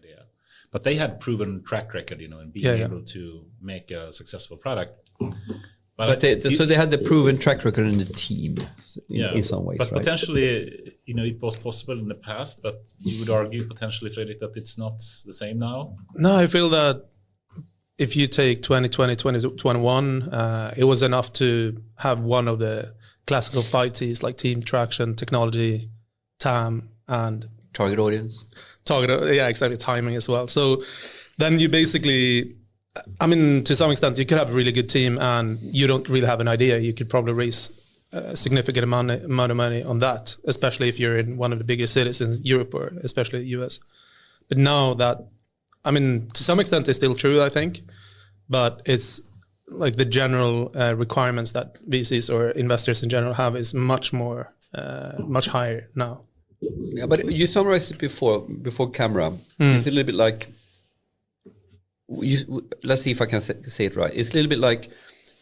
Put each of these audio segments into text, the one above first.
idea. But they had proven track record, in being able to make a successful product. But they had the proven track record in the team in some ways. But right? potentially, it was possible in the past, but you would argue potentially, Fredrik, that it's not the same now? No, I feel that if you take 2020, 2021, it was enough to have one of the classical 5 T's like team, traction, technology, TAM, and target audience. Exactly, timing as well. So then you basically, to some extent, you could have a really good team and you don't really have an idea. You could probably raise a significant amount of money on that, especially if you're in one of the biggest cities in Europe or especially the US. But now that, to some extent it's still true, I think, but it's like the general requirements that VCs or investors in general have is much more, much higher now. Yeah, but you summarized it before camera. It's a little bit like, let's see if I can say it right. It's a little bit like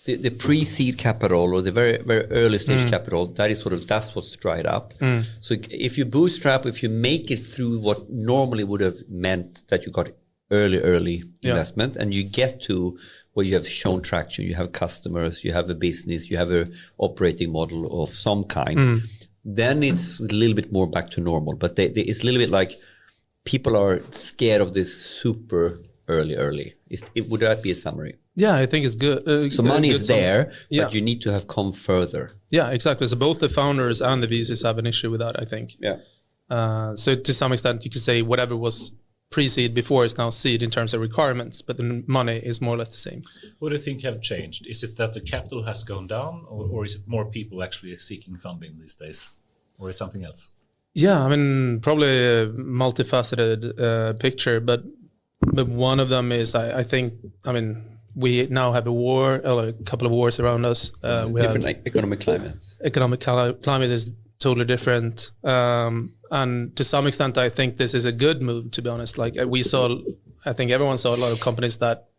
the pre-seed capital or the very, very early stage capital. That's what's dried up. So if you bootstrap, if you make it through what normally would have meant that you got early investment, and you get to where you have shown traction, you have customers, you have a business, you have a operating model of some kind, then it's a little bit more back to normal. But it's a little bit like people are scared of this super early. Would that be a summary? Yeah, I think it's good. So money is there, but you need to have come further. Yeah, exactly. So both the founders and the VCs have an issue with that, I think. Yeah. So to some extent, you could say whatever was pre-seed before is now seed in terms of requirements, but the money is more or less the same. What do you think have changed? Is it that the capital has gone down, or is it more people actually seeking funding these days, or is something else? Yeah, probably a multifaceted picture, but one of them is, I think, we now have a couple of wars around us. Different economic climate. Economic climate is totally different. And to some extent, I think this is a good move, to be honest. Like I think everyone saw a lot of companies that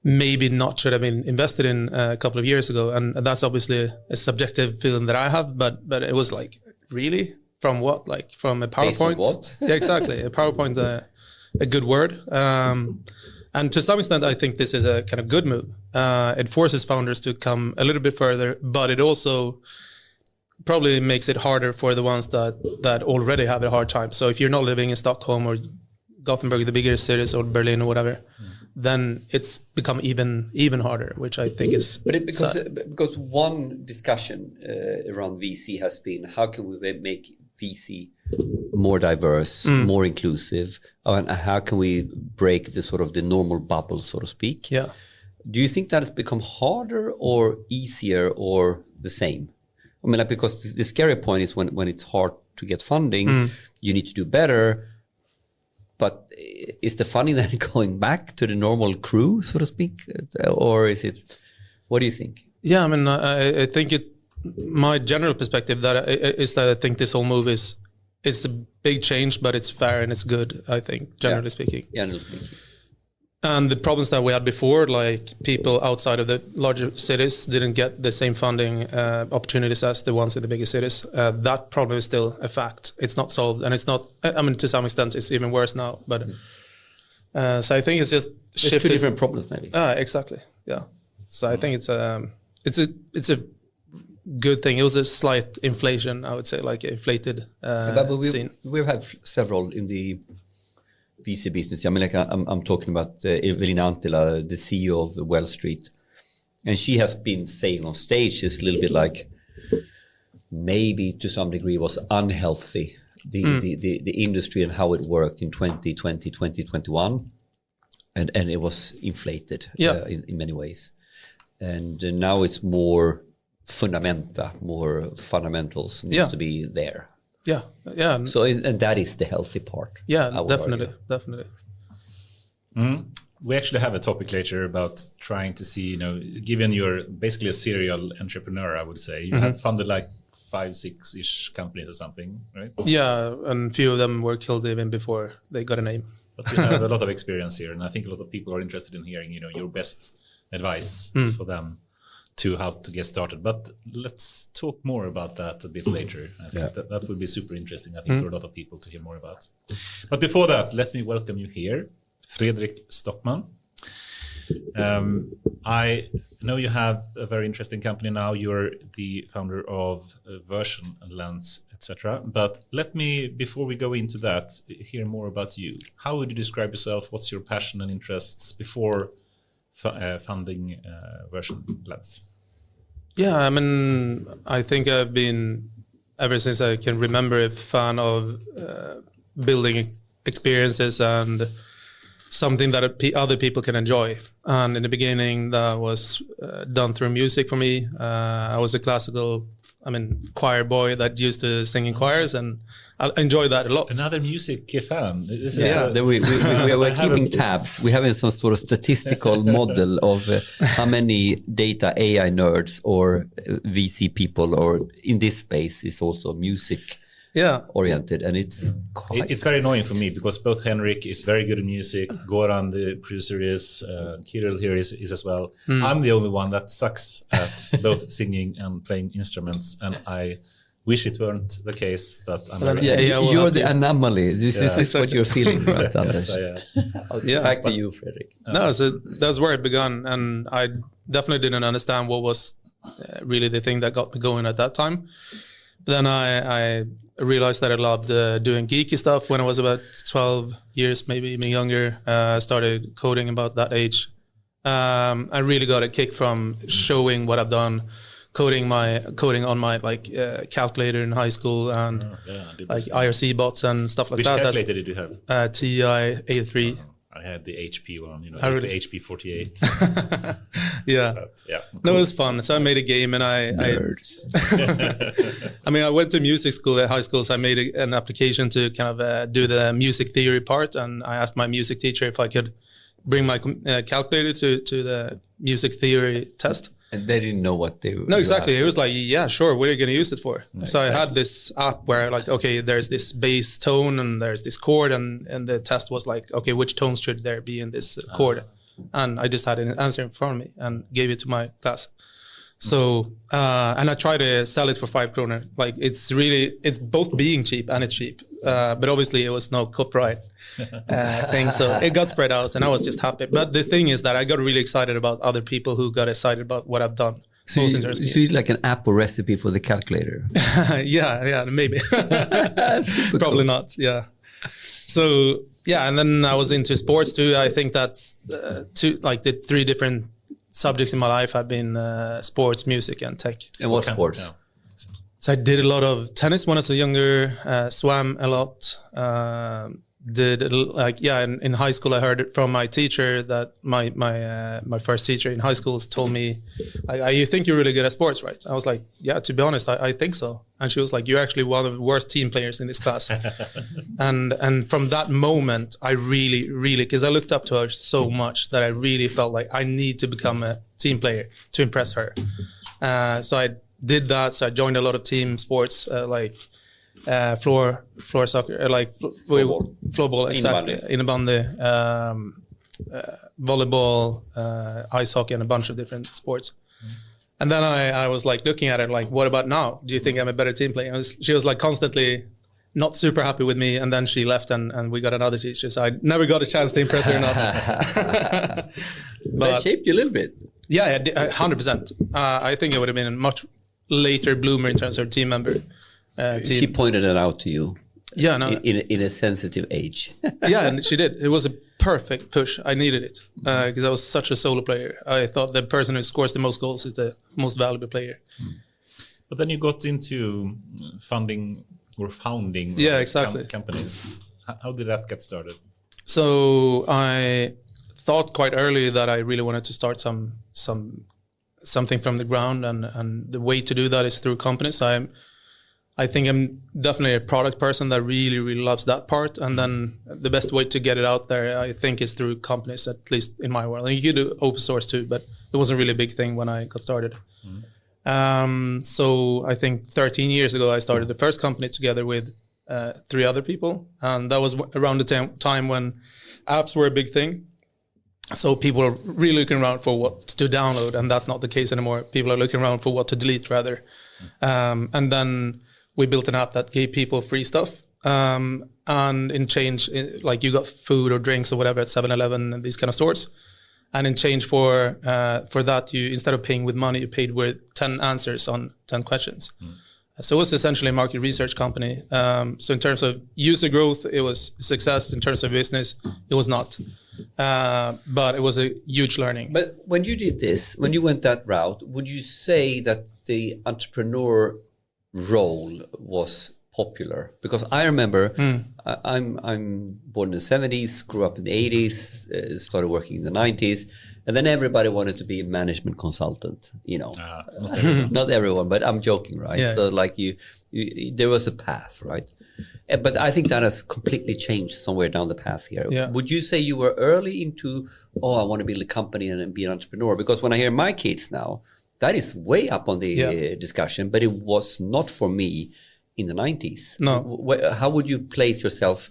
maybe not should have been invested in a couple of years ago. And that's obviously a subjective feeling that I have, but it was like, really? From what? Like from a PowerPoint? Based on what? Yeah, exactly. A PowerPoint, a good word. And to some extent, I think this is a kind of good move. It forces founders to come a little bit further, but it also probably makes it harder for the ones that already have a hard time. So if you're not living in Stockholm or Gothenburg, the bigger cities, or Berlin or whatever, then it's become even harder, which I think is because one discussion around VC has been, how can we make VC more diverse, more inclusive, and how can we break the normal bubble, so to speak? Yeah. Do you think that has become harder or easier or the same? Because the scary point is when it's hard to get funding, you need to do better. But is the funding then going back to the normal crew, so to speak? Or is it, what do you think? Yeah, I think my general perspective is that I think this whole move it's a big change, but it's fair and it's good, I think, generally speaking. Generally speaking. And the problems that we had before, like people outside of the larger cities didn't get the same funding opportunities as the ones in the bigger cities. That problem is still a fact. It's not solved, and it's not. to some extent, it's even worse now. But so I think it's just shifted. Two different problems, maybe. Exactly. Yeah. So I think it's a good thing. It was a slight inflation, I would say, like inflated scene. We have several in the VC business. I'm talking about Evelina Antila, the CEO of Well Street, and she has been saying on stage is a little bit like maybe to some degree was unhealthy the industry and how it worked in 2020, 2021, and it was inflated in many ways, and now it's more fundamentals needs to be there. Yeah. So, and that is the healthy part. Yeah, definitely. We actually have a topic later about trying to see, given you're basically a serial entrepreneur, I would say, you have funded like 5-6-ish companies or something, right? Yeah, and a few of them were killed even before they got a name. But you have a lot of experience here, and I think a lot of people are interested in hearing, your best advice for them to how to get started. But let's talk more about that a bit later. I think that would be super interesting, I think, for a lot of people to hear more about. But before that, let me welcome you here, Fredrik Stockman. I know you have a very interesting company now. You're the founder of Version Lens, etc. But let me, before we go into that, hear more about you. How would you describe yourself? What's your passion and interests before founding Version Lens? Yeah, I mean, I think I've been, ever since I can remember, a fan of building experiences and something that other people can enjoy. And in the beginning, that was done through music for me. I was a classical, choir boy that used to sing in choirs, and I enjoyed that a lot. Another music fan. We're keeping tabs. We have some sort of statistical model of how many data AI nerds or VC people or in this space is also music oriented, and it's very annoying for me because both Henrik is very good at music, Goran the producer is, Kirill here is as well. I'm the only one that sucks at both singing and playing instruments, and I wish it weren't the case, but I'm you're the anomaly. This is what you're feeling, right, Anders? Back to you, Fredrik. So that's where it began, and I definitely didn't understand what was really the thing that got me going at that time. Then I realized that I loved doing geeky stuff when I was about 12 years, maybe even younger. Started coding about that age. I really got a kick from showing what I've done, coding on my calculator in high school and IRC bots and stuff like that. Which calculator did you have? TI A3. I had the HP one, the HP 48. No, it was fun. So I made a game, and I went to music school at high school, so I made an application to kind of do the music theory part, and I asked my music teacher if I could bring my calculator to the music theory test. And they didn't know what they were. No, exactly. It was like, yeah, sure. What are you going to use it for? So I had this app where there's this bass tone and there's this chord, and the test was like, okay, which tones should there be in this chord? And I just had an answer in front of me and gave it to my class. So, and I tried to sell it for 5 kronor. It's both being cheap and it's cheap. But obviously it was no copyright thing. So it got spread out and I was just happy. But the thing is that I got really excited about other people who got excited about what I've done. So you like an app or recipe for the calculator? yeah, maybe. Probly not, yeah. So, yeah, and then I was into sports too. I think that's the 3 different subjects in my life have been sports, music, and tech. And what sports? Yeah. So I did a lot of tennis when I was younger, swam a lot. In high school I heard it from my teacher that my first teacher in high school told me, you think you're really good at sports, right? I was like, yeah, to be honest, I think so. And she was like, you're actually one of the worst team players in this class. and from that moment, I really, because I looked up to her so much that I really felt like I need to become a team player to impress her. So I did that. So I joined a lot of team sports, floor soccer, floorball, exactly, innebandy, volleyball, ice hockey, and a bunch of different sports. And then I was like looking at her like, what about now? Do you think I'm a better team player? She was like constantly not super happy with me, and then she left and we got another teacher. So I never got a chance to impress her enough. But that shaped you a little bit. Yeah, 100%. I think it would have been a much later bloomer in terms of team member. She pointed it out to you. Yeah, no. In a sensitive age. Yeah, and she did. It was a perfect push. I needed it because I was such a solo player. I thought the person who scores the most goals is the most valuable player. But then you got into founding companies. How did that get started? So I thought quite early that I really wanted to start something from the ground, and the way to do that is through companies. I think I'm definitely a product person that really, really loves that part. And then the best way to get it out there, I think, is through companies, at least in my world. And you do open source too, but it wasn't really a big thing when I got started. So I think 13 years ago, I started the first company together with 3 other people. And that was around the time when apps were a big thing. So people are really looking around for what to download, and that's not the case anymore. People are looking around for what to delete rather. And then we built an app that gave people free stuff. And in change, like you got food or drinks or whatever at 7-Eleven and these kind of stores. And in change for that, you, instead of paying with money, you paid with 10 answers on 10 questions. So it was essentially a market research company. So in terms of user growth, it was a success. In terms of business, it was not. But it was a huge learning. But when you did this, when you went that route, would you say that the entrepreneur role was popular? Because I remember I'm born in the 70s, grew up in the 80s, started working in the 90s, and then everybody wanted to be a management consultant, you know. Not everyone. Not everyone, but I'm joking, right? Yeah. So like you there was a path, right? But I think that has completely changed somewhere down the path here. Yeah. Would you say you were early into, I want to build a company and be an entrepreneur? Because when I hear my kids now, that is way up on the discussion, but it was not for me in the 90s. No. How would you place yourself?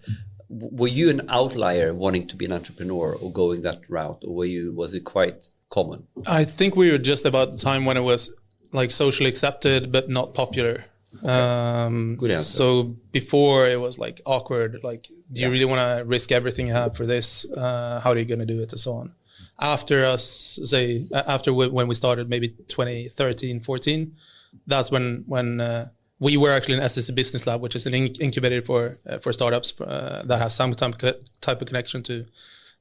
Were you an outlier wanting to be an entrepreneur or going that route, or was it quite common? I think we were just about the time when it was like socially accepted but not popular. Okay. Good answer. So before it was like awkward, like, do you really want to risk everything you have for this? How are you going to do it, and so on. After when we started, maybe 2013, 14, that's when we were actually in SSC Business Lab, which is an incubator for startups that has some type of connection to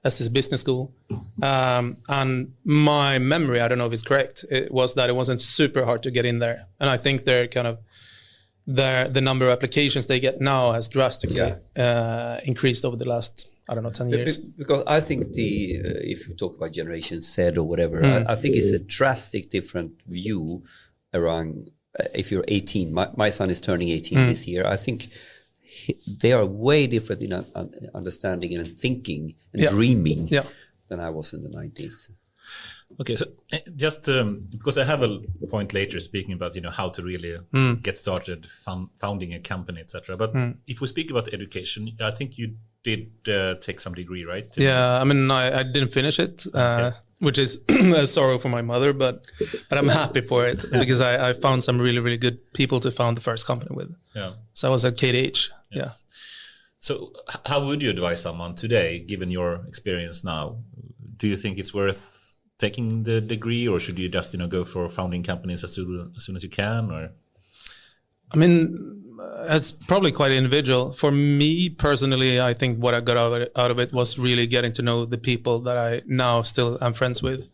SSC Business School. And my memory, I don't know if it's correct, it was that it wasn't super hard to get in there. And I think the number of applications they get now has drastically increased over the last, 10 years. Because I think if you talk about Generation Z or whatever, I think it's a drastic different view around if you're 18. My son is turning 18 this year. I think they are way different in understanding and thinking and dreaming than I was in the 90s. Okay, so just because I have a point later speaking about how to really get started founding a company, etc. But if we speak about education, I think you did take some degree, right? Yeah, I mean, I didn't finish it, which is a sorrow for my mother, but I'm happy for it because I found some really, really good people to found the first company with. Yeah. So I was at KTH. Yes. Yeah. So how would you advise someone today, given your experience now? Do you think it's worth taking the degree, or should you just go for founding companies as soon as you can? Or I mean, it's probably quite individual. For me personally, I think what I got out of it was really getting to know the people that I now still am friends with.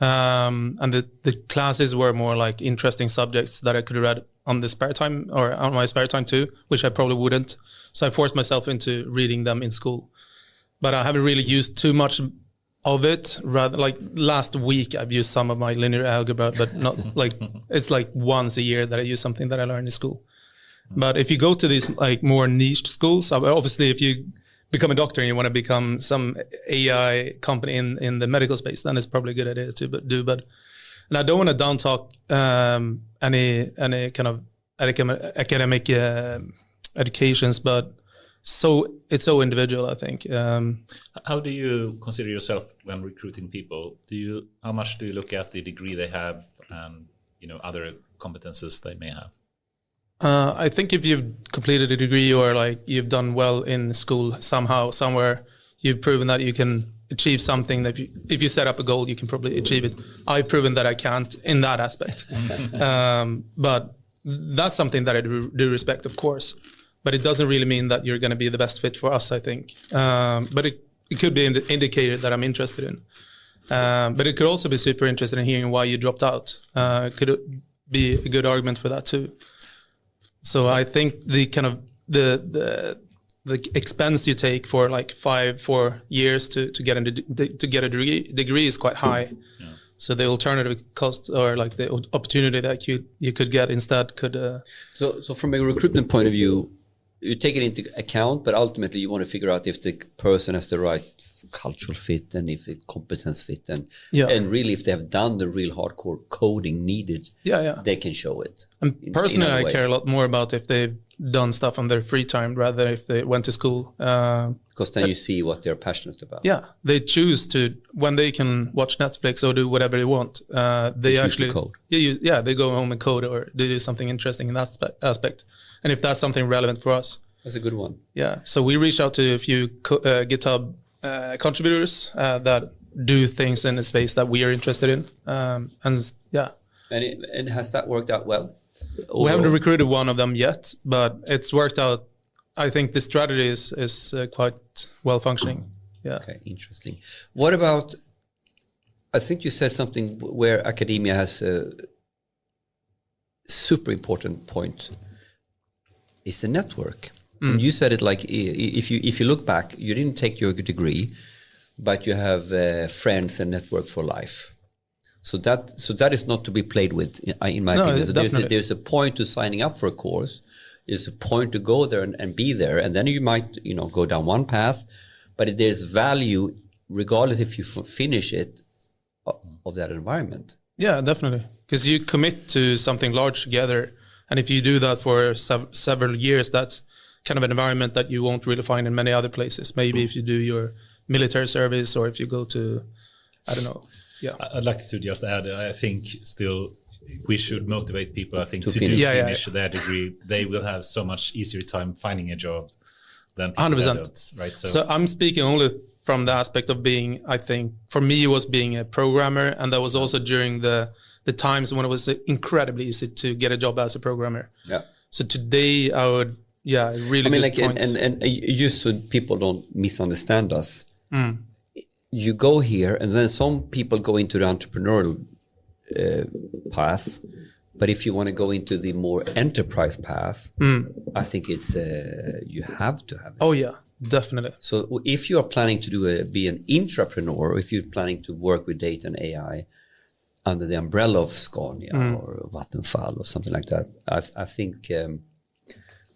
And the classes were more like interesting subjects that I could have read on the spare time or on my spare time too, which I probably wouldn't. So I forced myself into reading them in school. But I haven't really used too much of it. Rather, like last week, I've used some of my linear algebra, but not like it's like once a year that I use something that I learned in school. But if you go to these like more niche schools, obviously if you become a doctor and you want to become some AI company in the medical space, then it's probably a good idea to do. But and I don't want to down talk any kind of academic educations, but so it's so individual, I think. How do you consider yourself when recruiting people? How much do you look at the degree they have and other competences they may have? I think if you've completed a degree or like you've done well in school somehow, somewhere, you've proven that you can achieve something that if you set up a goal, you can probably achieve it. I've proven that I can't in that aspect. But that's something that I do respect, of course. But it doesn't really mean that you're going to be the best fit for us, I think. But it could be an indicator that I'm interested in. But it could also be super interested in hearing why you dropped out. It could be a good argument for that too. So I think the kind of the expense you take for like 4 years to get a degree is quite high. Yeah. So the alternative cost or like the opportunity that you could get instead could. So from a recruitment point of view, you take it into account, but ultimately you want to figure out if the person has the right cultural fit and if the competence fit and really if they have done the real hardcore coding needed, they can show it. And personally, I care a lot more about if they've done stuff on their free time rather than if they went to school. Because then you see what they're passionate about. Yeah, they choose to, when they can watch Netflix or do whatever they want, they actually code. They go home and code, or they do something interesting in that aspect. And if that's something relevant for us, that's a good one. Yeah, so we reached out to a few GitHub contributors that do things in a space that we are interested in, and yeah. And has that worked out well? Overall? We haven't recruited one of them yet, but it's worked out. I think the strategy is quite well functioning. Yeah. Okay, interesting. What about? I think you said something where academia has a super important point. Is the network. And you said it like, if you look back, you didn't take your degree, but you have friends and network for life. So that is not to be played with, in my opinion. So there's a point to signing up for a course. There's a point to go there and be there, and then you might go down one path, but there's value regardless if you finish it of that environment. Yeah, definitely, because you commit to something large together, and if you do that for several years, that's kind of an environment that you won't really find in many other places. Maybe if you do your military service, or if you go to, I don't know. Yeah, I'd like to just add, I think still we should motivate people, I think, to finish their degree. They will have so much easier time finding a job than 100%. Right? So I'm speaking only from the aspect of being, I think, for me, it was being a programmer, and that was also during the times when it was incredibly easy to get a job as a programmer. Yeah. So today I would, really. I mean, good point. and just so people don't misunderstand us, you go here, and then some people go into the entrepreneurial path, but if you want to go into the more enterprise path, I think it's you have to have it. Oh yeah, definitely. So if you are planning to be an intrapreneur, or if you're planning to work with data and AI under the umbrella of Scania or Vattenfall or something like that, I think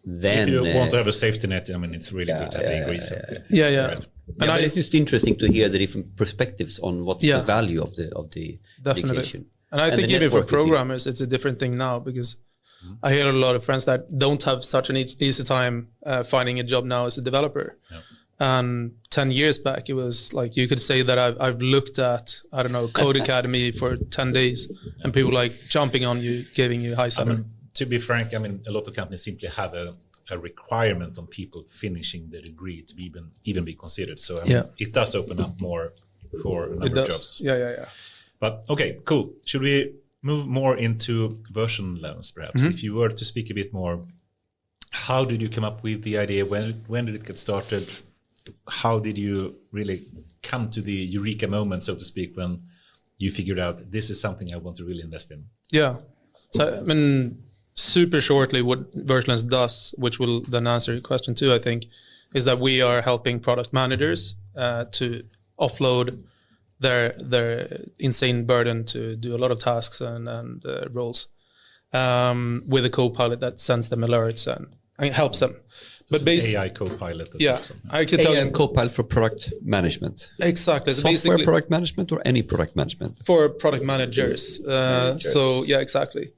then... If you want to have a safety net, I mean, it's really good to have a degree. Yeah. Right. But it's just interesting to hear the different perspectives on what's the value of the education. And I think even for programmers, it's a different thing now, because I hear a lot of friends that don't have such an easy time finding a job now as a developer. Yep. And 10 years back, it was like, you could say that I've looked at, I don't know, Code Academy for 10 days, and people like jumping on you, giving you high salary. I mean, to be frank, I mean, a lot of companies simply have a requirement on people finishing the degree to even be considered. So I mean, it does open up more for a number of jobs. Yeah. But okay, cool. Should we move more into version lens, perhaps? If you were to speak a bit more, how did you come up with the idea? When did it get started? How did you really come to the eureka moment, so to speak, when you figured out this is something I want to really invest in? Yeah. So, I mean, super shortly, what Versionless does, which will then answer your question too, I think, is that we are helping product managers to offload their insane burden to do a lot of tasks and roles with a co-pilot that sends them alerts and helps them. So but basically, AI co-pilot. I can tell you, co-pilot for product management. Exactly. So software product management or any product management? For product managers. So yeah, exactly.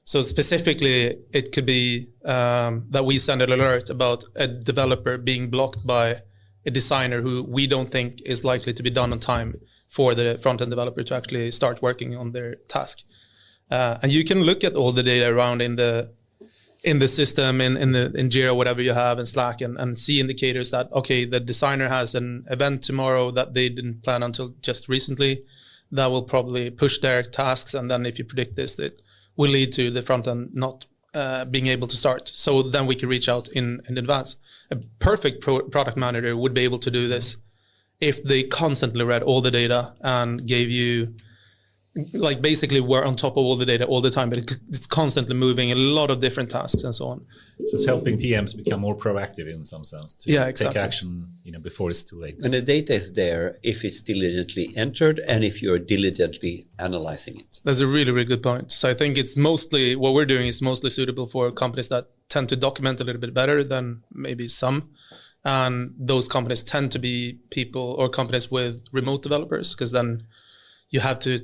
So specifically, it could be that we send an alert about a developer being blocked by a designer who we don't think is likely to be done on time for the front-end developer to actually start working on their task. And you can look at all the data around in the system, in Jira, whatever you have, in Slack, and see indicators that, okay, the designer has an event tomorrow that they didn't plan until just recently. That will probably push their tasks, and then if you predict this, it will lead to the front end not being able to start. So then we can reach out in advance. A perfect product manager would be able to do this if they constantly read all the data and gave you, like, basically were on top of all the data all the time, but it's constantly moving, a lot of different tasks and so on. So it's helping PMs become more proactive in some sense to take action, before it's too late. And the data is there if it's diligently entered and if you're diligently analyzing it. That's a really, really good point. So I think it's mostly, what we're doing is mostly suitable for companies that tend to document a little bit better than maybe some. And those companies tend to be people or companies with remote developers, because then you have to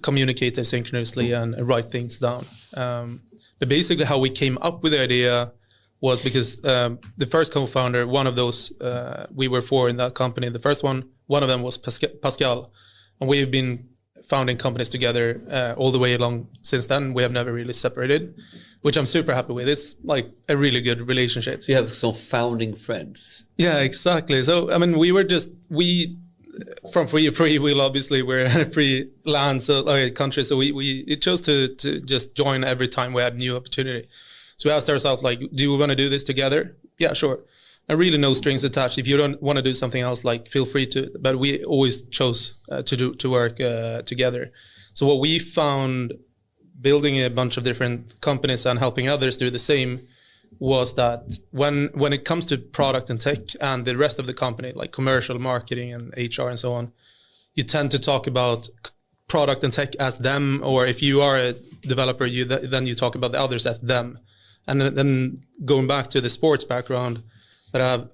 communicate asynchronously and write things down. But basically how we came up with the idea was because the first co-founder, one of those we were four in that company. The first one of them was Pascal, and we've been founding companies together all the way along since then. We have never really separated, which I'm super happy with. It's like a really good relationship. So you have some founding friends. Yeah, exactly. So I mean, we from free will, obviously we're in a free land, so country. So we chose to just join every time we had a new opportunity. So we asked ourselves, like, do we want to do this together? Yeah, sure. And really no strings attached. If you don't want to do something else, like, feel free to. But we always chose to work together. So what we found building a bunch of different companies and helping others do the same was that when it comes to product and tech and the rest of the company, like commercial, marketing and HR and so on, you tend to talk about product and tech as them, or if you are a developer, then you talk about the others as them. And then going back to the sports background that I have,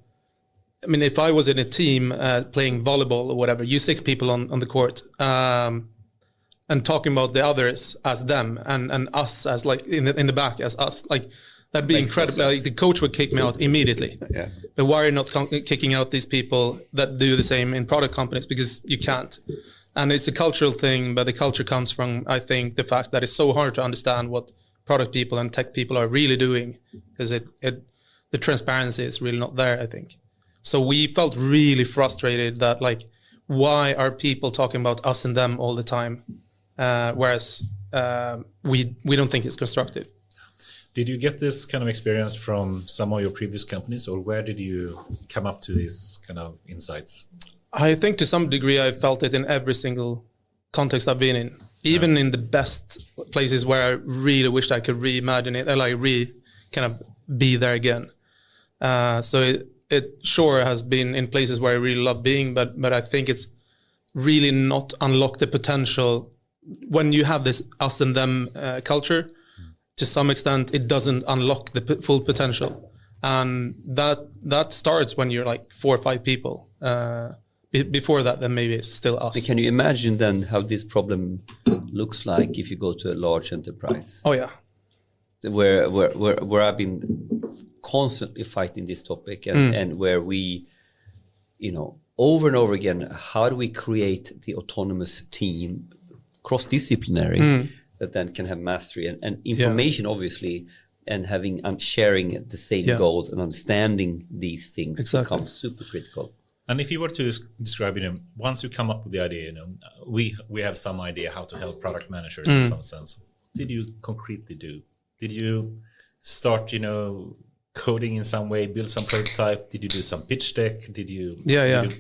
I mean, if I was in a team playing volleyball or whatever, you 6 people on the court, and talking about the others as them and us as like in the back as us, like that'd be incredible. Like, the coach would kick me out immediately. Yeah. But why are you not kicking out these people that do the same in product companies? Because you can't. And it's a cultural thing, but the culture comes from, I think, the fact that it's so hard to understand what product people and tech people are really doing, because the transparency is really not there, I think. So we felt really frustrated that, like, why are people talking about us and them all the time, whereas we don't think it's constructive. Did you get this kind of experience from some of your previous companies, or where did you come up to these kind of insights? I think to some degree I felt it in every single context I've been in, even in the best places where I really wished I could reimagine it, or like kind of be there again. So it sure has been in places where I really love being, but I think it's really not unlocked the potential when you have this us and them culture. To some extent, it doesn't unlock the full potential, and that starts when you're like 4 or 5 people. Before that, then maybe it's still us. Can you imagine then how this problem looks like if you go to a large enterprise? Oh yeah, where I've been constantly fighting this topic, and where we, over and over again, how do we create the autonomous team, cross-disciplinary, that then can have mastery and information, obviously, and having and sharing the same goals and understanding these things becomes super critical. And if you were to describe, once you come up with the idea, we have some idea how to help product managers in some sense. What did you concretely do? Did you start, coding in some way, build some prototype? Did you do some pitch deck? Did you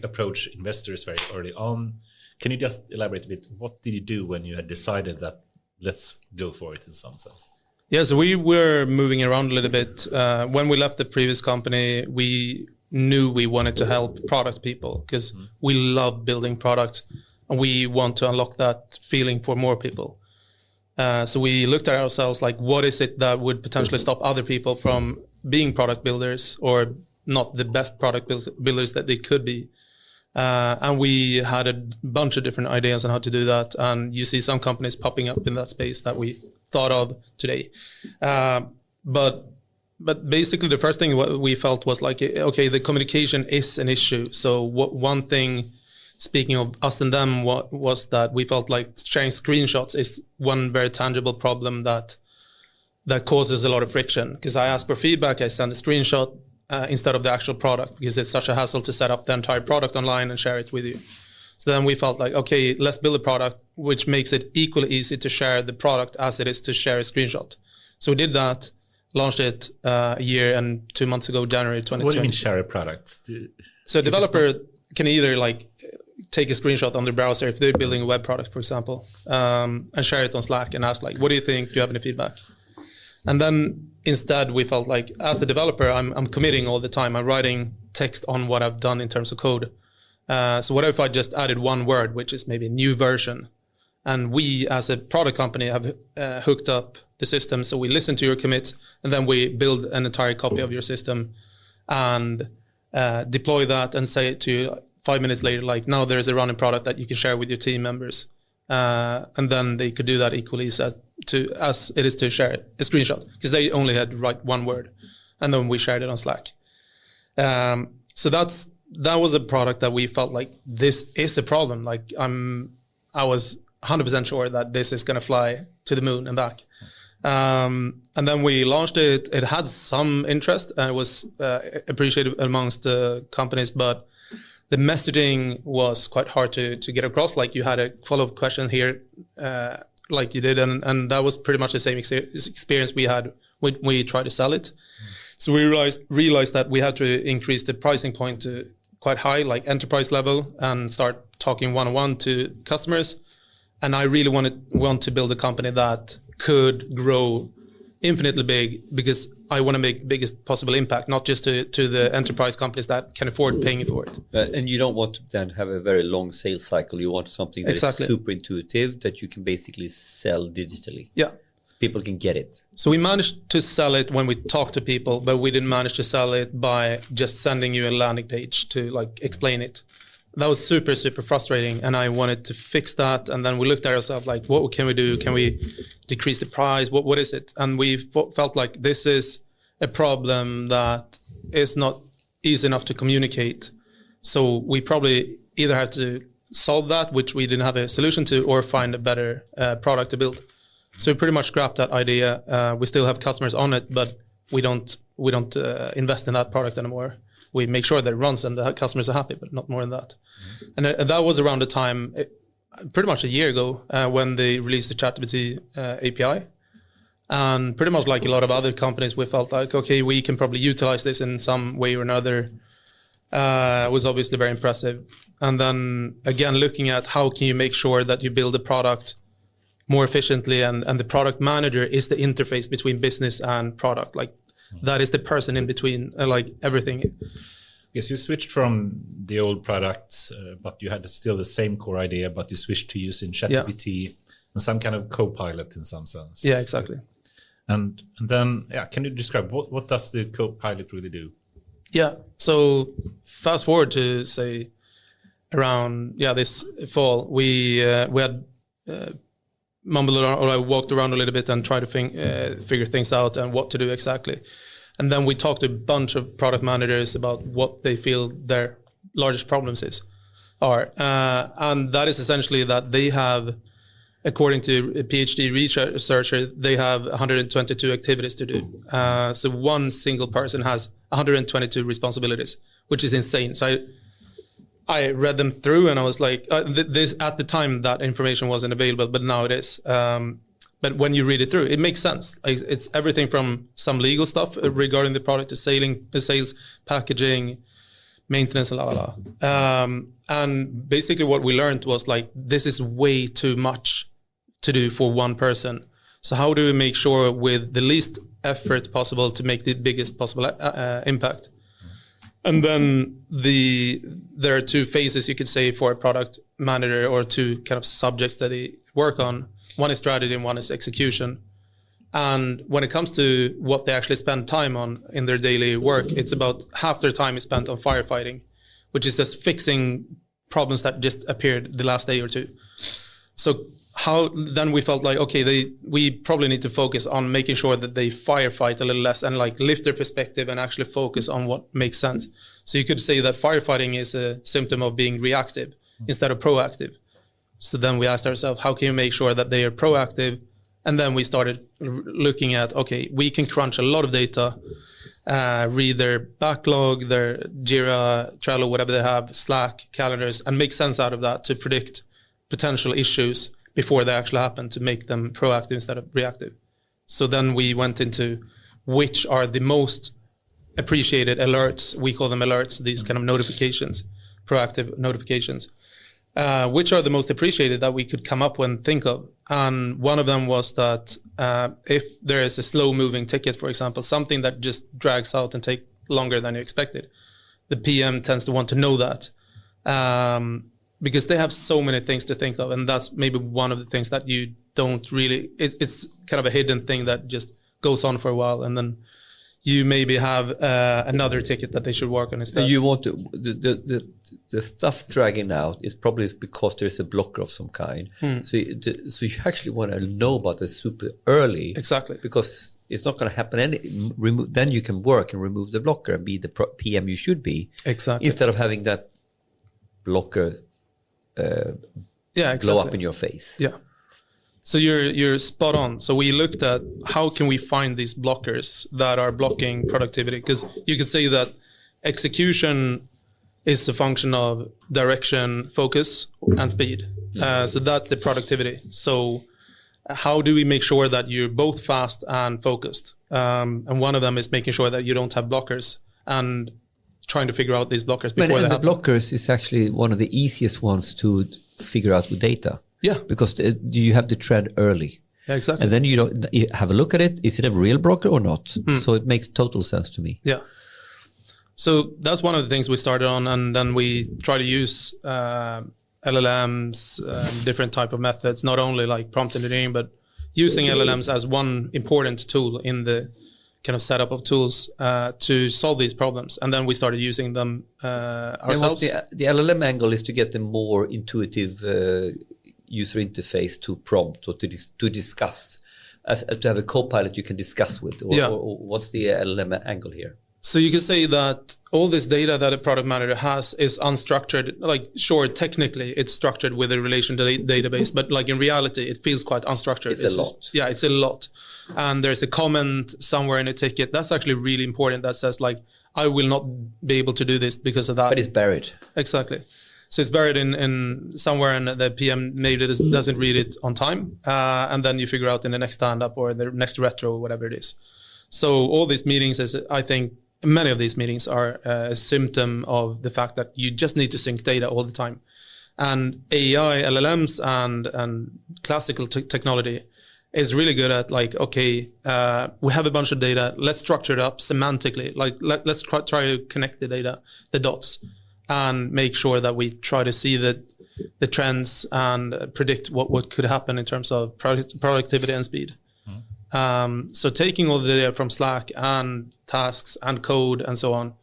approach investors very early on? Can you just elaborate a bit? What did you do when you had decided that let's go for it in some sense? Yeah, so we were moving around a little bit. When we left the previous company, we knew we wanted to help product people because we love building products and we want to unlock that feeling for more people. So we looked at ourselves like, what is it that would potentially stop other people from being product builders or not the best product builders that they could be? And we had a bunch of different ideas on how to do that. And you see some companies popping up in that space that we thought of today. But basically the first thing what we felt was like, okay, the communication is an issue. So one thing, speaking of us and them, was that we felt like sharing screenshots is one very tangible problem that causes a lot of friction. Because I ask for feedback, I send a screenshot instead of the actual product, because it's such a hassle to set up the entire product online and share it with you. So then we felt like, okay, let's build a product which makes it equally easy to share the product as it is to share a screenshot. So we did that, launched it a year and 2 months ago, January 2020. What do you mean share a product? So a developer can either like take a screenshot on their browser if they're building a web product, for example, and share it on Slack and ask like, what do you think? Do you have any feedback? And then instead we felt like as a developer, I'm committing all the time. I'm writing text on what I've done in terms of code. So what if I just added one word, which is maybe a new version? And we as a product company have hooked up the system. So we listen to your commit and then we build an entire copy of your system and deploy that and say it to you 5 minutes later, like now there's a running product that you can share with your team members. And then they could do that equally as it is to share a screenshot, because they only had to write one word. and then we shared it on Slack. So that was a product that we felt like this is a problem. Like I was 100% sure that this is going to fly to the moon and back. And then we launched it. It had some interest and it was appreciated amongst the companies, but the messaging was quite hard to get across. Like you had a follow-up question here, like you did, and that was pretty much the same experience we had when we tried to sell it. So we realized that we had to increase the pricing point to quite high, like enterprise level, and start talking one-on-one to customers. And I really want to build a company that could grow infinitely big, because I want to make the biggest possible impact, not just to the enterprise companies that can afford paying for it. And you don't want to then have a very long sales cycle. You want something that is super intuitive, that you can basically sell digitally. Yeah. People can get it. So we managed to sell it when we talked to people, but we didn't manage to sell it by just sending you a landing page to like explain it. That was super, super frustrating, and I wanted to fix that. And then we looked at ourselves like, what can we do? Can we decrease the price? What is it? And we felt like this is a problem that is not easy enough to communicate. So we probably either had to solve that, which we didn't have a solution to, or find a better product to build. So we pretty much scrapped that idea. We still have customers on it, but we don't invest in that product anymore. We make sure that it runs and the customers are happy, but not more than that. Mm-hmm. And that was around the time, pretty much a year ago, when they released the ChatGPT API. And pretty much like a lot of other companies, we felt like, okay, we can probably utilize this in some way or another. It was obviously very impressive. And then again, looking at how can you make sure that you build a product more efficiently, and the product manager is the interface between business and product. Like that is the person in between, like everything. Yes, you switched from the old product, but you had still the same core idea, but you switched to using ChatGPT and some kind of co-pilot in some sense. Yeah, exactly. And then, can you describe what does the co-pilot really do? Yeah, so fast forward to say around this fall, we had mumbled around, or I walked around a little bit and tried to figure things out and what to do exactly. And then we talked to a bunch of product managers about what they feel their largest problems are. And that is essentially that they have, according to a PhD researcher, they have 122 activities to do. So one single person has 122 responsibilities, which is insane. So I read them through and I was like, this, at the time that information wasn't available, but now it is. But when you read it through, it makes sense. It's everything from some legal stuff regarding the product to sales, packaging, maintenance, and basically what we learned was like, this is way too much to do for one person. So how do we make sure with the least effort possible to make the biggest possible impact? And then there are two phases, you could say, for a product manager, or two kind of subjects that they work on. One is strategy and one is execution. And when it comes to what they actually spend time on in their daily work, it's about half their time is spent on firefighting, which is just fixing problems that just appeared the last day or two. So then we felt like, okay, we probably need to focus on making sure that they firefight a little less and like lift their perspective and actually focus on what makes sense. So you could say that firefighting is a symptom of being reactive instead of proactive. So then we asked ourselves, how can you make sure that they are proactive? And then we started looking at, okay, we can crunch a lot of data, read their backlog, their Jira, Trello, whatever they have, Slack, calendars, and make sense out of that to predict potential issues before they actually happen, to make them proactive instead of reactive. So then we went into which are the most appreciated alerts. We call them alerts, these kind of notifications, proactive notifications. Which are the most appreciated that we could come up with and think of. And one of them was that if there is a slow moving ticket, for example, something that just drags out and take longer than you expected, the PM tends to want to know that. Because they have so many things to think of, and that's maybe one of the things that you don't really, it's kind of a hidden thing that just goes on for a while, and then you maybe have another ticket that they should work on instead. And you want to, the stuff dragging out is probably because there's a blocker of some kind. So you actually want to know about it super early. Exactly. Because it's not going to happen. Then you can work and remove the blocker and be the PM you should be. Exactly. Instead of having that blocker blow up in your face. Yeah. So you're spot on. So we looked at how can we find these blockers that are blocking productivity, because you could say that execution is the function of direction, focus, and speed. So that's the productivity. So how do we make sure that you're both fast and focused? And one of them is making sure that you don't have blockers and trying to figure out these blockers before they happen. The blockers is actually one of the easiest ones to figure out with data. Yeah. Because you have to tread early. Yeah, exactly. And then you have a look at it. Is it a real blocker or not? So it makes total sense to me. Yeah. So that's one of the things we started on, and then we try to use LLMs, different type of methods, not only like prompt engineering, but using LLMs as one important tool in the kind of setup of tools to solve these problems. And then we started using them ourselves. The LLM angle is to get a more intuitive user interface to prompt or to discuss, to have a co-pilot you can discuss with. Or what's the LLM angle here? So you could say that all this data that a product manager has is unstructured. Like, sure, technically it's structured with a relational database, but like in reality, it feels quite unstructured. It's a lot. Yeah, it's a lot. And there's a comment somewhere in a ticket. That's actually really important that says like, I will not be able to do this because of that. But it's buried. Exactly. So it's buried in somewhere, and the PM maybe doesn't read it on time. And then you figure out in the next stand-up or the next retro or whatever it is. So all these meetings, I think many of these meetings are a symptom of the fact that you just need to sync data all the time. And AI, LLMs, and classical technology is really good at like, okay, we have a bunch of data. Let's structure it up semantically. Like let's try to connect the data, the dots, and make sure that we try to see the trends and predict what could happen in terms of productivity and speed. So taking all the data from Slack and tasks and code and so on,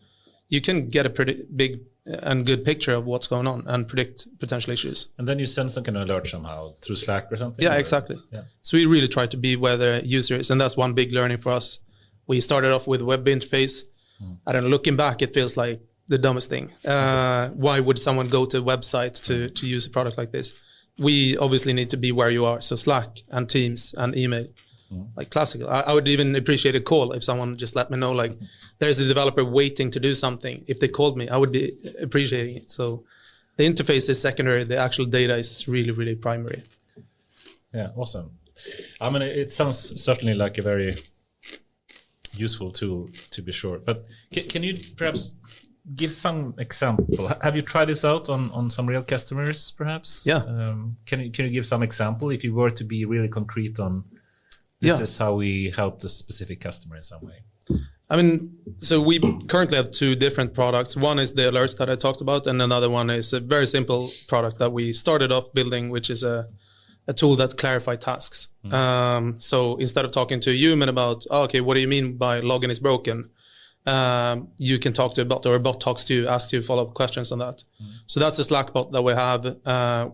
you can get a pretty big and good picture of what's going on and predict potential issues. And then you send some kind of alert somehow through Slack or something? Yeah, exactly. Yeah. So we really try to be where the user is, and that's one big learning for us. We started off with a web interface. I don't know, looking back, it feels like the dumbest thing. Why would someone go to a website to use a product like this? We obviously need to be where you are. So Slack and Teams and email. Like classical. I would even appreciate a call if someone just let me know, like there's a developer waiting to do something. If they called me, I would be appreciating it. So the interface is secondary. The actual data is really, really primary. Yeah, awesome. I mean, it sounds certainly like a very useful tool, to be sure. But can you perhaps give some example? Have you tried this out on some real customers, perhaps? Yeah. Can you give some example if you were to be really concrete on this is how we help the specific customer in some way? I mean, so we currently have two different products. One is the alerts that I talked about, and another one is a very simple product that we started off building, which is a tool that clarifies tasks. So instead of talking to a human about, okay, what do you mean by login is broken? You can talk to a bot, or a bot talks to you, asks you follow-up questions on that. So that's a Slack bot that we have,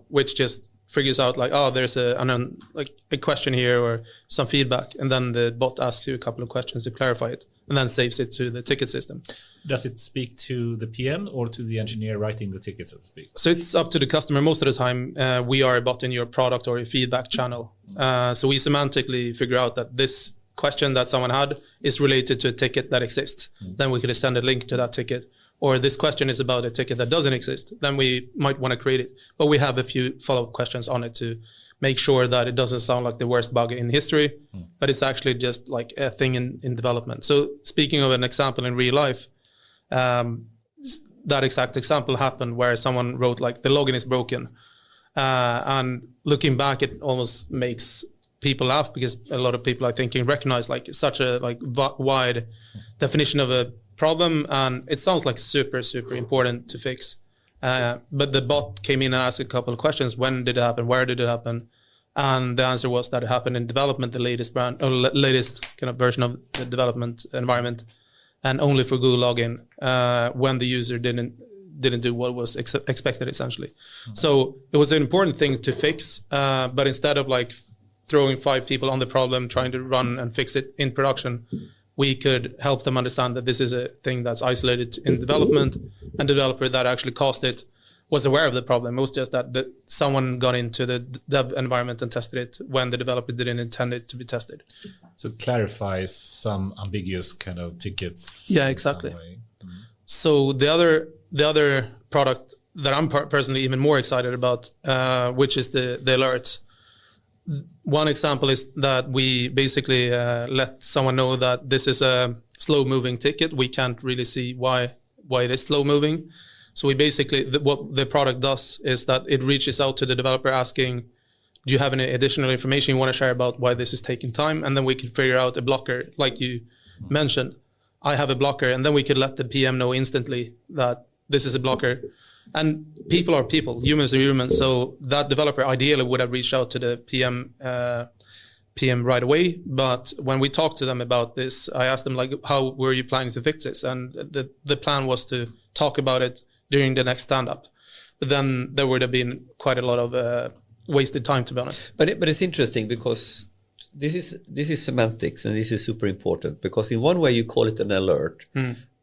which just figures out like, there's a question here or some feedback, and then the bot asks you a couple of questions to clarify it, and then saves it to the ticket system. Does it speak to the PM or to the engineer writing the ticket, so to speak? So it's up to the customer. Most of the time, we are a bot in your product or a feedback channel. So we semantically figure out that this question that someone had is related to a ticket that exists. Then we could send a link to that ticket. Or this question is about a ticket that doesn't exist, then we might want to create it. But we have a few follow-up questions on it to make sure that it doesn't sound like the worst bug in history, but it's actually just like a thing in development. So speaking of an example in real life, that exact example happened where someone wrote like the login is broken. And looking back, it almost makes people laugh because a lot of people, I think, can recognize like such a like wide definition of a problem, and it sounds like super important to fix, but the bot came in and asked a couple of questions. When did it happen? Where did it happen? And the answer was that it happened in development, the latest brand or latest kind of version of the development environment, and only for Google login when the user didn't do what was expected, essentially. So it was an important thing to fix, but instead of like throwing 5 people on the problem, trying to run and fix it in production, we could help them understand that this is a thing that's isolated in development, and the developer that actually caused it was aware of the problem. It was just that someone got into the dev environment and tested it when the developer didn't intend it to be tested. So it clarifies some ambiguous kind of tickets. Yeah, exactly. So the other product that I'm personally even more excited about, which is the alerts. One example is that we basically let someone know that this is a slow-moving ticket. We can't really see why it is slow-moving. So we basically, what the product does is that it reaches out to the developer asking, do you have any additional information you want to share about why this is taking time? And then we could figure out a blocker, like you mentioned. I have a blocker, and then we could let the PM know instantly that this is a blocker. And people are people, humans are humans. So that developer ideally would have reached out to the PM right away. But when we talked to them about this, I asked them, like, how were you planning to fix this? And the plan was to talk about it during the next stand-up. But then there would have been quite a lot of wasted time, to be honest. But it's interesting because this is semantics, and this is super important, because in one way you call it an alert,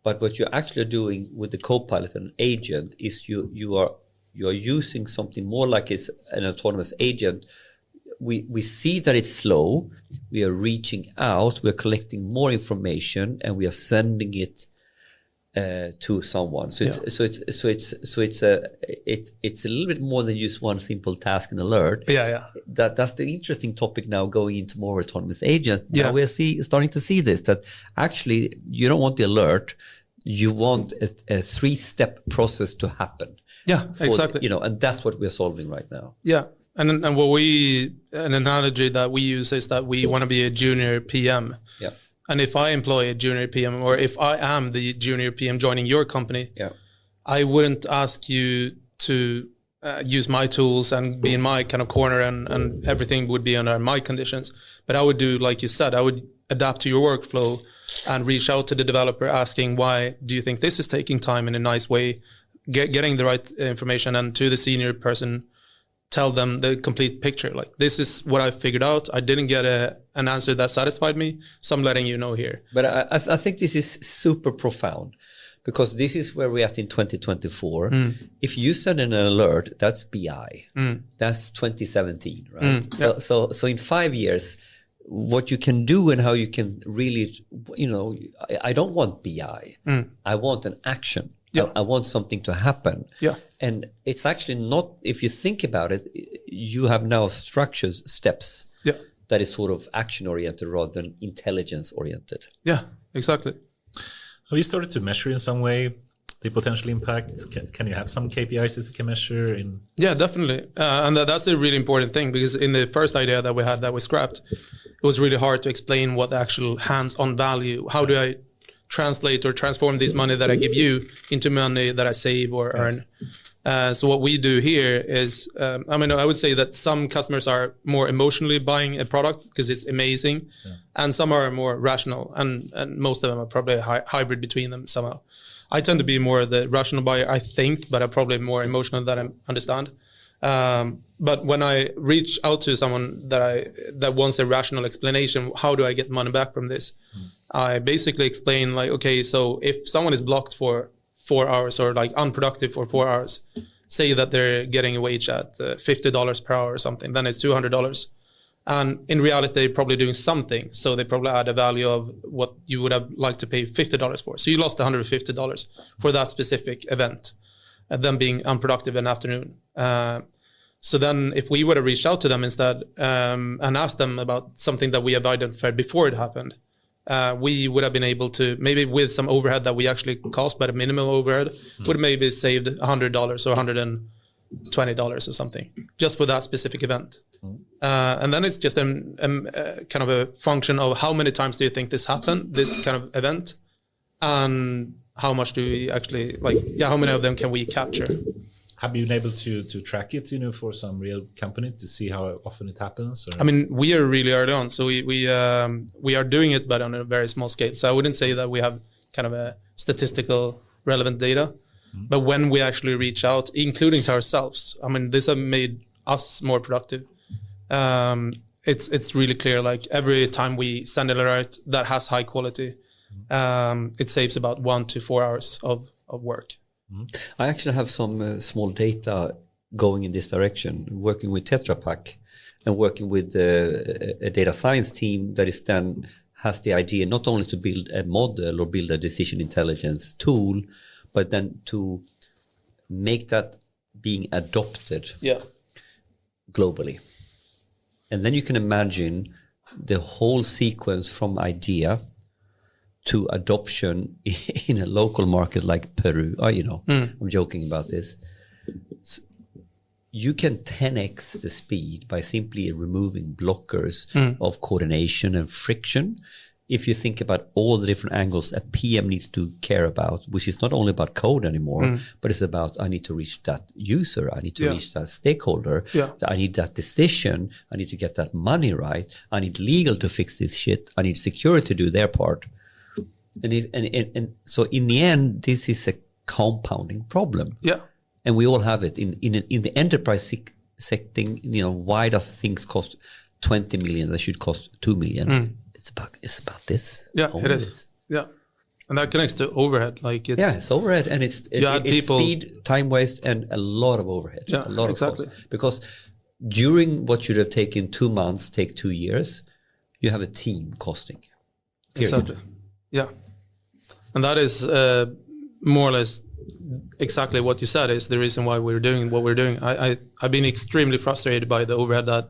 but what you're actually doing with the Copilot and agent is you are using something more like it's an autonomous agent. We see that it's slow. We are reaching out. We're collecting more information, and we are sending it to someone. So it's a little bit more than just one simple task and alert. That's the interesting topic now, going into more autonomous agents. Now we're starting to see this, that actually you don't want the alert, you want a 3-step process to happen. Exactly. And that's what we're solving right now. And an analogy that we use is that we want to be a junior PM. And if I employ a junior PM, or if I am the junior PM joining your company, I wouldn't ask you to use my tools and be in my kind of corner, and everything would be under my conditions. But I would do, like you said, I would adapt to your workflow and reach out to the developer asking, why do you think this is taking time, in a nice way, getting the right information, and to the senior person, tell them the complete picture. Like, this is what I figured out. I didn't get an answer that satisfied me, so I'm letting you know here. But I think this is super profound, because this is where we're at in 2024. If you send an alert, that's BI. That's 2017, right? So in 5 years, what you can do and how you can really, I don't want BI. I want an action. I want something to happen. And it's actually not, if you think about it, you have now structures, steps that is sort of action-oriented rather than intelligence-oriented. Exactly. Have you started to measure in some way the potential impact? Can you have some KPIs that you can measure in? Yeah, definitely. And that's a really important thing, because in the first idea that we had that we scrapped, it was really hard to explain what the actual hands-on value, how do I translate or transform this money that I give you into money that I save or earn. So what we do here is, I would say that some customers are more emotionally buying a product because it's amazing, and some are more rational, and most of them are probably a hybrid between them somehow. I tend to be more the rational buyer, I think, but I'm probably more emotional than I understand. But when I reach out to someone that wants a rational explanation, how do I get money back from this? I basically explain, like, okay, so if someone is blocked for 4 hours, or like unproductive for 4 hours, say that they're getting a wage at $50 per hour or something, then it's $200. And in reality, they're probably doing something. So they probably add a value of what you would have liked to pay $50 for. So you lost $150 for that specific event, them being unproductive in the afternoon. So then if we would have reached out to them instead and asked them about something that we have identified before it happened, we would have been able to, maybe with some overhead that we actually cost, but a minimum overhead, would have maybe saved $100 or $120 or something, just for that specific event. And then it's just a kind of a function of how many times do you think this happened, this kind of event, and how much do we actually, how many of them can we capture? have you been able to track it, for some real company to see how often it happens? Or? I mean, we are really early on, so we are doing it, but on a very small scale. So I wouldn't say that we have kind of a statistical relevant data, but when we actually reach out, including to ourselves, I mean, this has made us more productive. It's really clear. Like every time we send an alert that has high quality, it saves about 1 to 4 hours of work. I actually have some small data going in this direction, working with Tetra Pak and working with a data science team that is then has the idea not only to build a model or build a decision intelligence tool, but then to make that being adopted globally. And then you can imagine the whole sequence from idea to adoption in a local market like Peru. I'm joking about this. So you can 10x the speed by simply removing blockers of coordination and friction. If you think about all the different angles a PM needs to care about, which is not only about code anymore, but it's about I need to reach that user, I need to reach that stakeholder, I need that decision, I need to get that money right, I need legal to fix this shit, I need security to do their part. And so in the end, this is a compounding problem. Yeah. And we all have it in the enterprise setting. Why does things cost 20 million that should cost 2 million? It's about this. Yeah, it is. This. Yeah. And that connects to overhead. It's overhead, and it's speed, time waste, and a lot of overhead. Yeah, a lot of cost. Because during what should have taken 2 months, take 2 years, you have a team costing. Period. Exactly. Yeah. And that is more or less exactly what you said is the reason why we're doing what we're doing. I've been extremely frustrated by the overhead that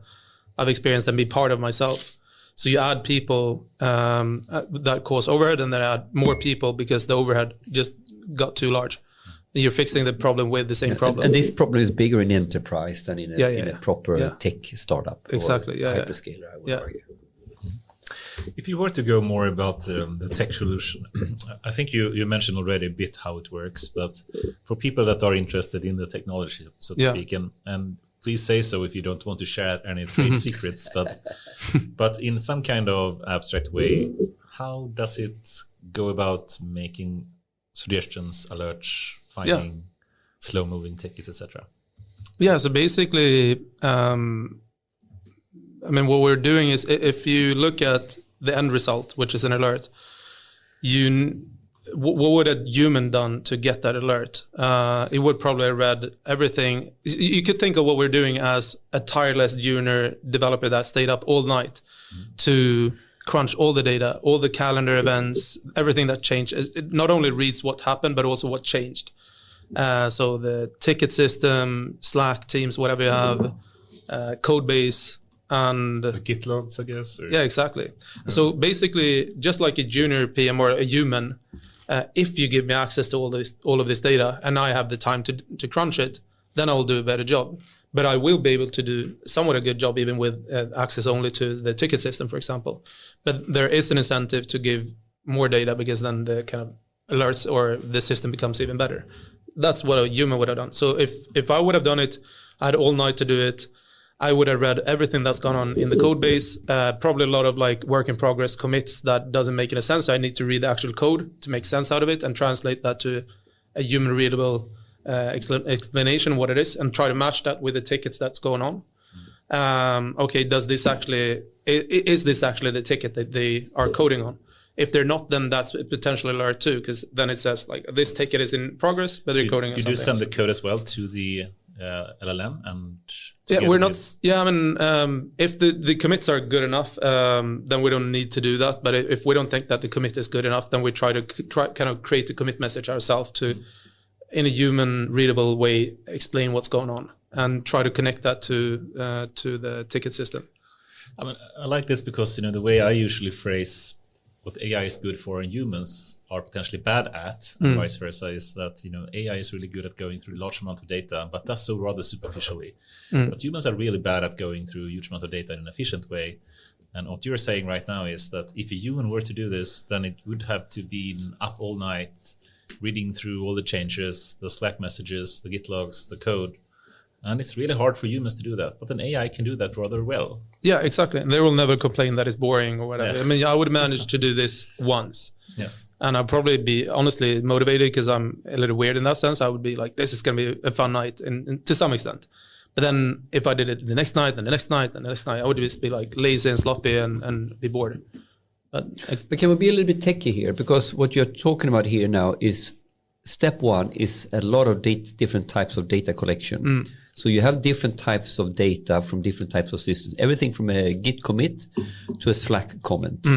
I've experienced and be part of myself. So you add people that cause overhead, and then add more people because the overhead just got too large. And you're fixing the problem with the same problem. And this problem is bigger in enterprise than in a proper tech startup. Exactly. Or hyperscaler, I would argue. If you were to go more about the tech solution, I think you mentioned already a bit how it works, but for people that are interested in the technology, so to speak, and please say so if you don't want to share any trade secrets, but in some kind of abstract way, how does it go about making suggestions, alerts, finding slow-moving tickets, etc.? Yeah, so basically, what we're doing is if you look at the end result, which is an alert, what would a human done to get that alert? It would probably have read everything. You could think of what we're doing as a tireless junior developer that stayed up all night to crunch all the data, all the calendar events, everything that changed. It not only reads what happened, but also what changed. So the ticket system, Slack, Teams, whatever you have, code base, and the Git logs, I guess. Yeah, exactly. Yeah. So basically, just like a junior PM or a human, if you give me access to all of this data, and I have the time to crunch it, then I will do a better job. But I will be able to do somewhat a good job even with access only to the ticket system, for example. But there is an incentive to give more data because then the kind of alerts or the system becomes even better. That's what a human would have done. So if I would have done it, I had all night to do it. I would have read everything that's gone on in the code base, probably a lot of work in progress commits that doesn't make any sense. So I need to read the actual code to make sense out of it and translate that to a human readable explanation of what it is and try to match that with the tickets that's going on. Is this actually the ticket that they are coding on? If they're not, then that's a potential alert too, because then it says this ticket is in progress, but they're coding on something. You do send the code as well to the LLM and we're not. If the commits are good enough, then we don't need to do that. But if we don't think that the commit is good enough, then we try to kind of create a commit message ourselves to, in a human readable way, explain what's going on and try to connect that to the ticket system. I like this because the way I usually phrase what AI is good for and humans are potentially bad at, and vice versa, is that AI is really good at going through large amounts of data, but does so rather superficially. But humans are really bad at going through huge amount of data in an efficient way. And what you're saying right now is that if a human were to do this, then it would have to be up all night reading through all the changes, the Slack messages, the Git logs, the code. And it's really hard for humans to do that. But an AI can do that rather well. Yeah, exactly. And they will never complain that it's boring or whatever. Yeah. I mean, I would manage to do this once. Yes. And I'd probably be honestly motivated because I'm a little weird in that sense. I would be like, this is going to be a fun night and to some extent. But then if I did it the next night and the next night and the next night, I would just be like lazy and sloppy and be bored. But can we be a little bit techy here? Because what you're talking about here now is step one is a lot of different types of data collection. So you have different types of data from different types of systems, everything from a Git commit to a Slack comment.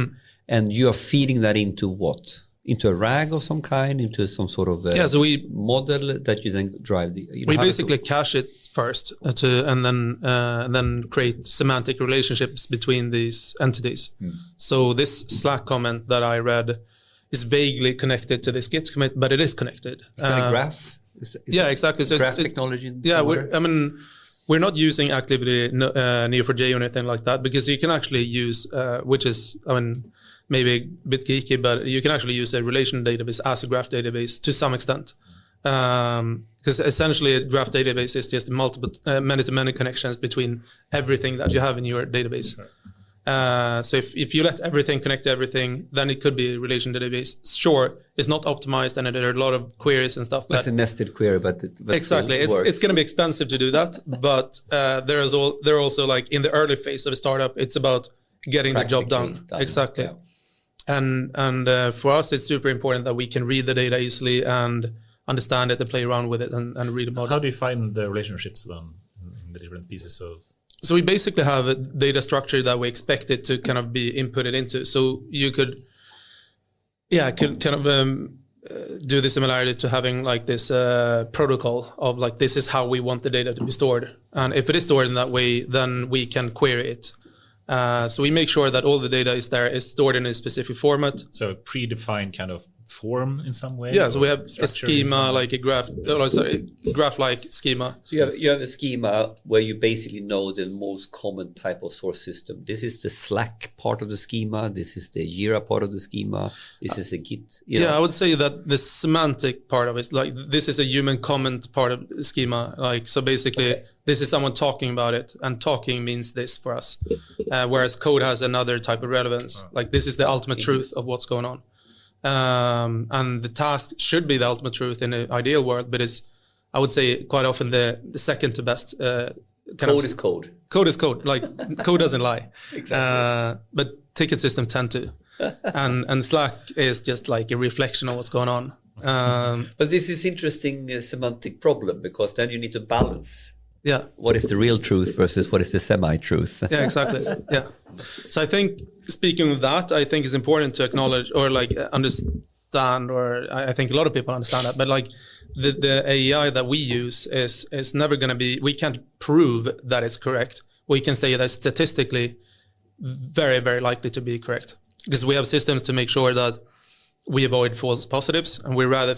And you are feeding that into what? Into a RAG of some kind, into some sort of so we model that you then drive the. We basically cache it first and then create semantic relationships between these entities. So this Slack comment that I read is vaguely connected to this Git commit, but it is connected. It's kind of graph. Yeah, exactly. So graph technology. We're not using actively Neo4j or anything like that because you can actually use, which is, maybe a bit geeky, but you can actually use a relation database as a graph database to some extent. Because essentially a graph database is just multiple many-to-many connections between everything that you have in your database. So if you let everything connect to everything, then it could be a relation database. Sure, it's not optimized and there are a lot of queries and stuff. That's a nested query, but exactly. It's going to be expensive to do that. But there are also like in the early phase of a startup, it's about getting the job done. Exactly. Yeah. And for us, it's super important that we can read the data easily and understand it and play around with it and read about it. How do you find the relationships then in the different pieces of? So we basically have a data structure that we expect it to kind of be inputted into. So you could kind of do the similarity to having like this protocol of like, this is how we want the data to be stored. And if it is stored in that way, then we can query it. So we make sure that all the data is stored in a specific format. So a predefined kind of form in some way? Yeah, so we have a schema like a graph-like schema. So you have a schema where you basically know the most common type of source system. This is the Slack part of the schema. This is the Jira part of the schema. This is a Git. I would say that the semantic part of it, like this is a human comment part of the schema. Like, so basically this is someone talking about it, and talking means this for us. Whereas code has another type of relevance. Like this is the ultimate truth of what's going on. And the task should be the ultimate truth in an ideal world, but it's, I would say, quite often the second to best. Code is code. Code is code. Like code doesn't lie. Exactly. But ticket systems tend to, and Slack is just like a reflection of what's going on. But this is interesting semantic problem, because then you need to balance. Yeah. What is the real truth versus what is the semi-truth? Yeah, exactly. Yeah. So I think, speaking of that, I think it's important to acknowledge or like understand, or I think a lot of people understand that, but like the AI that we use is never going to be, we can't prove that it's correct. We can say that it's statistically very, very likely to be correct, because we have systems to make sure that we avoid false positives, and we rather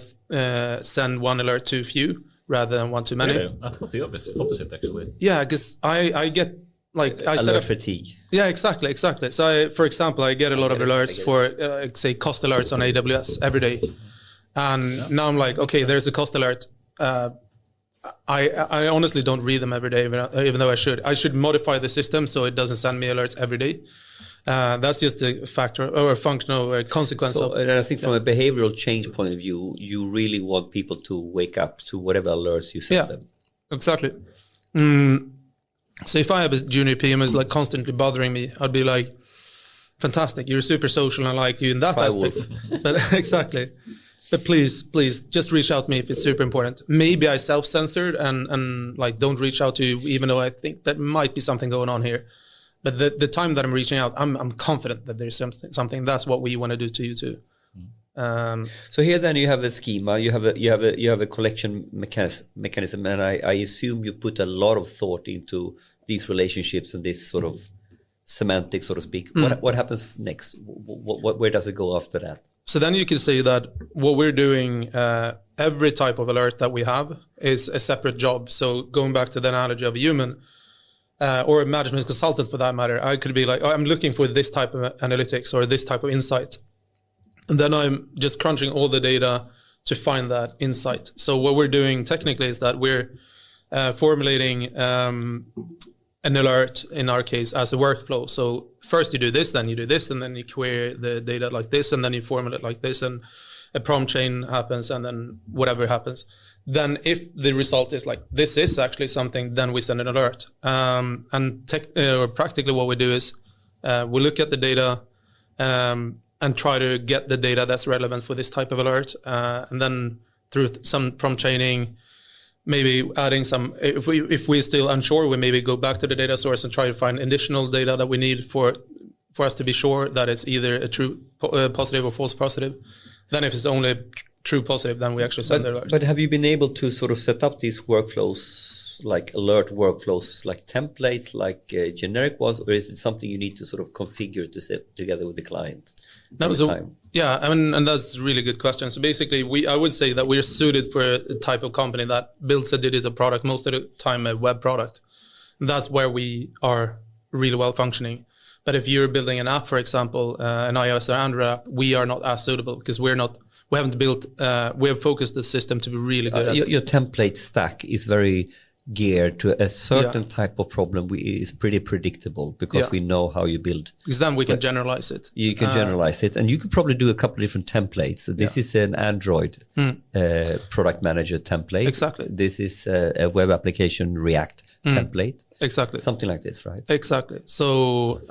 send one alert too few rather than one too many. Yeah, I thought the opposite actually. Yeah, because I get like alert fatigue. Yeah, exactly. So for example, I get a lot of alerts for say cost alerts on AWS every day, and now I'm like, okay, there's a cost alert. I honestly don't read them every day, even though I should. I should modify the system so it doesn't send me alerts every day. That's just a factor or a function or a consequence of. And I think from a behavioral change point of view, you really want people to wake up to whatever alerts you send them. Exactly. So if I have a junior PM who's like constantly bothering me, I'd be like, fantastic, you're super social and I like you in that aspect. But exactly. But please, just reach out to me if it's super important. Maybe I self-censored and like don't reach out to you, even though I think that might be something going on here. But the time that I'm reaching out, I'm confident that there's something. That's what we want to do to you too. So here then you have a schema, you have a collection mechanism, and I assume you put a lot of thought into these relationships and this sort of semantics, so to speak. What happens next? Where does it go after that? So then you can say that what we're doing, every type of alert that we have is a separate job. So going back to the analogy of a human, or a management consultant for that matter, I could be like, I'm looking for this type of analytics or this type of insight. And then I'm just crunching all the data to find that insight. So what we're doing technically is that we're formulating an alert, in our case, as a workflow. So first you do this, then you do this, and then you query the data like this, and then you formulate like this, and a prompt chain happens, and then whatever happens. Then if the result is like, this is actually something, then we send an alert. Practically what we do is we look at the data and try to get the data that's relevant for this type of alert. And then through some prompt chaining, maybe adding some, if we're still unsure, we maybe go back to the data source and try to find additional data that we need for us to be sure that it's either a true positive or false positive. Then if it's only true positive, then we actually send the alert. But have you been able to sort of set up these workflows, like alert workflows, like templates, like generic ones, or is it something you need to sort of configure to set together with the client? No, so, yeah, I mean, and that's a really good question. So basically, I would say that we're suited for a type of company that builds a digital product, most of the time a web product. And that's where we are really well functioning. But if you're building an app, for example, an iOS or Android app, we are not as suitable because we have focused the system to be really good at it. Your template stack is very geared to a certain type of problem is pretty predictable because we know how you build. Because then we can generalize it. You can generalize it, and you could probably do a couple of different templates. So this is an Android product manager template. Exactly. This is a web application React template. Exactly. Something like this, right? Exactly. So,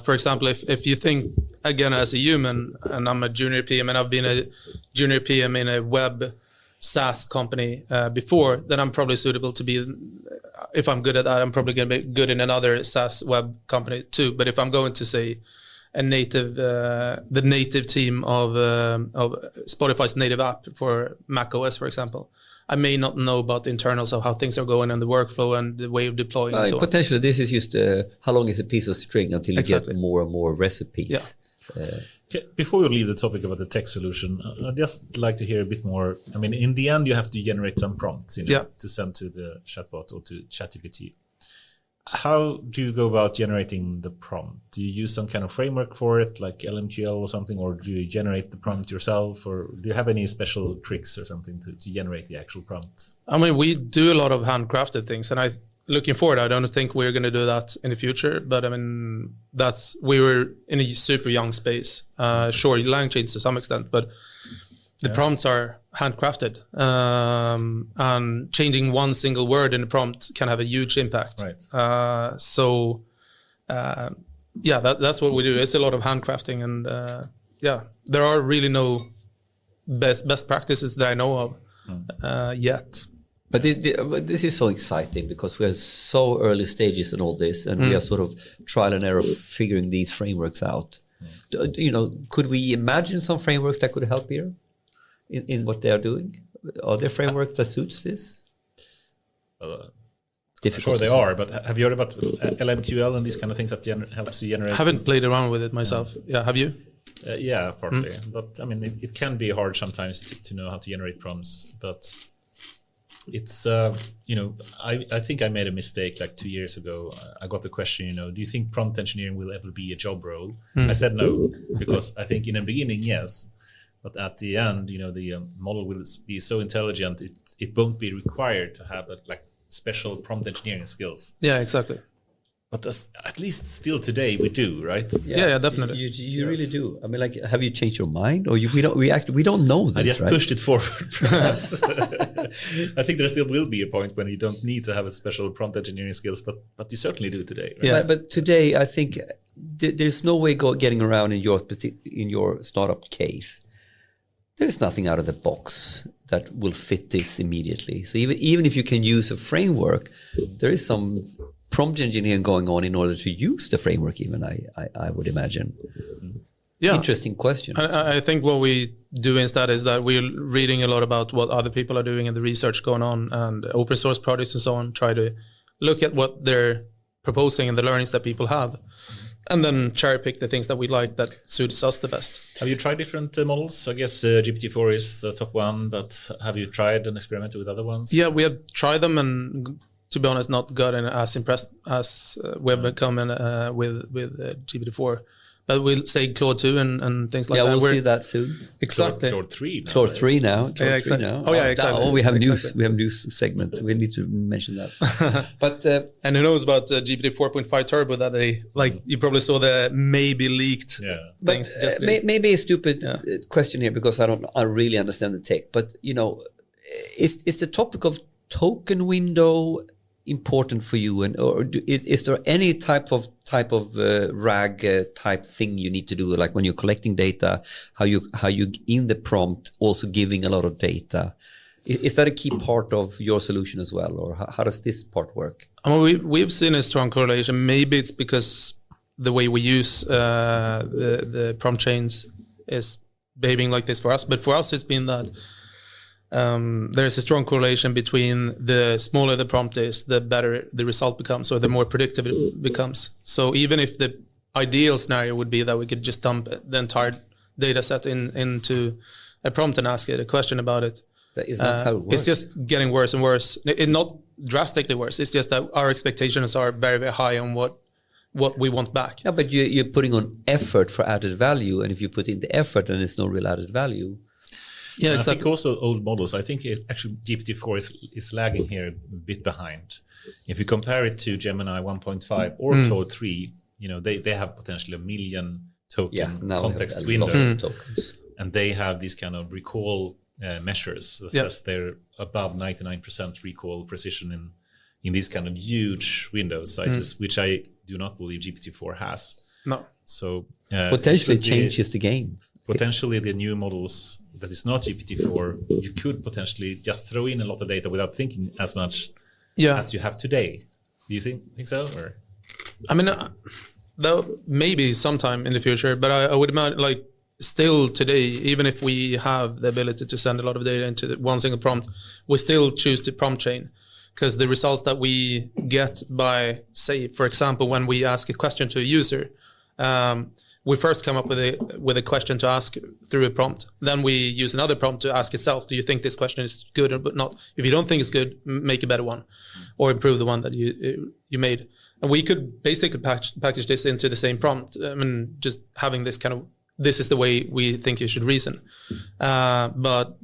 for example, if you think, again, as a human, and I'm a junior PM, and I've been a junior PM in a web SaaS company before, then I'm probably suitable to be, if I'm good at that, I'm probably going to be good in another SaaS web company too. But if I'm going to say the native team of Spotify's native app for Mac OS, for example, I may not know about the internals of how things are going and the workflow and the way of deploying. And so potentially, this is just how long is a piece of string until you get more and more recipes. Yeah. Okay, before we leave the topic about the tech solution, I'd just like to hear a bit more. I mean, in the end, you have to generate some prompts to send to the chatbot or to ChatGPT. How do you go about generating the prompt? Do you use some kind of framework for it, like LMQL or something, or do you generate the prompt yourself, or do you have any special tricks or something to generate the actual prompt? I mean, we do a lot of handcrafted things, and looking forward, I don't think we're going to do that in the future. But I mean, we were in a super young space. Sure, lang chains to some extent, but the prompts are handcrafted, and changing one single word in the prompt can have a huge impact. Right. That's what we do. It's a lot of handcrafting, and there are really no best practices that I know of yet. But this is so exciting because we are so early stages in all this, and we are sort of trial and error figuring these frameworks out. Could we imagine some frameworks that could help here in what they are doing? Are there frameworks that suits this? Sure they are, but have you heard about LMQL and these kind of things that helps you generate? I haven't played around with it myself. Yeah, have you? Yeah, partly. But I mean, it can be hard sometimes to know how to generate prompts, but it's I think I made a mistake like 2 years ago. I got the question, do you think prompt engineering will ever be a job role? I said no, because I think in the beginning, yes, but at the end, the model will be so intelligent it won't be required to have special prompt engineering skills. Yeah, exactly. But at least still today we do, right? Yeah, definitely. You really do. I mean, have you changed your mind, or we don't know this? I just pushed it forward, perhaps. I think there still will be a point when you don't need to have a special prompt engineering skills, but you certainly do today. Right? Yeah, but today I think there's no way getting around in your startup case. There's nothing out of the box that will fit this immediately. So even if you can use a framework, there is some prompt engineering going on in order to use the framework even, I would imagine. Yeah. Interesting question. I think what we do instead is that we're reading a lot about what other people are doing and the research going on and open source projects and so on, try to look at what they're proposing and the learnings that people have, and then cherry pick the things that we like that suits us the best. Have you tried different models? I guess GPT-4 is the top one, but have you tried and experimented with other ones? Yeah, we have tried them, and to be honest, not gotten as impressed as we have become with GPT-4. But we'll say Claude 2 and things like that. Yeah, we'll see that soon. Exactly. Claude 3 now. Claude 3 now. Yeah, exactly. Oh, yeah, exactly. Oh, we have exactly. news. We have news segment. We need to mention that. But and who knows about GPT 4.5 Turbo that they you probably saw the maybe leaked things. But, maybe a stupid question here because I really understand the tech. But is the topic of token window important for you, and or is there any type of RAG type thing you need to do, like when you're collecting data, how you in the prompt also giving a lot of data? Is that a key part of your solution as well, or how does this part work? I mean, we've seen a strong correlation. Maybe it's because the way we use the prompt chains is behaving like this for us, but for us it's been that there's a strong correlation between the smaller the prompt is, the better the result becomes, or the more predictive it becomes. So even if the ideal scenario would be that we could just dump the entire data set into a prompt and ask it a question about it, that is not how it works. It's just getting worse and worse. Not drastically worse. It's just that our expectations are very, very high on what we want back. Yeah, but you're putting on effort for added value, and if you put in the effort, then there's no real added value. Yeah, exactly. I think also old models, I think actually GPT-4 is lagging here a bit behind. If you compare it to Gemini 1.5 or Claude 3, they have potentially 1 million token context windows. And they have these kind of recall measures that says they're above 99% recall precision in these kind of huge window sizes, which I do not believe GPT-4 has. No. So potentially changes the game. Potentially the new models that is not GPT-4, you could potentially just throw in a lot of data without thinking as much as you have today. Do you think so? Or I mean, though maybe sometime in the future, but I would imagine still today, even if we have the ability to send a lot of data into one single prompt, we still choose the prompt chain, because the results that we get by, say, for example, when we ask a question to a user, we first come up with a question to ask through a prompt. Then we use another prompt to ask itself, do you think this question is good or not? If you don't think it's good, make a better one or improve the one that you made. And we could basically package this into the same prompt. I mean, just having this kind of, this is the way we think you should reason. But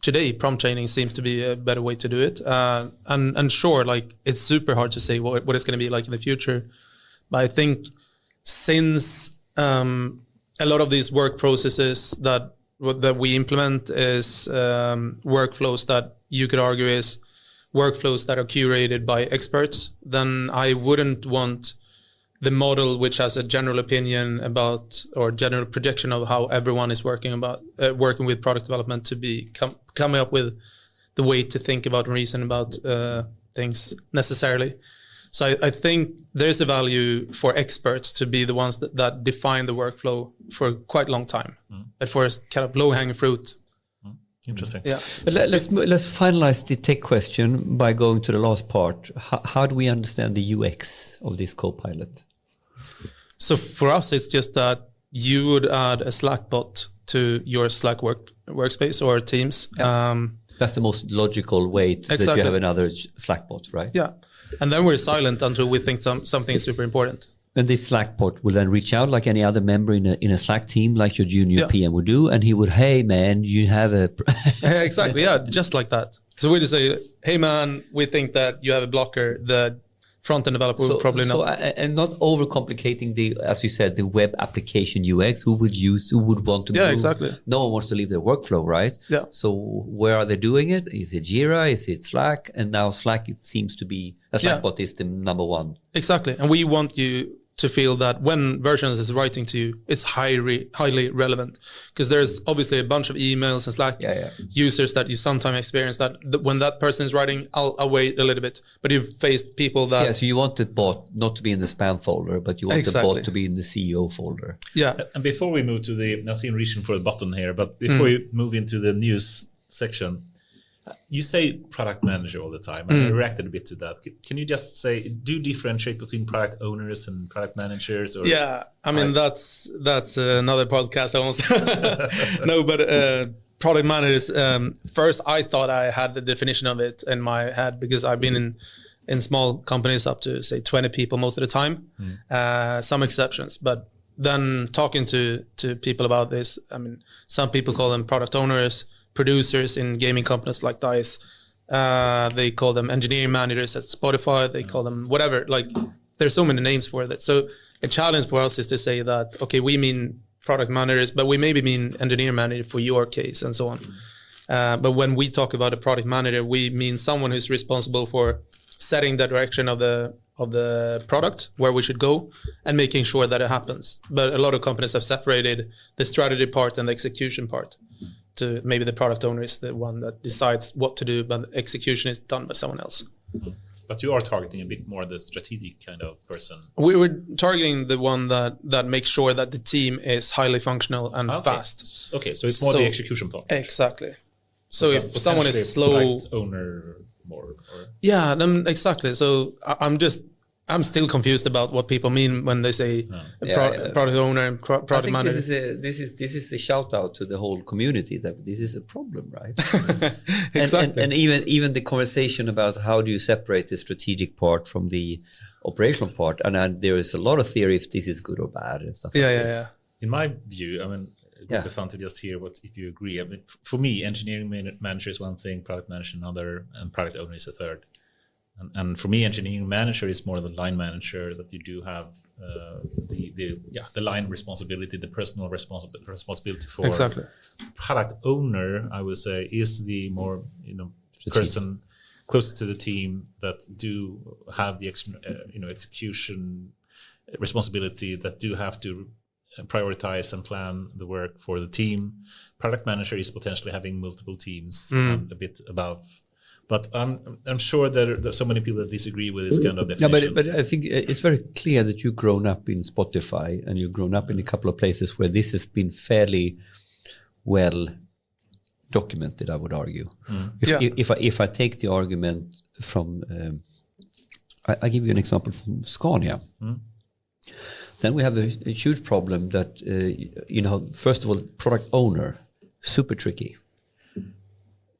today, prompt chaining seems to be a better way to do it. And sure, it's super hard to say what it's going to be like in the future. But I think since a lot of these work processes that we implement is workflows that you could argue is workflows that are curated by experts, then I wouldn't want the model which has a general opinion about or general projection of how everyone is working with product development to be coming up with the way to think about and reason about things necessarily. So I think there's a value for experts to be the ones that define the workflow for quite a long time. But for kind of low-hanging fruit. Interesting. Yeah. But let's finalize the tech question by going to the last part. How do we understand the UX of this Copilot? So for us, it's just that you would add a Slack bot to your Slack workspace or Teams. Yeah. That's the most logical way that you have another Slack bot, right? Yeah. And then we're silent until we think something is super important. And this Slack bot will then reach out like any other member in a Slack team, like your junior PM would do, and he would, hey man, you have a exactly, yeah, just like that. So we just say, hey man, we think that you have a blocker. The front-end developer would probably not. And not overcomplicating as you said, the web application UX. Who would want to move? Exactly. No one wants to leave their workflow, right? Yeah. So where are they doing it? Is it Jira? Is it Slack? And now Slack, it seems to be, Slack bot is the number one. Exactly. And we want you to feel that when Versions is writing to you, it's highly relevant, because there's obviously a bunch of emails and Slack users that you sometimes experience that when that person is writing, I'll wait a little bit. But you've faced people that... Yeah, so you want the bot not to be in the spam folder, but you want the bot to be in the CEO folder. Yeah. And before we move to the... Now, I'm reaching for the button here, but before we move into the news section, you say product manager all the time, and I reacted a bit to that. Can you just say, do you differentiate between product owners and product managers? Or yeah, I mean, that's another podcast almost. No, but product managers, first I thought I had the definition of it in my head, because I've been in small companies up to, say, 20 people most of the time. Some exceptions, but then talking to people about this, I mean, some people call them product owners, producers in gaming companies like DICE. They call them engineering managers at Spotify. They call them whatever. Like, there's so many names for that. So a challenge for us is to say that, okay, we mean product managers, but we maybe mean engineering manager for your case and so on. But when we talk about a product manager, we mean someone who's responsible for setting the direction of the product, where we should go, and making sure that it happens. But a lot of companies have separated the strategy part and the execution part. To maybe the product owner is the one that decides what to do, but execution is done by someone else. But you are targeting a bit more the strategic kind of person. We were targeting the one that makes sure that the team is highly functional and fast. Okay, so it's more the execution part. Exactly. So if someone is slow, owner more. Or... Yeah, exactly. So I'm still confused about what people mean when they say product owner and product manager. This is a shout out to the whole community that this is a problem, right? Exactly. And even the conversation about how do you separate the strategic part from the operational part, and there is a lot of theory if this is good or bad and stuff. Yeah. In my view, I mean, it would be fun to just hear if you agree. I mean, for me, engineering manager is one thing, product manager another, and product owner is a third. And for me, engineering manager is more of a line manager, that you do have the line responsibility, the personal responsibility for. Exactly. Product owner, I would say, is the more person closer to the team that do have the execution responsibility, that do have to prioritize and plan the work for the team. Product manager is potentially having multiple teams and a bit above. But I'm sure there's so many people that disagree with this kind of definition. Yeah, but I think it's very clear that you've grown up in Spotify and you've grown up in a couple of places where this has been fairly well documented, I would argue. If I take the argument from, I give you an example from Scania. Then we have a huge problem that, first of all, product owner, super tricky.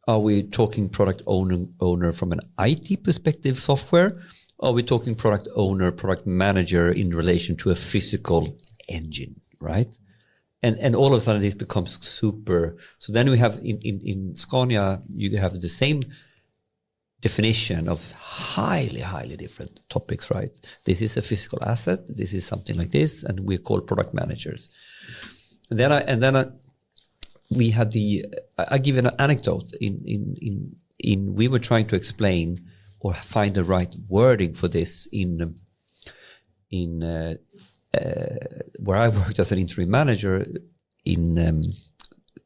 Are we talking product owner from an IT perspective software? Are we talking product owner, product manager in relation to a physical engine, right? And all of a sudden this becomes super. So then we have in Scania, you have the same definition of highly, highly different topics, right? This is a physical asset. This is something like this, and we're called product managers. And then we had I give an anecdote in we were trying to explain or find the right wording for this in where I worked as an interim manager in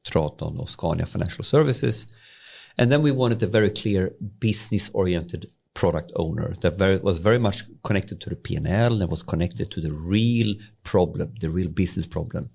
Traton or Scania Financial Services. And then we wanted a very clear business-oriented product owner that was very much connected to the P&L and was connected to the real problem, the real business problem.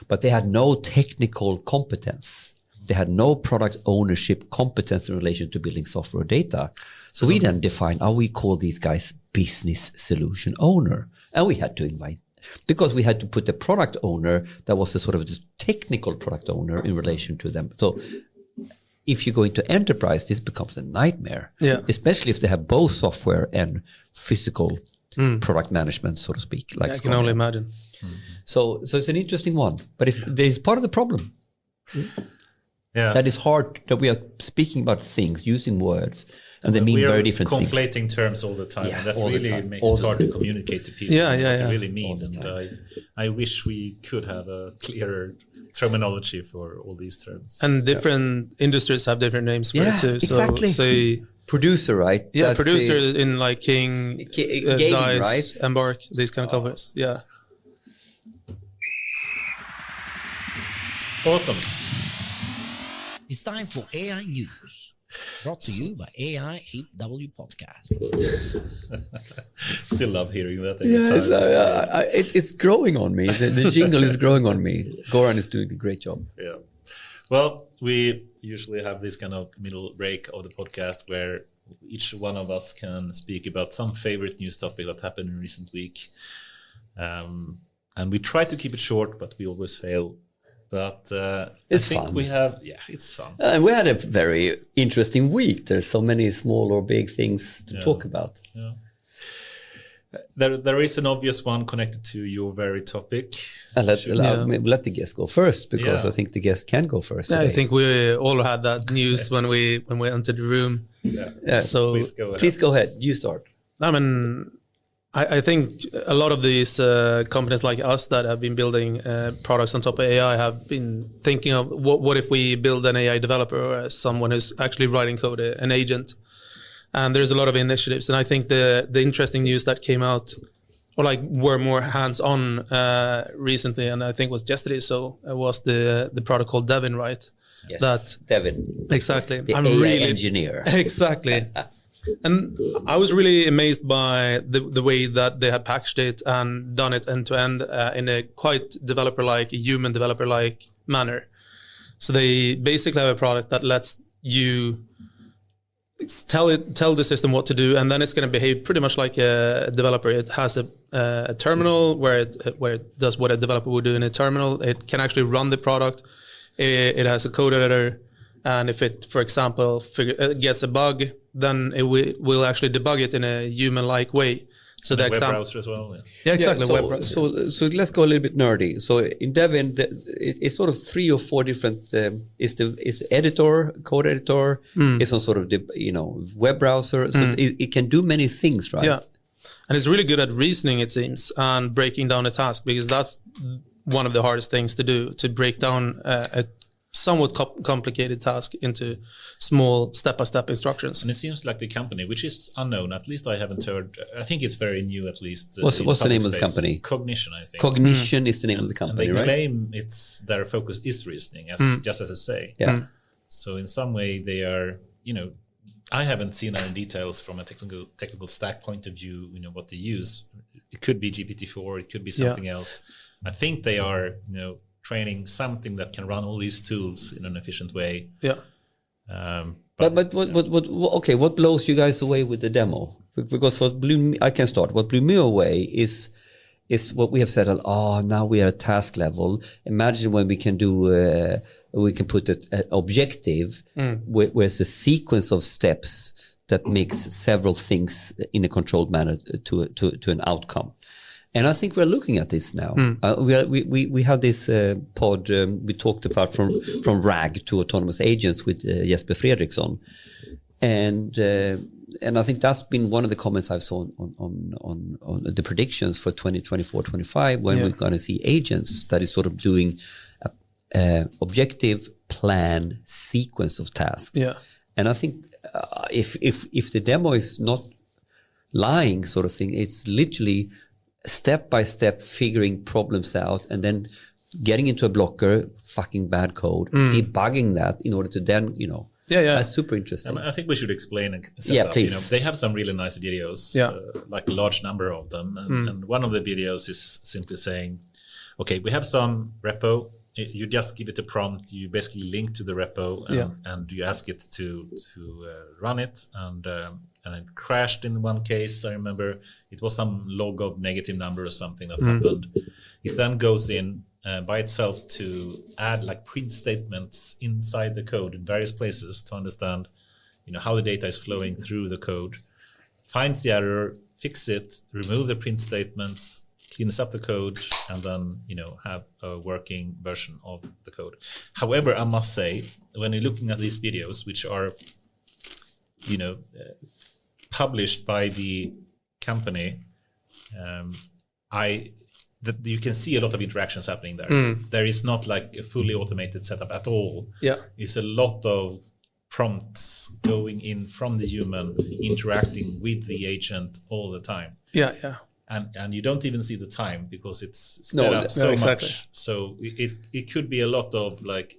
But they had no technical competence. They had no product ownership competence in relation to building software or data. So we then defined how we call these guys business solution owner. And we had to invite, because we had to put the product owner that was the sort of the technical product owner in relation to them. So if you go into enterprise, this becomes a nightmare, especially if they have both software and physical product management, so to speak. Like I can only imagine. So it's an interesting one, but it's part of the problem. Yeah, that is hard, that we are speaking about things, using words, and they mean very different things. We are conflating terms all the time, and that really makes it hard to communicate to people what they really mean. And I wish we could have a clearer terminology for all these terms. And different industries have different names for it too. So exactly. Say producer, right? Yeah, that's producer in like King, gaming, DICE, right? Embark, these kind of companies. Yeah. Awesome. It's time for AI News, brought to you by AIAW Podcast. Still love hearing that every time. It's growing on me. The jingle is growing on me. Goran is doing a great job. Yeah. Well, we usually have this kind of middle break of the podcast where each one of us can speak about some favorite news topic that happened in recent week. And we try to keep it short, but we always fail. But it's I think fun. It's fun. And we had a very interesting week. There's so many small or big things to talk about. Yeah. There is an obvious one connected to your very topic. Let the guest go first, because I think the guest can go first. I think we all had that news when we entered the room. Yeah. So please go ahead. You start. I mean, I think a lot of these companies like us that have been building products on top of AI have been thinking of what if we build an AI developer or someone who's actually writing code, an agent. And there's a lot of initiatives. And I think the interesting news that came out, or like were more hands-on recently, and I think was yesterday, so it was the product called Devin, right? Yes, that Devin. Exactly. The AI engineer. Exactly. And I was really amazed by the way that they had packaged it and done it end to end in a quite developer-like, human developer-like manner. So they basically have a product that lets you tell the system what to do, and then it's going to behave pretty much like a developer. It has a terminal where it does what a developer would do in a terminal. It can actually run the product. It has a code editor. And if it, for example, gets a bug, then it will actually debug it in a human-like way. So the web browser as well. Yeah, exactly. So, web browser. So let's go a little bit nerdy. So in Devin, it's sort of 3 or 4 different. It's editor, code editor. It's on sort of web browser. So it can do many things, right? Yeah, and it's really good at reasoning, it seems, and breaking down a task, because that's one of the hardest things to do, to break down a somewhat complicated task into small step-by-step instructions. And it seems like the company, which is unknown, at least I haven't heard, I think it's very new at least. What's the name of the company? Cognition, I think. Cognition is the name of the company, and they right? claim their focus is reasoning, just as I say. Yeah. So in some way they are, I haven't seen any details from a technical stack point of view, what they use. It could be GPT-4, it could be something else. I think they are, training something that can run all these tools in an efficient way. Yeah. But what blows you guys away with the demo? Because I can start. What blew me away is what we have said. Now we are at task level. Imagine when we can do. We can put an objective where it's a sequence of steps that makes several things in a controlled manner to an outcome. And I think we're looking at this now. We have this pod we talked about from RAG to autonomous agents with Jesper Fredriksson, and I think that's been one of the comments I've saw on the predictions for 2024-25 when we're going to see agents that is sort of doing a objective, plan, sequence of tasks. Yeah, and I think if the demo is not lying, sort of thing, it's literally step by step figuring problems out and then getting into a blocker, fucking bad code, debugging that in order to then, that's super interesting. I think we should explain and set up. Please. They have some really nice videos, like a large number of them. And one of the videos is simply saying, okay, we have some repo. You just give it a prompt. You basically link to the repo and you ask it to run it. And it crashed in one case. I remember it was some log of negative number or something that happened. It then goes in by itself to add like print statements inside the code in various places to understand, how the data is flowing through the code. Finds the error, fix it, remove the print statements, cleans up the code, and then have a working version of the code. However, I must say, when you're looking at these videos, which are published by the company, that you can see a lot of interactions happening there. There is not like a fully automated setup at all. Yeah, it's a lot of prompts going in from the human, interacting with the agent all the time. Yeah. And you don't even see the time because it's sped up so much. So it could be a lot of like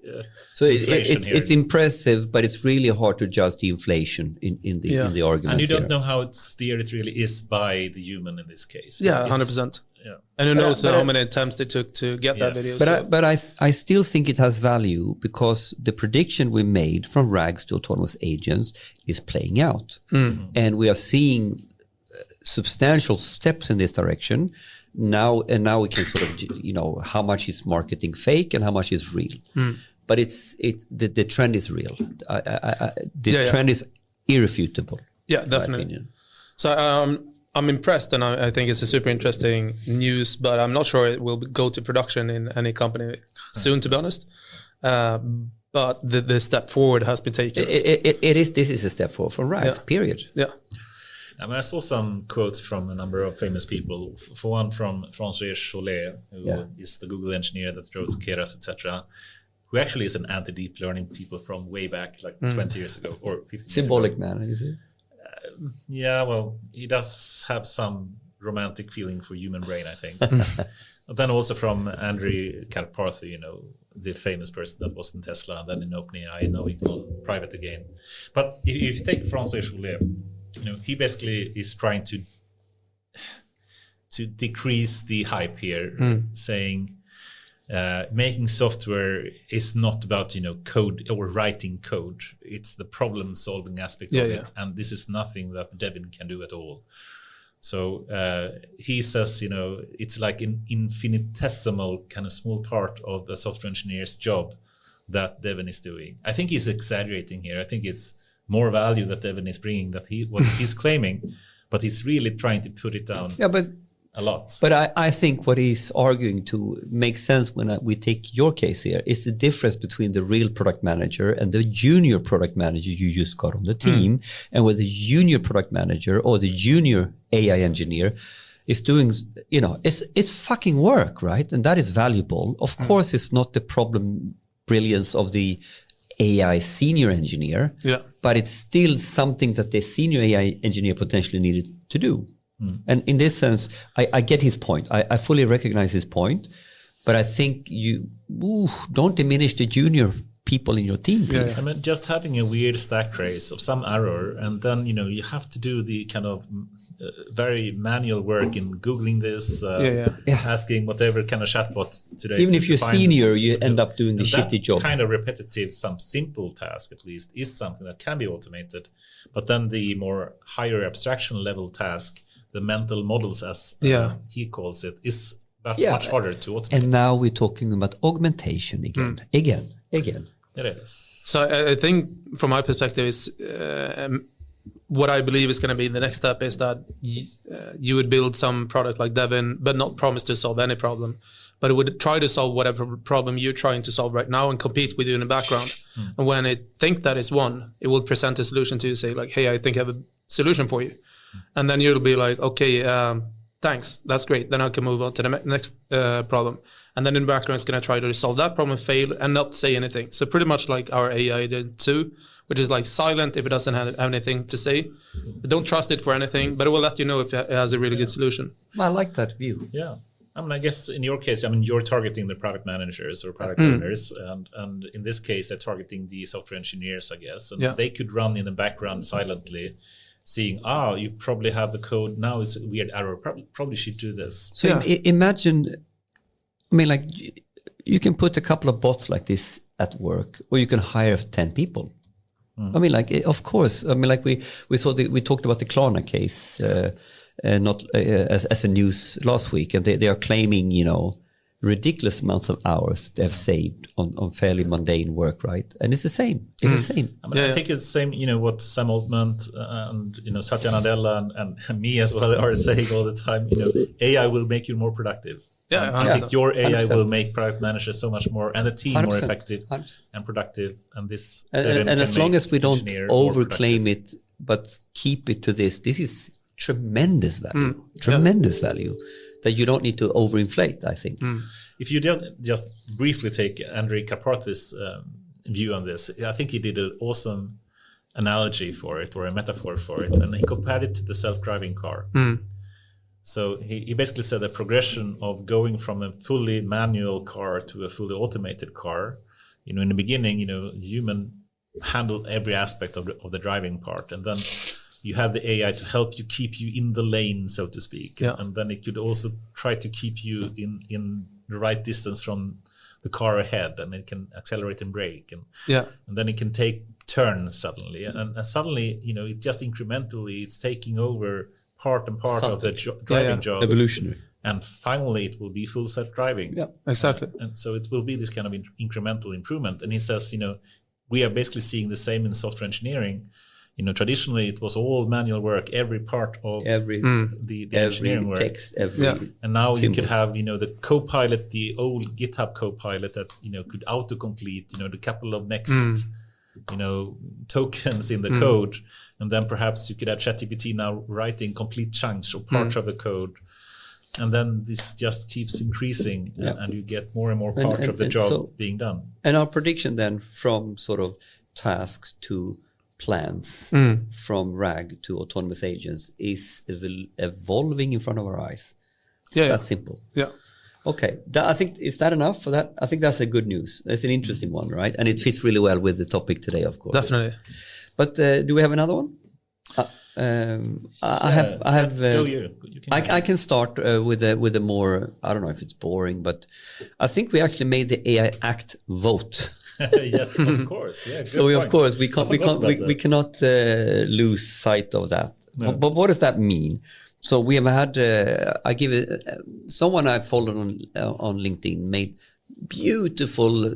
so it's impressive, but it's really hard to judge the inflation in the argument. And you don't know how steered it really is by the human in this case. Yeah, 100%. Yeah. And who knows how many attempts they took to get that video. But I still think it has value because the prediction we made from RAGs to autonomous agents is playing out. And we are seeing substantial steps in this direction now, and now we can sort of how much is marketing fake and how much is real. But the trend is real. The trend is irrefutable. Yeah, definitely. So I'm impressed, and I think it's a super interesting news, but I'm not sure it will go to production in any company soon, to be honest. But the step forward has been taken. This is a step forward for RAGs, period. Yeah. I mean, I saw some quotes from a number of famous people. For one, from Francois Chollet, who is the Google engineer that draws Keras, etc., who actually is an anti-deep learning people from way back, like 20 years ago or 15 years ago. Symbolic man, is it? Yeah, well, he does have some romantic feeling for human brain, I think. But then also from Andrew Karpathy, the famous person that was in Tesla and then in OpenAI, now he's gone private again. But if you take Francois Chollet, he basically is trying to decrease the hype here, saying making software is not about code or writing code. It's the problem-solving aspect of it, and this is nothing that Devin can do at all. So he says, it's like an infinitesimal kind of small part of the software engineer's job that Devin is doing. I think he's exaggerating here. I think it's more value that Devin is bringing what he's claiming, but he's really trying to put it down. Yeah, but a lot. But I think what he's arguing to makes sense when we take your case here is the difference between the real product manager and the junior product manager you just got on the team, and where the junior product manager or the junior AI engineer is doing, it's fucking work, right? And that is valuable. Of course, it's not the problem brilliance of the AI senior engineer, but it's still something that the senior AI engineer potentially needed to do. And in this sense, I get his point. I fully recognize his point, but I think you don't diminish the junior people in your team, please. I mean, just having a weird stack trace of some error, and then you have to do the kind of very manual work in Googling this, asking whatever kind of chatbot today. Even if you're senior, you end up doing the shitty job. Kind of repetitive, some simple task at least, is something that can be automated. But then the more higher abstraction level task, the mental models, as he calls it, is that much harder to automate. And now we're talking about augmentation again. It is. So I think from my perspective is what I believe is going to be the next step is that you would build some product like Devin, but not promise to solve any problem, but it would try to solve whatever problem you're trying to solve right now and compete with you in the background. And when it think that is won, it will present a solution to you, say like, hey, I think I have a solution for you. And then you'll be like, okay, thanks, that's great. Then I can move on to the next problem. And then in the background, it's going to try to resolve that problem, fail, and not say anything. So pretty much like our AI did too, which is like silent if it doesn't have anything to say. Don't trust it for anything, but it will let you know if it has a really good solution. I like that view. Yeah. I mean, I guess in your case, you're targeting the product managers or product owners, and in this case, they're targeting the software engineers, I guess. And they could run in the background silently, seeing, you probably have the code, now it's a weird error, probably should do this. So imagine, like you can put a couple of bots like this at work, or you can hire 10 people. Of course, like we talked about the Klarna case, not as a news last week, and they are claiming, ridiculous amounts of hours they've saved on fairly mundane work, right? And it's the same. It's the same. I think it's the same, what Sam Altman and Satya Nadella and me as well are saying all the time, AI will make you more productive. I think your AI 100%. Will make product managers so much more, and the team 100%. More effective 100%. And productive. And this and as long as we don't overclaim it, but keep it to this is tremendous value. Tremendous value that you don't need to overinflate, I think. If you just briefly take Andrei Karpathy's view on this, I think he did an awesome analogy for it, or a metaphor for it, and he compared it to the self-driving car. So he basically said the progression of going from a fully manual car to a fully automated car. In the beginning, human handled every aspect of the driving part, and then you have the AI to help you keep you in the lane, so to speak. And then it could also try to keep you in the right distance from the car ahead, and it can accelerate and brake. And then it can take turns suddenly. And suddenly, it just incrementally, it's taking over part of the driving job. Evolutionary. And finally, it will be full self-driving. Yeah, exactly. And so it will be this kind of incremental improvement. And he says, we are basically seeing the same in software engineering. traditionally it was all manual work, every part of the engineering work. Text, and now symbol. you could have, the Copilot, the old GitHub Copilot that, could autocomplete, the couple of next, tokens in the code. And then perhaps you could have ChatGPT now writing complete chunks or parts of the code. And then this just keeps increasing and you get more and more parts of the job being done. And our prediction then from sort of tasks to plans, from RAG to autonomous agents is evolving in front of our eyes. It's that simple. Yeah. Okay. I think, is that enough for that? I think that's a good news. That's an interesting one, right? And it fits really well with the topic today, of course. Definitely. But do we have another one? I have. I can start with a more. I don't know if it's boring, but I think we actually made the AI Act vote. Yes, of course. Yeah. So of course we cannot lose sight of that. No. But what does that mean? So we have had. I give it. Someone I followed on LinkedIn made beautiful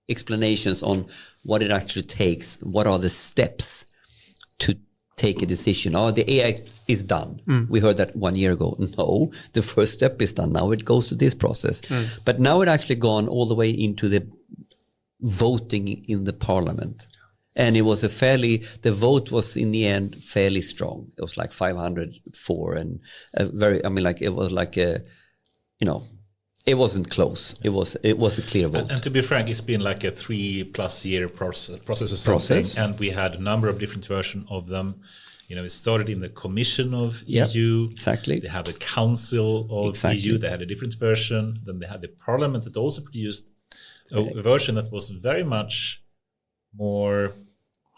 explanations on what it actually takes. What are the steps to take a decision? Oh, the AI is done. We heard that 1 year ago. No, the first step is done. Now it goes to this process. But now it actually gone all the way into the voting in the parliament. And it was the vote was in the end fairly strong. It was like 504 and it was like a, it wasn't close. It was a clear vote. And to be frank, it's been like a 3+ year process or something. And we had a number of different versions of them. It started in the Commission of EU. Exactly. They had a Council of EU. They had a different version. Then they had the Parliament that also produced a version that was very much more,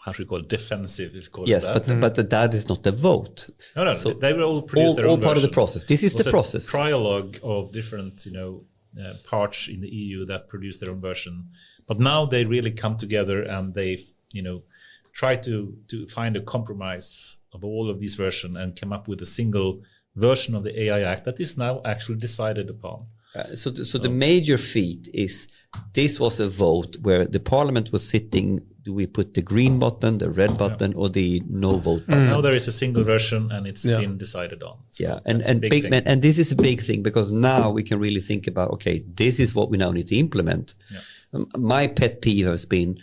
how should we call it, defensive, if you call it that. Yes, but that is not the vote. No, so they will all produce their own all part version. of the process. This is the process. Trialogue of different, parts in the EU that produce their own version. But now they really come together and they, try to find a compromise of all of these versions and come up with a single version of the AI Act that is now actually decided upon. So the major feat is this was a vote where the parliament was sitting. Do we put the green button, the red button, or the no vote button? Now there is a single version and it's been decided on. So and this is a big thing because now we can really think about, okay, this is what we now need to implement. Yeah. My pet peeve has been,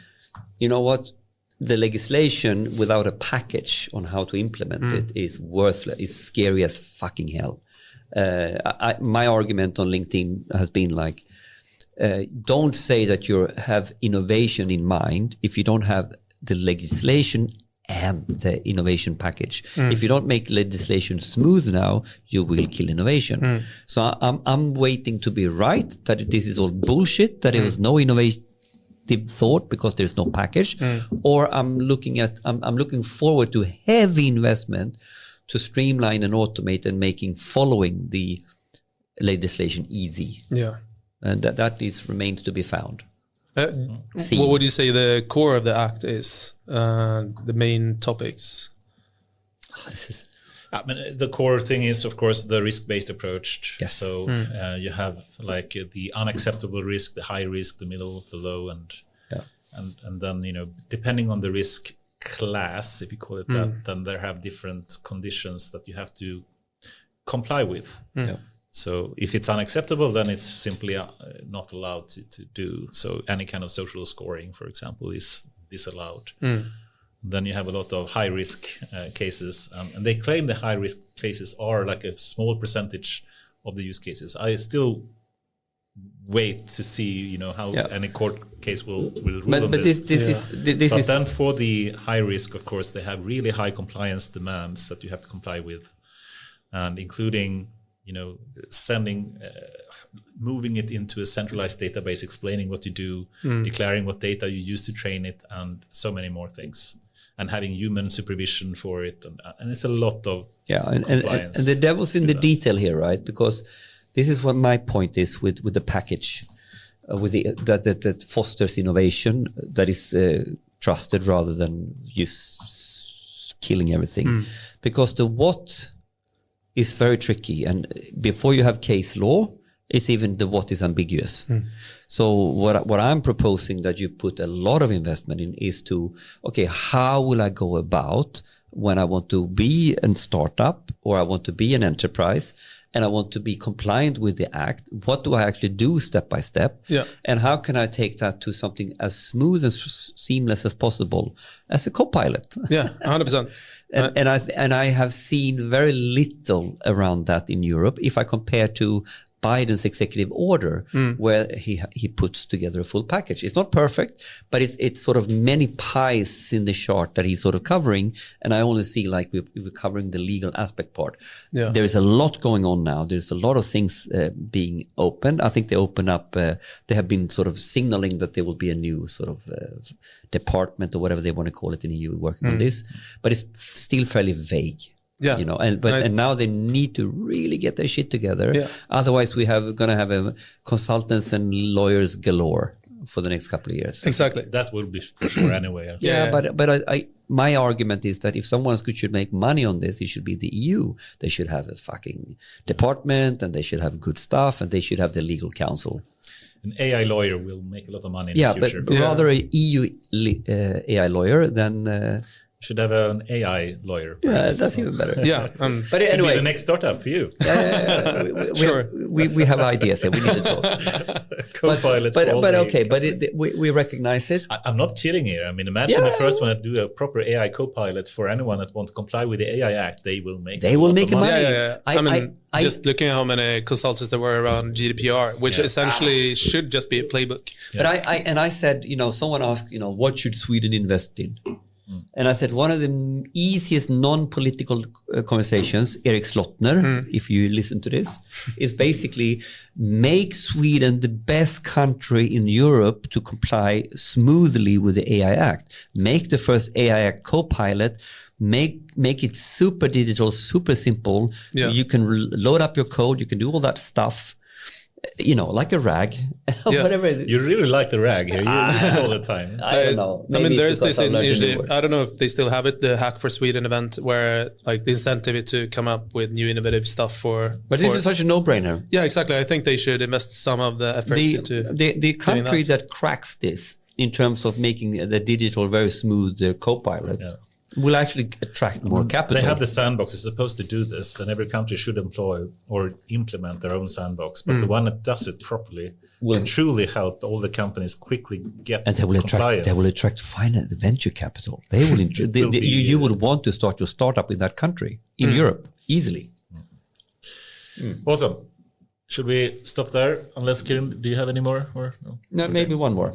the legislation without a package on how to implement it is worthless. It's scary as fucking hell. My argument on LinkedIn has been like, don't say that you have innovation in mind if you don't have the legislation and the innovation package. If you don't make legislation smooth now, you will kill innovation. So I'm waiting to be right that this is all bullshit, that there is no innovative thought because there's no package, or I'm looking forward to heavy investment to streamline and automate and making following the legislation easy. Yeah. And that remains to be found. What would you say the core of the act is? The main topics? The core thing is, of course, the risk-based approach. Yes. So you have like the unacceptable risk, the high risk, the middle, the low, and then depending on the risk class, if you call it that, then there have different conditions that you have to comply with. So if it's unacceptable, then it's simply not allowed to do. So any kind of social scoring, for example, is disallowed. Then you have a lot of high-risk cases. And they claim the high-risk cases are like a small percentage of the use cases. I still wait to see, how any court case will rule on this. But then for the high risk, of course, they have really high compliance demands that you have to comply with, and including moving it into a centralized database, explaining what you do, declaring what data you use to train it, and so many more things, and having human supervision for it, and it's a lot of compliance. And the devil's in the detail here, right? Because this is what my point is with the package, that fosters innovation, that is trusted rather than just killing everything, because the what is very tricky, and before you have case law, It's even the what is ambiguous. So what I'm proposing that you put a lot of investment in is to, okay, how will I go about when I want to be a startup or I want to be an enterprise and I want to be compliant with the act? What do I actually do step by step? Yeah. And how can I take that to something as smooth and seamless as possible as a co-pilot? Yeah, 100%. And I have seen very little around that in Europe if I compare to Biden's executive order, where he puts together a full package. It's not perfect, but it's sort of many pies in the chart that he's sort of covering, and I only see like we're covering the legal aspect part. Yeah. There is a lot going on now. There's a lot of things being opened. I think they open up, they have been sort of signaling that there will be a new sort of department or whatever they want to call it in EU working on this, but it's still fairly vague. Yeah, you know, and now they need to really get their shit together. Yeah. Otherwise, gonna have a consultants and lawyers galore for the next couple of years. Exactly, that will be for sure anyway. But my argument is that if someone should make money on this, it should be the EU. They should have a fucking department, and they should have good stuff, and they should have the legal counsel. An AI lawyer will make a lot of money in the future. But rather a EU AI lawyer than. Should have an AI lawyer. Perhaps. Yeah, that's even better. Yeah, but anyway, the next startup for you. We have ideas here. We need to talk. Co-pilot. But okay, but we recognize it. I'm not kidding here. I mean, imagine the first one to do a proper AI co-pilot for anyone that wants to comply with the AI Act. They will make. Money. Yeah. I mean, just looking at how many consultants there were around GDPR, which essentially should just be a playbook. Yes. But I said, someone asked, what should Sweden invest in? And I said, one of the easiest non-political conversations, Erik Slottner, if you listen to this, is basically make Sweden the best country in Europe to comply smoothly with the AI Act. Make the first AI Act co-pilot. Make it super digital, super simple. Yeah. You can load up your code. You can do all that stuff. Like a rag, whatever. You really like the rag here. You use it all the time. I don't know. Maybe there's this initiative. I don't know if they still have it, the Hack for Sweden event, where like the incentive is to come up with new innovative stuff for. But this is such a no-brainer. Yeah, exactly. I think they should invest some of the efforts into the country that cracks this in terms of making the digital very smooth co-pilot. Yeah. Will actually attract more capital. They have the sandbox. It's supposed to do this, and every country should employ or implement their own sandbox. But the one that does it properly will truly help all the companies quickly get and compliance. They will attract finance, venture capital. They will. You would want to start your startup in that country in Europe easily. Awesome. Should we stop there? Unless Kiran, do you have any more? Or no, okay. Maybe one more.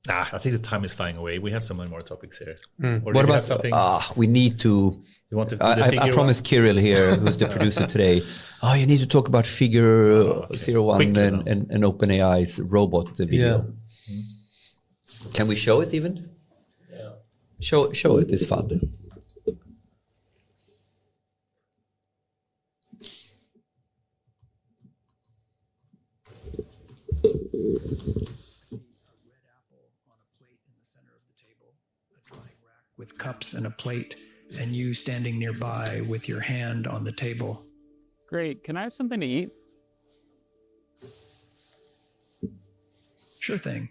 I think the time is flying away. We have so many more topics here. Or what about something? We need to. You want to do I promised Kirill here, who's the producer today. You need to talk about Figure 01 and OpenAI's robot video. Yeah. Can we show it even? Yeah. Show it. It's fun. With cups and a plate, and you standing nearby with your hand on the table. Great. Can I have something to eat? Sure thing.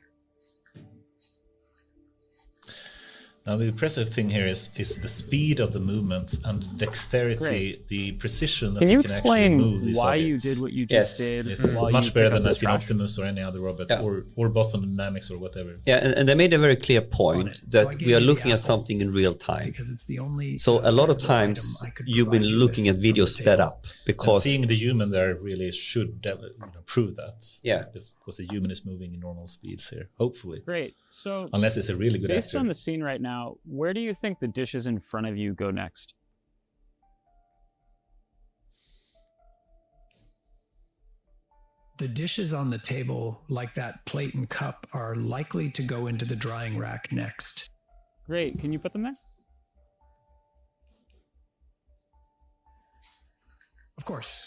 Now, the impressive thing here is the speed of the movement and the dexterity, the precision that you can actually move these why objects. You did what you just did? It's much better than an Optimus or any other robot or Boston Dynamics or whatever. Yeah, and they made a very clear point that we are looking at something in real time. Because it's the only so a lot of times you've been looking at videos sped up because... And seeing the human there really should prove that. Yeah. Because the human is moving in normal speeds here, hopefully. Great. So unless it's a really good based actor. On the scene right now, where do you think the dishes in front of you go next? The dishes on the table, like that plate and cup, are likely to go into the drying rack next. Great. Can you put them there? Of course.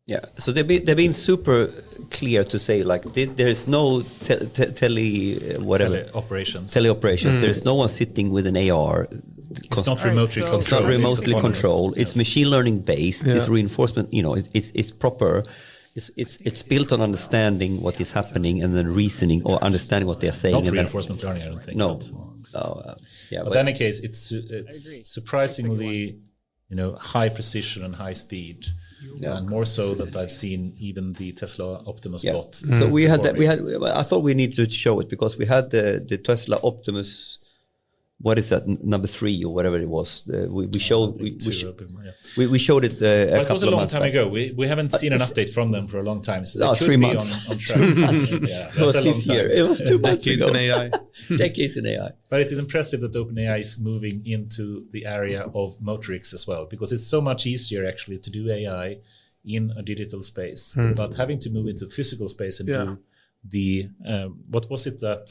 Yeah, so they've been super clear to say like there's no teleoperations. There's no one sitting with an AR It's not remotely controlled. It's not remotely autonomous. controlled. It's Yes. machine learning based. Yeah. It's reinforcement. It's proper. It's built on understanding what is happening and then reasoning or understanding what they are saying. Not and then- reinforcement learning, I don't think. No. But, Yeah, but in any case, it's surprisingly, high precision and high speed, and more so that I've seen even the Tesla Optimus yeah. bot. So we had that. performing. I thought we need to show it because we had the Tesla Optimus. What is that? Number 3 or whatever it was. We showed. We showed it But a it was couple a of long months time back. ago. We haven't seen an update from them for a long time. So they could 3 be months. on track. Yeah, It was that's a long this year. time. It was 2 months Decades ago. in AI. Decades in AI. But it is impressive that OpenAI is moving into the area of motorics as well, because it's so much easier actually to do AI in a digital space. But having to move into physical space and do the what was it that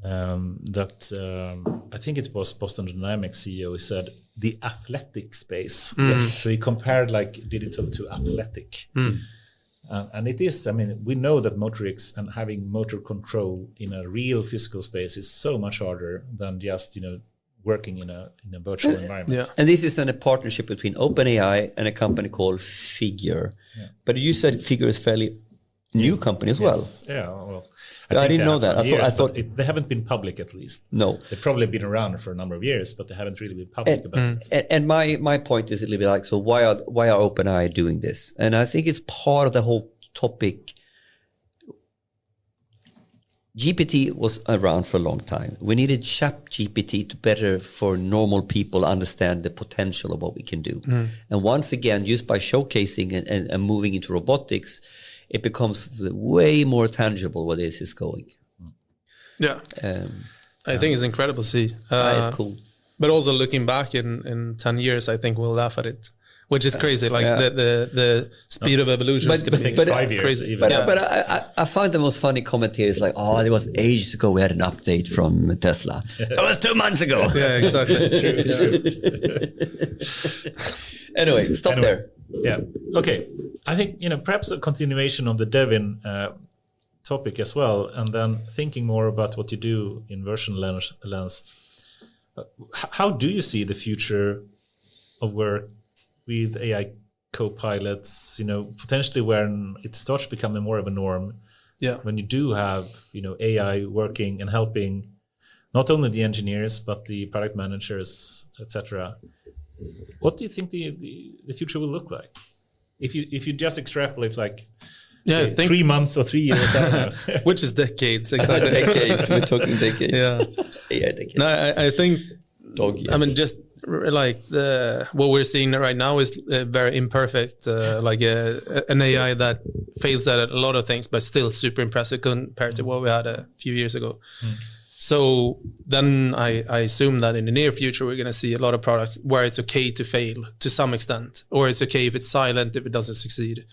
I think it was Boston Dynamics CEO said the athletic space. So he compared like digital to athletic. And it is, we know that motorics and having motor control in a real physical space is so much harder than just, working in a virtual environment. Yeah. And this is then a partnership between OpenAI and a company called Figure. Yeah. But you said Figure is fairly new company as well. Yes. Yeah, well, I think didn't they know have that. some I years, thought- but they haven't been public at least. No. They've probably been around for a number of years, but they haven't really been public about it. And my point is a little bit like, so why are OpenAI doing this? And I think it's part of the whole topic. GPT was around for a long time. We needed ChatGPT to better for normal people understand the potential of what we can do. And once again, just by showcasing and moving into robotics, it becomes way more tangible where this is going. Yeah. I think it's incredible to see. It's cool. But also looking back in 10 years, I think we'll laugh at it, which is crazy. Like Yeah. the speed of evolution is going to be but- 5 years crazy. even. But, Yeah. but I find the most funny comment here is like, it was ages ago we had an update from Tesla. It was 2 months ago. Yeah, exactly. Anyway, stop there. Yeah. Okay. I think, perhaps a continuation on the Devin topic as well, and then thinking more about what you do in version lens. How do you see the future of work with AI co-pilots, potentially when it starts becoming more of a norm? Yeah. When you do have, AI working and helping not only the engineers, but the product managers, etc. What do you think the future will look like? If you just extrapolate like Yeah, I 3 months or 3 years down, which is decades. Exactly. Decades. We're talking decades. Yeah. Yeah, decades. No, I think. Dog years. I mean, just like what we're seeing right now is very imperfect, like an AI that fails at a lot of things, but still super impressive compared to what we had a few years ago. So then I assume that in the near future, we're going to see a lot of products where it's okay to fail to some extent, or it's okay if it's silent if it doesn't succeed.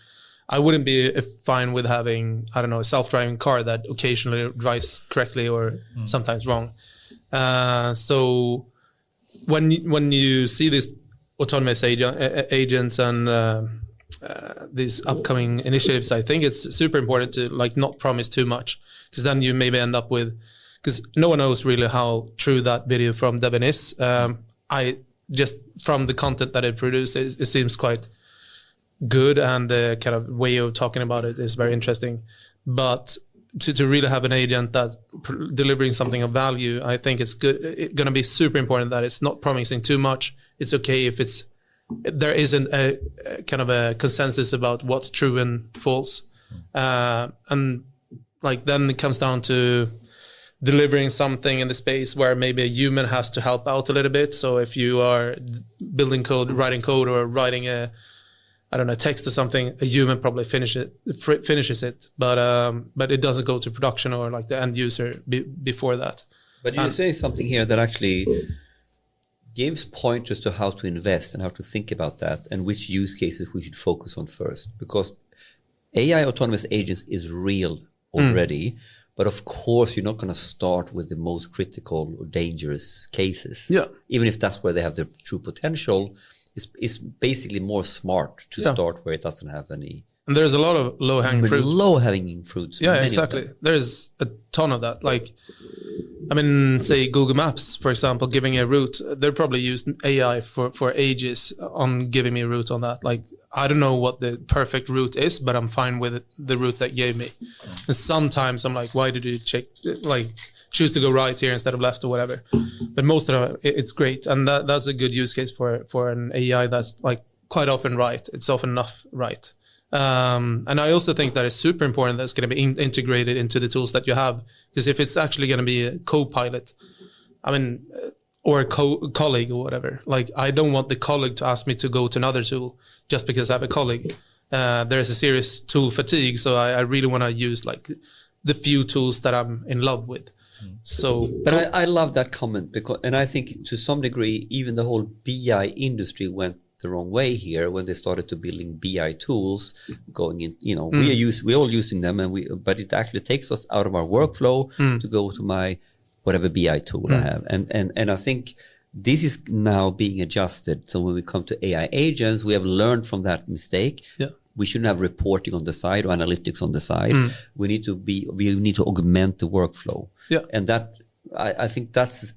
I wouldn't be fine with having, I don't know, a self-driving car that occasionally drives correctly or sometimes wrong. So when you see these autonomous agents and these upcoming initiatives, I think it's super important to like not promise too much, because then you maybe end up with, because no one knows really how true that video from Devin is. I just from the content that it produced, it seems quite good, and the kind of way of talking about it is very interesting. But to really have an agent that's delivering something of value, I think it's going to be super important that it's not promising too much. It's okay if there isn't a kind of a consensus about what's true and false, and like then it comes down to delivering something in the space where maybe a human has to help out a little bit. So if you are building code, writing code, or writing text or something, a human probably finishes it, but it doesn't go to production or like the end user before that. But you say something here that actually gives pointers to how to invest and how to think about that and which use cases we should focus on first. Because AI autonomous agents is real already, but of course you're not going to start with the most critical or dangerous cases. Yeah. Even if that's where they have their true potential. It's basically more smart to start where it doesn't have any. And there's a lot of low-hanging fruit. Low-hanging fruits. Yeah, many of exactly. them. There's a ton of that. Like I mean, say Google Maps, for example, giving a route, they're probably used AI for ages on giving me a route on that. Like, I don't know what the perfect route is, but I'm fine with the route that gave me. And sometimes I'm like, why did you choose to go right here instead of left or whatever? But most of the time, it's great. And that's a good use case for an AI that's like quite often right. It's often enough right. And I also think that it's super important that it's going to be integrated into the tools that you have. Because if it's actually going to be a co-pilot, I mean, or a colleague or whatever, like I don't want the colleague to ask me to go to another tool just because I have a colleague. There's a serious tool fatigue. So I really want to use like the few tools that I'm in love with. So, but I love that comment and I think to some degree, even the whole BI industry went the wrong way here when they started to building BI tools going in, we're all using them but it actually takes us out of our workflow to go to my whatever BI tool I have. And I think this is now being adjusted. So when we come to AI agents, we have learned from that mistake. Yeah. We shouldn't have reporting on the side or analytics on the side. We need to augment the workflow. Yeah. And that I think that's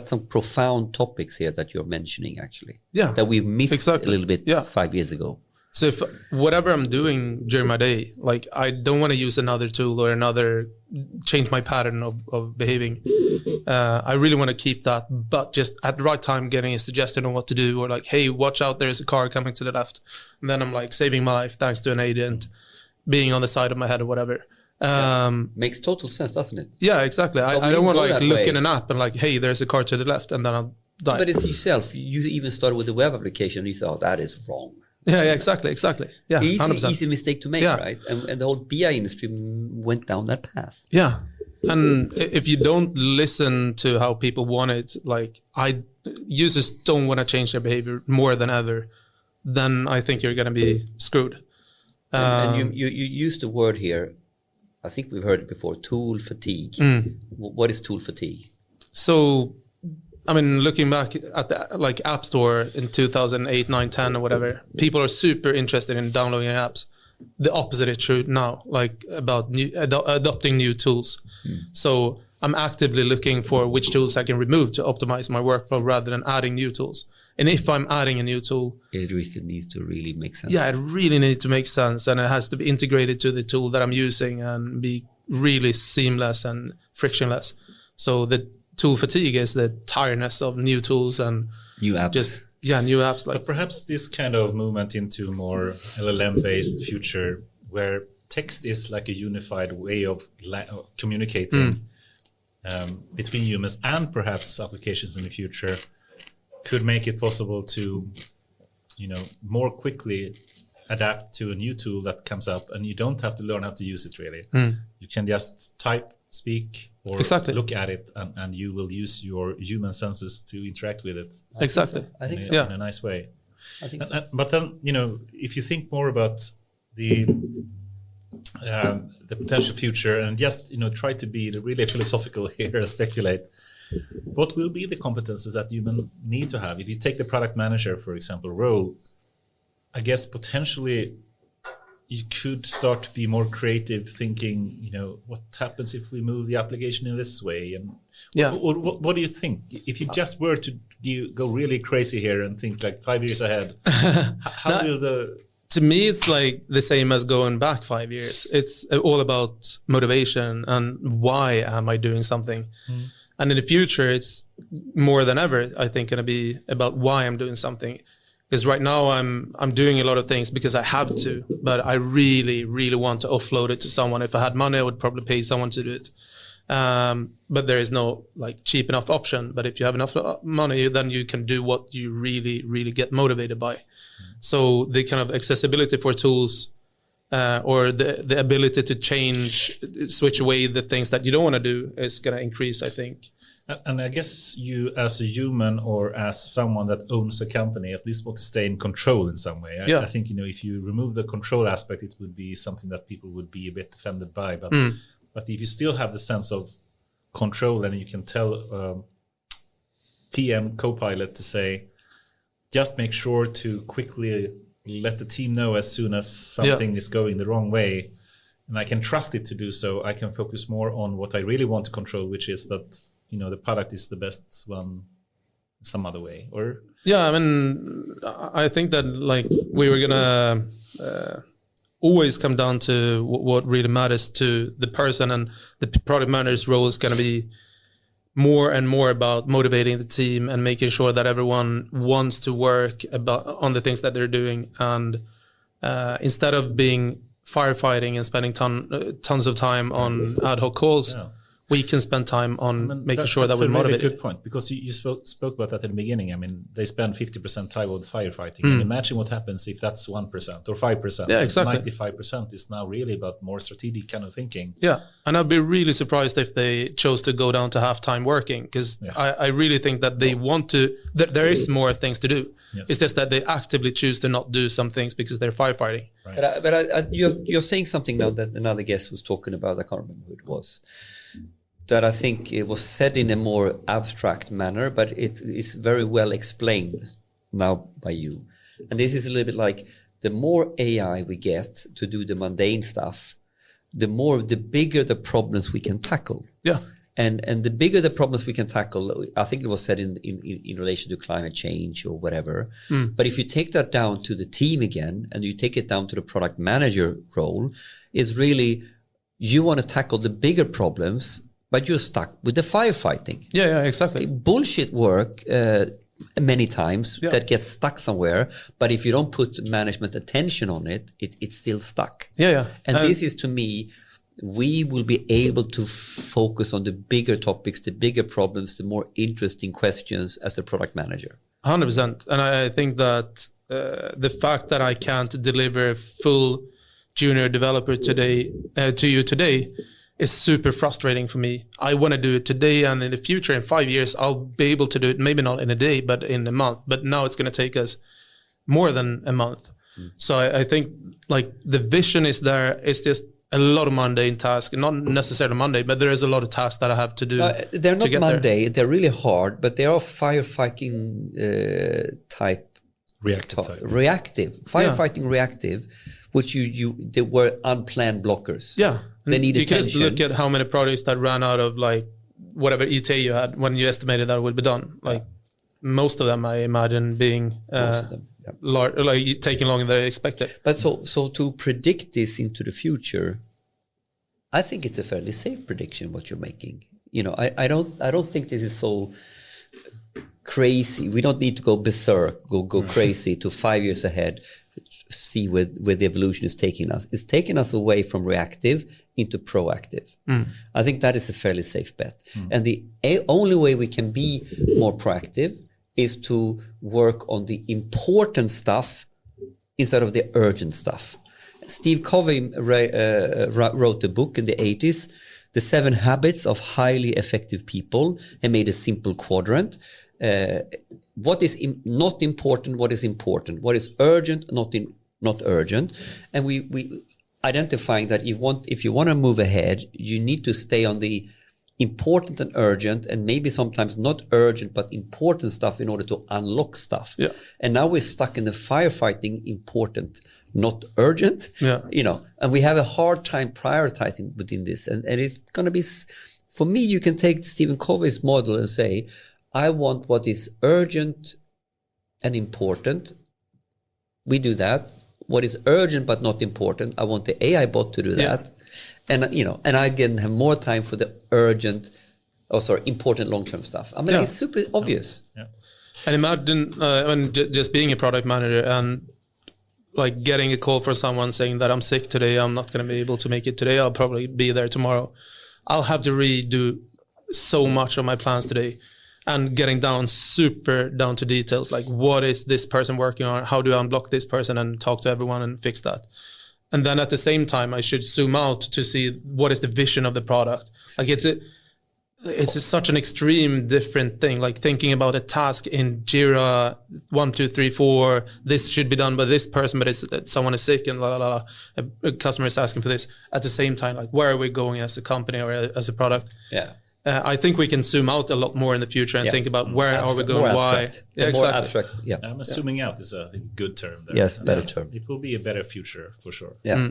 some profound topics here that you're mentioning actually. Yeah. That we've missed a little bit 5 years ago. So if whatever I'm doing during my day, like I don't want to use another tool or change my pattern of behaving. I really want to keep that, but just at the right time getting a suggestion on what to do, or like, hey, watch out, there's a car coming to the left. And then I'm like saving my life thanks to an agent being on the side of my head or whatever. Makes total sense, doesn't it? Yeah, exactly. I don't want to like look in an app and like, hey, there's a car to the left, and then I'll die. But it's yourself. You even started with the web application and you thought, that is wrong. Yeah, exactly. Yeah, easy mistake to make, right? And the whole BI industry went down that path. Yeah, and if you don't listen to how people want it, like users don't want to change their behavior more than ever, then I think you're going to be screwed. And you used the word here, I think we've heard it before, tool fatigue. What is tool fatigue? So, I mean, looking back at the like App Store in 2008, 9, 10 or whatever, people are super interested in downloading apps. The opposite is true now, like about adopting new tools. So I'm actively looking for which tools I can remove to optimize my workflow rather than adding new tools. And if I'm adding a new tool, it really needs to really make sense. Yeah, it really needs to make sense, and it has to be integrated to the tool that I'm using and be really seamless and frictionless. So the tool fatigue is the tiredness of new tools and new apps. New apps. But perhaps this kind of movement into more LLM-based future, where text is like a unified way of communicating between humans and perhaps applications in the future, could make it possible to, more quickly adapt to a new tool that comes up, and you don't have to learn how to use it really. You can just type, speak, or look at it, and you will use your human senses to interact with it. I think so. In a nice way. I think so. But then, if you think more about the potential future, and just try to be really philosophical here and speculate, what will be the competences that humans need to have? If you take the product manager, for example, role, I guess potentially you could start to be more creative, thinking, what happens if we move the application in this way? And what do you think? If you just were to go really crazy here and think like 5 years ahead, how will the... To me, it's like the same as going back 5 years. It's all about motivation and why am I doing something? And in the future, it's more than ever, I think, going to be about why I'm doing something. Because right now I'm doing a lot of things because I have to, but I really, really want to offload it to someone. If I had money, I would probably pay someone to do it. But there is no like cheap enough option. But if you have enough money, then you can do what you really, really get motivated by. So the kind of accessibility for tools or the ability to switch away the things that you don't want to do is going to increase, I think. And I guess you, as a human or as someone that owns a company, at least want to stay in control in some way. I think, if you remove the control aspect, it would be something that people would be a bit offended by. But if you still have the sense of control, and you can tell PM Copilot to say, just make sure to quickly let the team know as soon as something is going the wrong way, and I can trust it to do so, I can focus more on what I really want to control, which is that, the product is the best one some other way. Or yeah, I mean, I think that like we were gonna always come down to what really matters to the person, and the product manager's role is going to be more and more about motivating the team and making sure that everyone wants to work on the things that they're doing, and instead of being firefighting and spending tons of time on ad hoc calls, we can spend time on making sure that we motivate. That's a really good point, because you spoke about that in the beginning. I mean, they spend 50% time on firefighting. And imagine what happens if that's 1% or 5%. Yeah, exactly. 95% is now really about more strategic kind of thinking. Yeah, and I'd be really surprised if they chose to go down to half-time working, because I really think that they want to, that there is more things to do. Yes. It's just that they actively choose to not do some things because they're firefighting. Right. But you're saying something now that another guest was talking about. I can't remember who it was. That I think it was said in a more abstract manner, but it is very well explained now by you. And this is a little bit like, the more AI we get to do the mundane stuff, the bigger the problems we can tackle. Yeah. And the bigger the problems we can tackle, I think it was said in relation to climate change or whatever. But if you take that down to the team again, and you take it down to the product manager role, is really, you want to tackle the bigger problems, but you're stuck with the firefighting. Yeah, exactly. Bullshit work many times that gets stuck somewhere, but if you don't put management attention on it, it's still stuck. Yeah. And this is, to me, we will be able to focus on the bigger topics, the bigger problems, the more interesting questions as the product manager. 100%. And I think that the fact that I can't deliver a full junior developer today to you today is super frustrating for me. I want to do it today, and in the future, in 5 years, I'll be able to do it, maybe not in a day, but in a month. But now it's going to take us more than a month. So I think like the vision is there. It's just a lot of mundane tasks, not necessarily Monday, but there is a lot of tasks that I have to do. They're not mundane, they're really hard, but they are firefighting type. Reactive. Firefighting reactive, which they were unplanned blockers. Yeah. They need attention. You can just look at how many projects that ran out of like whatever ETA you had when you estimated that would be done. Like most of them, I imagine being like taking longer than expected. But so to predict this into the future, I think it's a fairly safe prediction what you're making. I don't think this is so crazy. We don't need to go berserk, go crazy to 5 years ahead. See where the evolution is taking us. It's taking us away from reactive into proactive. I think that is a fairly safe bet. And the only way we can be more proactive is to work on the important stuff instead of the urgent stuff. Steve Covey wrote a book in the 80s, The 7 Habits of Highly Effective People, and made a simple quadrant. What is not important, what is important, what is urgent, not urgent. And we identifying that if you want to move ahead, you need to stay on the important and urgent, and maybe sometimes not urgent but important stuff in order to unlock stuff. Yeah. And now we're stuck in the firefighting important, not urgent. And we have a hard time prioritizing within this. And it's going to be, for me, you can take Stephen Covey's model and say, I want what is urgent and important. We do that. What is urgent but not important, I want the AI bot to do that. And I can have more time for the important long-term stuff. I mean, it's super obvious. Yeah. And imagine just being a product manager and like getting a call from someone saying that I'm sick today, I'm not going to be able to make it today, I'll probably be there tomorrow. I'll have to redo so much of my plans today. And getting super down to details, like what is this person working on? How do I unblock this person and talk to everyone and fix that? And then at the same time, I should zoom out to see what is the vision of the product. Like it's such an extreme different thing. Like thinking about a task in Jira, 1, 2, 3, 4. This should be done by this person, but someone is sick and a customer is asking for this. At the same time, like where are we going as a company or as a product? Yeah. I think we can zoom out a lot more in the future and think about where are we going, why. More abstract. Yeah. I'm zooming out is a good term there. Yes, better term. It will be a better future for sure. Yeah.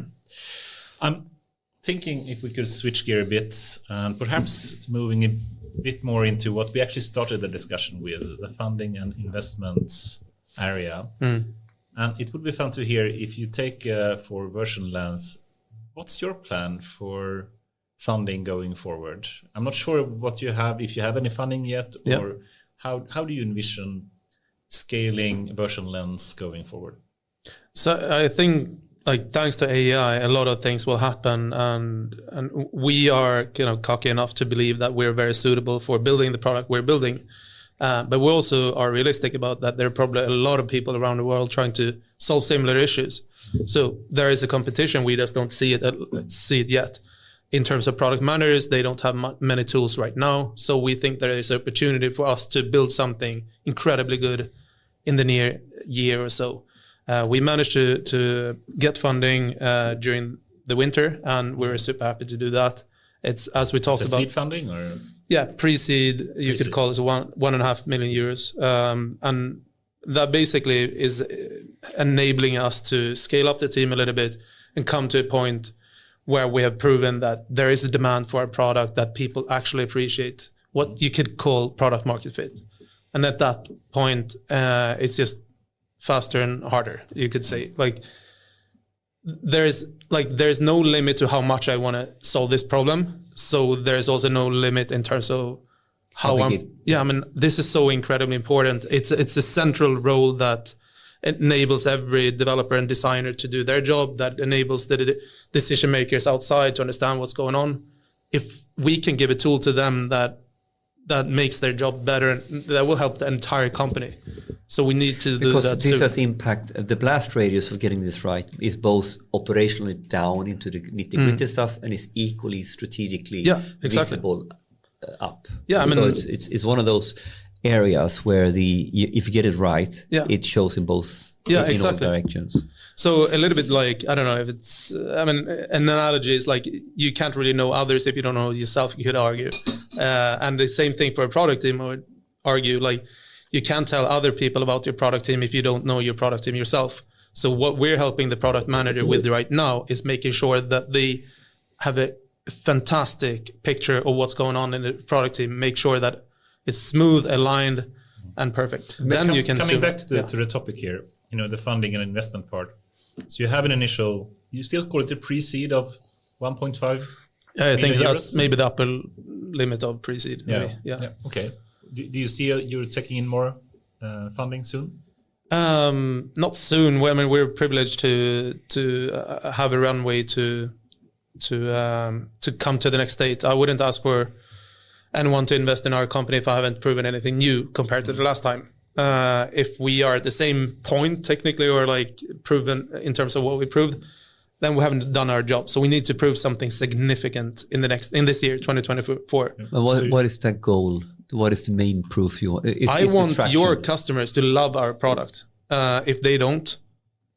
thinking if we could switch gear a bit and perhaps moving a bit more into what we actually started the discussion with, the funding and investments area. And it would be fun to hear if you take for Version Lens, what's your plan for funding going forward? I'm not sure what you have, if you have any funding yet, or how do you envision scaling Version Lens going forward? So I think, like, thanks to AI, a lot of things will happen, and we are cocky enough to believe that we're very suitable for building the product we're building. But we also are realistic about that. There are probably a lot of people around the world trying to solve similar issues. So there is a competition. We just don't see it yet. In terms of product managers, they don't have many tools right now. So we think there is an opportunity for us to build something incredibly good in the near year or so. We managed to get funding during the winter, and we're super happy to do that. It's, as we talked about, seed funding, or pre-seed. You could call it 1.5 million euros, and that basically is enabling us to scale up the team a little bit and come to a point where we have proven that there is a demand for a product that people actually appreciate, what you could call product market fit. And at that point, it's just faster and harder, you could say. There's no limit to how much I want to solve this problem. So there's also no limit in terms of how this is so incredibly important. It's a central role that enables every developer and designer to do their job, that enables the decision makers outside to understand what's going on. If we can give a tool to them that makes their job better, that will help the entire company. So we need to do that because this has impact. The blast radius of getting this right is both operationally down into the nitty-gritty stuff, and is equally strategically visible up. Yeah, I mean, so it's one of those areas where if you get it right, it shows in both in all directions. So a little bit like, I don't know if it's, an analogy is like, you can't really know others if you don't know yourself, you could argue. And the same thing for a product team, I would argue, like, you can't tell other people about your product team if you don't know your product team yourself. So what we're helping the product manager with right now is making sure that they have a fantastic picture of what's going on in the product team, make sure that it's smooth, aligned, and perfect. Then you can coming back to the topic here, the funding and investment part. So you have an initial, you still call it a pre-seed of 1.5. Yeah, I think that's maybe the upper limit of pre-seed. Yeah. Okay. Do you see you're taking in more funding soon? Not soon. We're privileged to have a runway to come to the next state. I wouldn't ask for anyone to invest in our company if I haven't proven anything new compared to the last time. If we are at the same point technically, or like proven in terms of what we proved, then we haven't done our job. So we need to prove something significant in this year, 2024. What is that goal? What is the main proof you want? I want your customers to love our product. If they don't,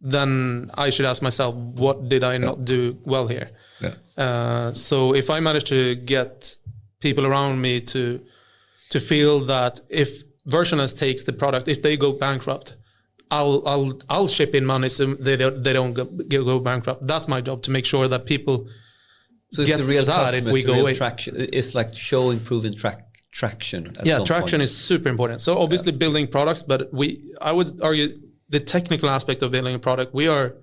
then I should ask myself, what did I not do well here? So if I manage to get people around me to feel that if Versionless takes the product, if they go bankrupt, I'll ship in money so they don't go bankrupt. That's my job, to make sure that people get the real sad if we go away. Traction. It's like showing proven traction. Traction is super important. So obviously building products, but I would argue the technical aspect of building a product, we are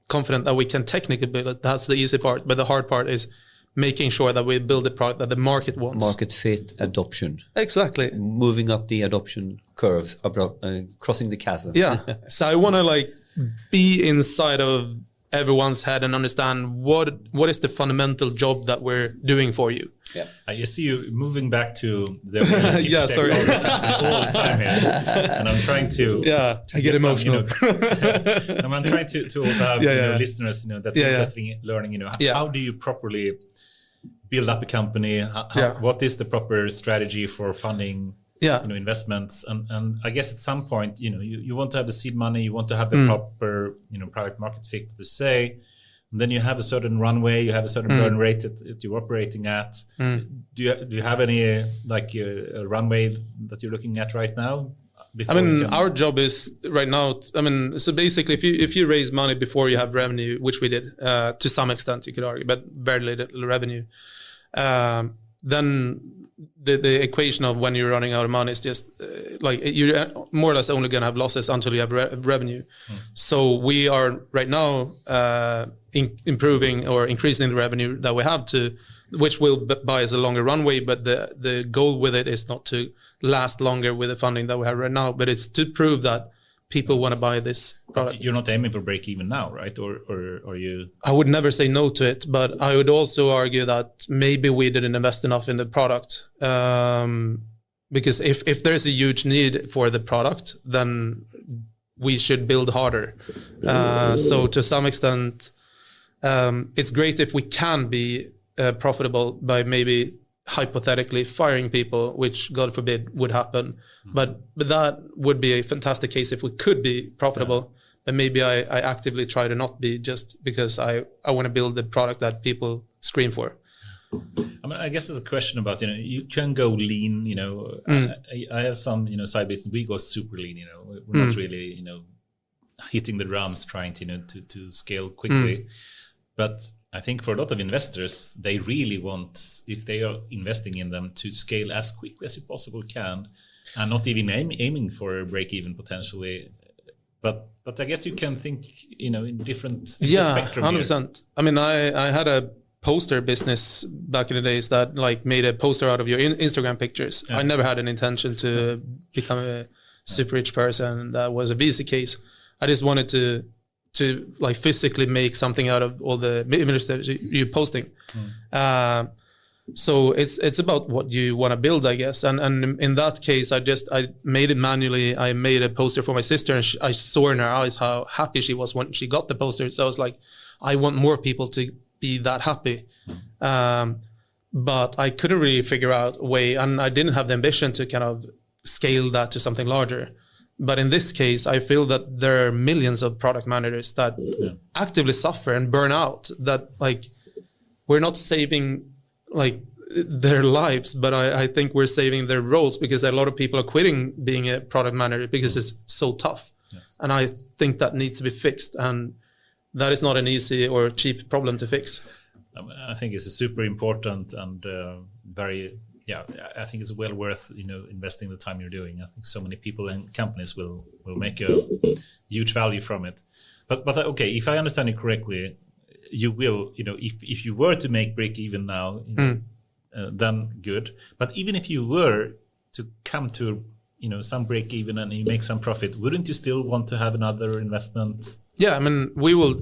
confident that we can technically build it. That's the easy part. But the hard part is making sure that we build a product that the market wants. Market fit, adoption. Exactly. Moving up the adoption curves, crossing the chasm. Yeah. So I want to be inside of everyone's head and understand what is the fundamental job that we're doing for you. Yeah, I see you moving back to the sorry all the time here, and I'm trying to I get emotional. And I'm trying to also have listeners that's interested in learning how do you properly build up a company, what is the proper strategy for funding investments, and I guess at some point you want to have the seed money, you want to have the proper product market fit to say. And then you have a certain runway, you have a certain burn rate that you're operating at. Do you have any a runway that you're looking at right now? I mean, our job is right now. So basically, if you raise money before you have revenue, which we did to some extent, you could argue, but very little revenue, then the equation of when you're running out of money is just like you're more or less only going to have losses until you have revenue. So we are right now improving or increasing the revenue that we have to, which will buy us a longer runway. But the goal with it is not to last longer with the funding that we have right now, but it's to prove that people want to buy this product. You're not aiming for break even now, right? Or are you? I would never say no to it, but I would also argue that maybe we didn't invest enough in the product. Because if there's a huge need for the product, then we should build harder. So to some extent, it's great if we can be profitable by maybe hypothetically firing people, which God forbid would happen. But that would be a fantastic case if we could be profitable. But maybe I actively try to not be, just because I want to build the product that people scream for. I mean, I guess there's a question about, you can go lean, I have some, side business, we go super lean, we're not really, hitting the drums trying to scale quickly. But I think for a lot of investors, they really want, if they are investing in them, to scale as quickly as you possibly can, and not even aiming for a break even potentially. But I guess you can think, in different spectrum 100%. Here. I mean, I had a poster business back in the days that like made a poster out of your Instagram pictures. I never had an intention to become a super rich person. That was a busy case. I just wanted to like physically make something out of all the images that you're posting. So it's about what you want to build, I guess. And in that case, I made it manually. I made a poster for my sister, and I saw in her eyes how happy she was when she got the poster. So I was like, I want more people to be that happy. But I couldn't really figure out a way, and I didn't have the ambition to kind of scale that to something larger. But in this case, I feel that there are millions of product managers that actively suffer and burn out, that like we're not saving like their lives, but I think we're saving their roles, because a lot of people are quitting being a product manager because it's so tough. And I think that needs to be fixed, and that is not an easy or cheap problem to fix. I think it's a super important and I think it's well worth investing the time you're doing. I think so many people and companies will make a huge value from it. But okay, if I understand it correctly, you will if you were to make break even now, then good. But even if you were to come to some break even and you make some profit, wouldn't you still want to have another investment? Yeah, I mean, we will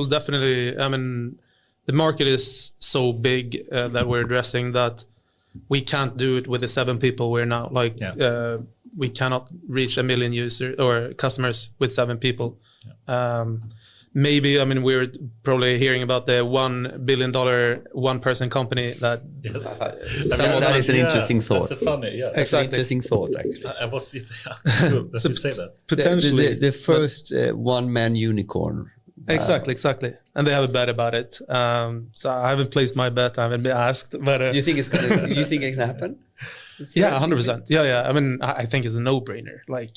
definitely. I mean, the market is so big that we're addressing that we can't do it with the 7 people we're now. Like, we cannot reach 1 million users or customers with 7 people. Maybe, I mean, we're probably hearing about the $1 billion one-person company that. Yes, that is an interesting thought. That's a funny, That's an interesting thought, actually. I was cool that you say that. Potentially, the first one-man unicorn. Exactly, and they have a bet about it. So I haven't placed my bet. I haven't been asked, but you think it can happen? Yeah, 100%. Yeah. I mean, I think it's a no-brainer. Like,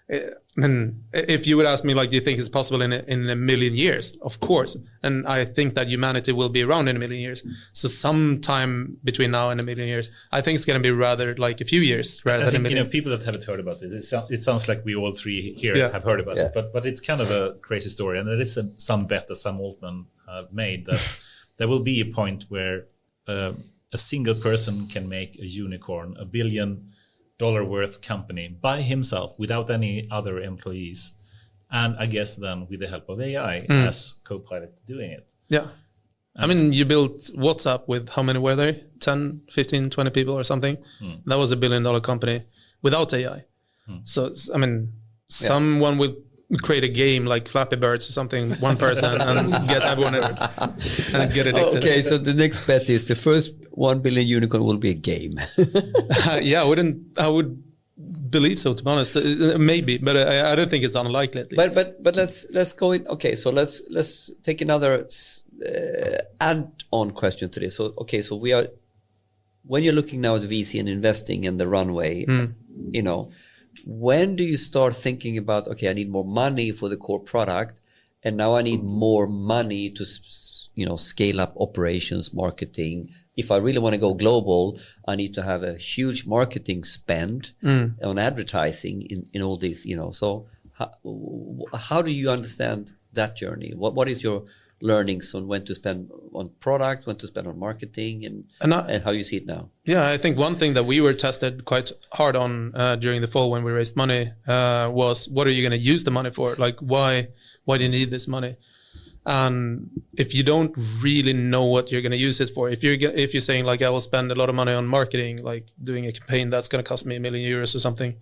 I mean, if you would ask me, like, do you think it's possible in a million years? Of course. And I think that humanity will be around in 1 million years. So sometime between now and 1 million years, I think it's going to be rather like a few years rather than a million. People that haven't heard about this, it sounds like we all three here have heard about it. But it's kind of a crazy story. And there is some bet that some Altman have made that there will be a point where a single person can make a unicorn, $1 billion worth company by himself without any other employees, and I guess then with the help of AI as co-pilot doing it. I mean, you built WhatsApp with how many were there? 10, 15, 20 people or something. That was $1 billion company without AI. So I mean, someone will create a game like Flappy Birds or something, one person, and get everyone and get addicted. Okay, so the next bet is the first 1 billion unicorn will be a game. I would believe so, to be honest. Maybe, but I don't think it's unlikely at least. But let's go in. Okay, so let's take another add-on question to this. So we are, when you're looking now at VC and investing in the runway, when do you start thinking about, okay, I need more money for the core product, and now I need more money to scale up operations, marketing. If I really want to go global, I need to have a huge marketing spend on advertising in all these, So how do you understand that journey? What is your learnings on when to spend on product, when to spend on marketing, and how you see it now? Yeah, I think one thing that we were tested quite hard on during the fall when we raised money was, what are you going to use the money for? Like, why do you need this money? And if you don't really know what you're going to use it for, if you're saying like, I will spend a lot of money on marketing, like doing a campaign that's going to cost me €1 million or something,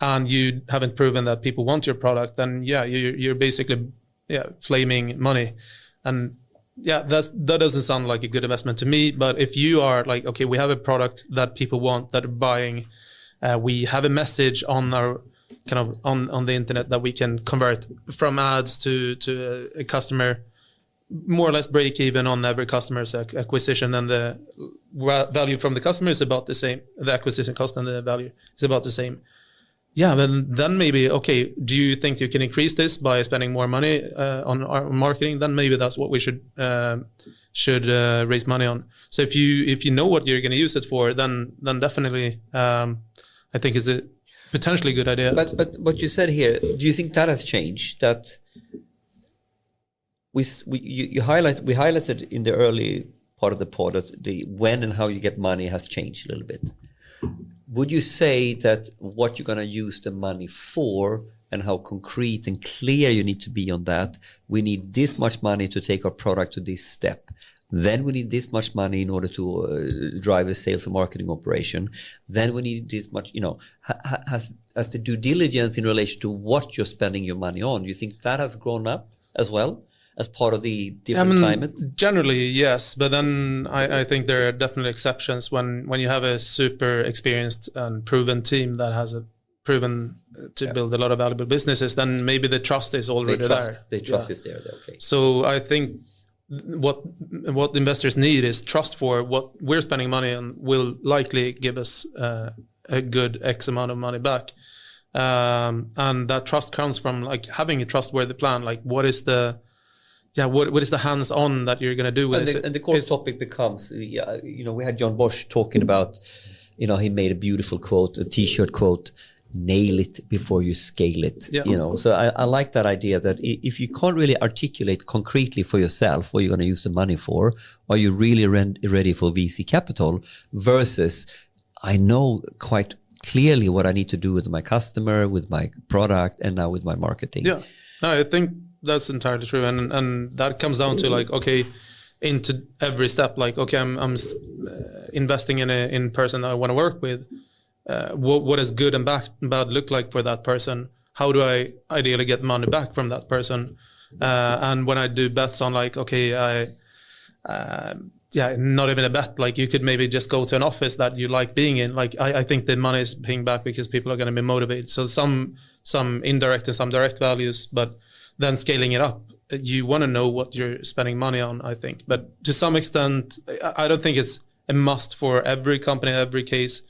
and you haven't proven that people want your product, then you're basically flaming money. And that doesn't sound like a good investment to me. But if you are like, okay, we have a product that people want, that are buying, we have a message on our kind of on the internet that we can convert from ads to a customer, more or less break even on every customer's acquisition, and the value from the customer is about the same. The acquisition cost and the value is about the same. Yeah, then maybe, okay, do you think you can increase this by spending more money on our marketing? Then maybe that's what we should raise money on. So if you know what you're going to use it for, then definitely I think it's a potentially good idea. But what you said here, do you think that has changed? That we highlighted in the early part of the pod that the when and how you get money has changed a little bit. Would you say that what you're going to use the money for and how concrete and clear you need to be on that? We need this much money to take our product to this step. Then we need this much money in order to drive a sales and marketing operation. Then we need this much, has the due diligence in relation to what you're spending your money on. Do you think that has grown up as well as part of the different climate? Generally, yes. But then I think there are definitely exceptions when you have a super experienced and proven team that has proven to build a lot of valuable businesses, then maybe the trust is already there. The trust is there, okay. So I think what investors need is trust for what we're spending money on will likely give us a good X amount of money back. And that trust comes from like having a trustworthy plan. Like what is the hands-on that you're going to do with it? And the core topic becomes, we had John Bosch talking about, he made a beautiful quote, a T-shirt quote, nail it before you scale it. Yeah. So I like that idea that if you can't really articulate concretely for yourself what you're going to use the money for, are you really ready for VC capital versus I know quite clearly what I need to do with my customer, with my product, and now with my marketing. Yeah, no, I think that's entirely true. And that comes down to like, okay, into every step, like, okay, I'm investing in a person that I want to work with. What does good and bad look like for that person? How do I ideally get money back from that person? And when I do bets on like, okay, not even a bet, like you could maybe just go to an office that you like being in. Like I think the money is paying back because people are going to be motivated. So some indirect and some direct values, but then scaling it up, you want to know what you're spending money on, I think. But to some extent, I don't think it's a must for every company, every case.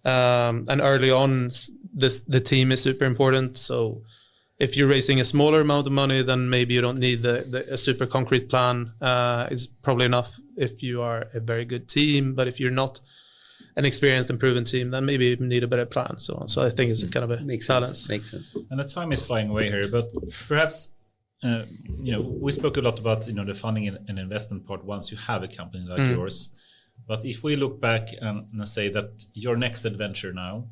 And early on, the team is super important. So if you're raising a smaller amount of money, then maybe you don't need a super concrete plan. It's probably enough if you are a very good team. But if you're not an experienced and proven team, then maybe you need a better plan. So I think it's kind of a balance. Makes sense. And the time is flying away here, but perhaps we spoke a lot about the funding and investment part once you have a company like yours. But if we look back and say that your next adventure now,